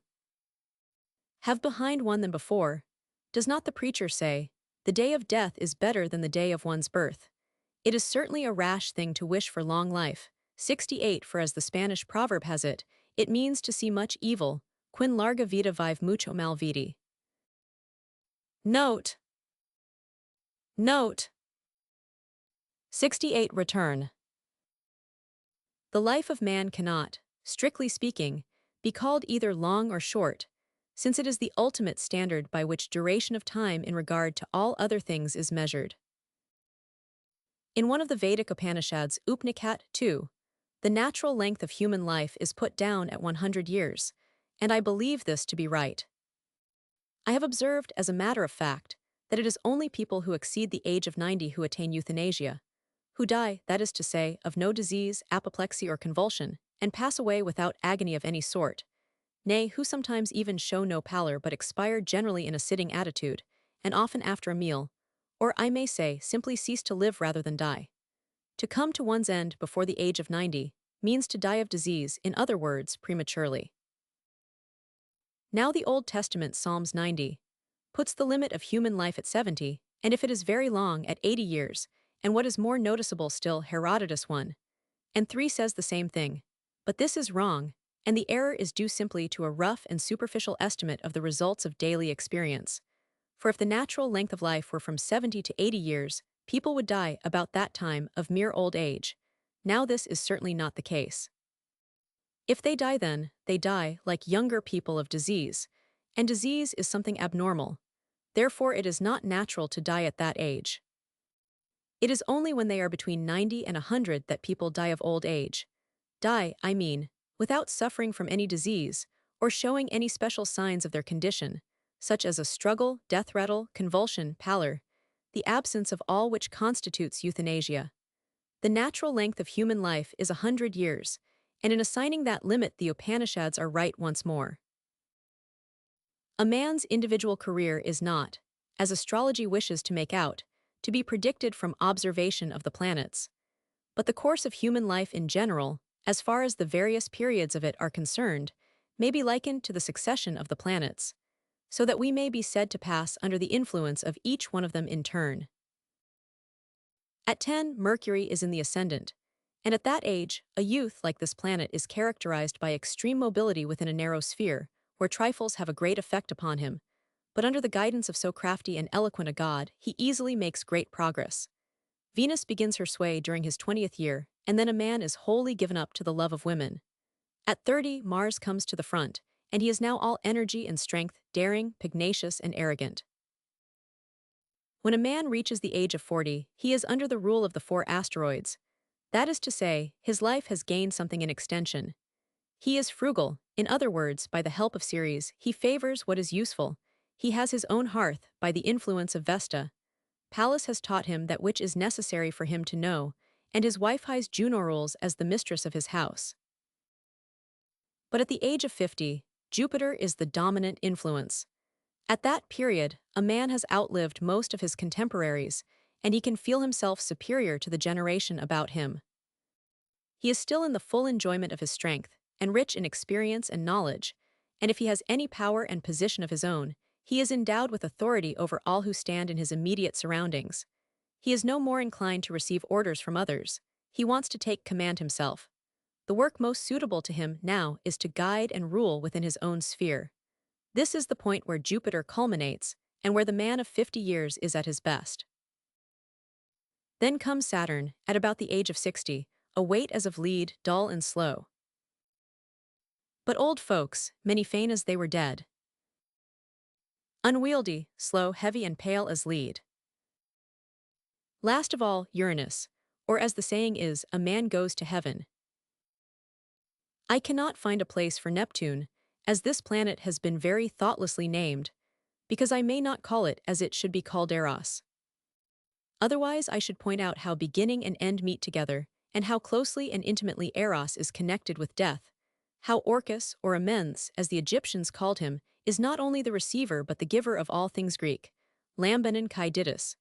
S1: have behind one than before. Does not the preacher say, "The day of death is better than the day of one's birth"? It is certainly a rash thing to wish for long life. 68 For as the Spanish proverb has it, it means to see much evil, quin larga vida vive mucho mal vidi. Note: 68 Return. The life of man cannot, strictly speaking, be called either long or short, since it is the ultimate standard by which duration of time in regard to all other things is measured. In one of the Vedic Upanishads, Upnikat 2, the natural length of human life is put down at 100 years, and I believe this to be right. I have observed, as a matter of fact, that it is only people who exceed the age of 90 who attain euthanasia, who die, that is to say, of no disease, apoplexy, or convulsion, and pass away without agony of any sort, nay, who sometimes even show no pallor but expire generally in a sitting attitude, and often after a meal, or I may say, simply cease to live rather than die. To come to one's end before the age of 90 means to die of disease, in other words, prematurely. Now the Old Testament Psalms 90 puts the limit of human life at 70, and if it is very long, at 80 years, and what is more noticeable still, Herodotus 1 and 3 says the same thing. But this is wrong, and the error is due simply to a rough and superficial estimate of the results of daily experience. For if the natural length of life were from 70 to 80 years, people would die about that time of mere old age. Now this is certainly not the case. If they die then, they die, like younger people, of disease, and disease is something abnormal. Therefore it is not natural to die at that age. It is only when they are between 90 and 100 that people die of old age. Die, I mean, without suffering from any disease, or showing any special signs of their condition, such as a struggle, death rattle, convulsion, pallor, the absence of all which constitutes euthanasia. The natural length of human life is 100 years, and in assigning that limit the Upanishads are right once more. A man's individual career is not, as astrology wishes to make out, to be predicted from observation of the planets, but the course of human life in general, as far as the various periods of it are concerned, may be likened to the succession of the planets, so that we may be said to pass under the influence of each one of them in turn. At 10, Mercury is in the ascendant, and at that age, a youth like this planet is characterized by extreme mobility within a narrow sphere, where trifles have a great effect upon him, but under the guidance of so crafty and eloquent a god, he easily makes great progress. Venus begins her sway during his 20th year, and then a man is wholly given up to the love of women. At 30, Mars comes to the front, and he is now all energy and strength, daring, pugnacious, and arrogant. When a man reaches the age of 40, he is under the rule of the 4 asteroids. That is to say, his life has gained something in extension. He is frugal, in other words, by the help of Ceres, he favors what is useful. He has his own hearth, by the influence of Vesta. Pallas has taught him that which is necessary for him to know, and his wife hies Juno rules as the mistress of his house. But at the age of 50, Jupiter is the dominant influence. At that period, a man has outlived most of his contemporaries, and he can feel himself superior to the generation about him. He is still in the full enjoyment of his strength, and rich in experience and knowledge, and if he has any power and position of his own, he is endowed with authority over all who stand in his immediate surroundings. He is no more inclined to receive orders from others. He wants to take command himself. The work most suitable to him now is to guide and rule within his own sphere. This is the point where Jupiter culminates, and where the man of 50 years is at his best. Then comes Saturn, at about the age of 60, a weight as of lead, dull and slow. But old folks, many feign as they were dead. Unwieldy, slow, heavy and pale as lead. Last of all, Uranus, or as the saying is, a man goes to heaven. I cannot find a place for Neptune, as this planet has been very thoughtlessly named, because I may not call it as it should be called Eros. Otherwise I should point out how beginning and end meet together, and how closely and intimately Eros is connected with death, how Orcus, or Amends, as the Egyptians called him, is not only the receiver but the giver of all things Greek, lambenon kai didis.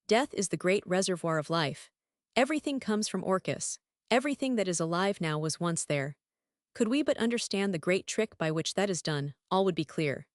S1: Death is the great reservoir of life. Everything comes from Orcus. Everything that is alive now was once there. Could we but understand the great trick by which that is done, all would be clear.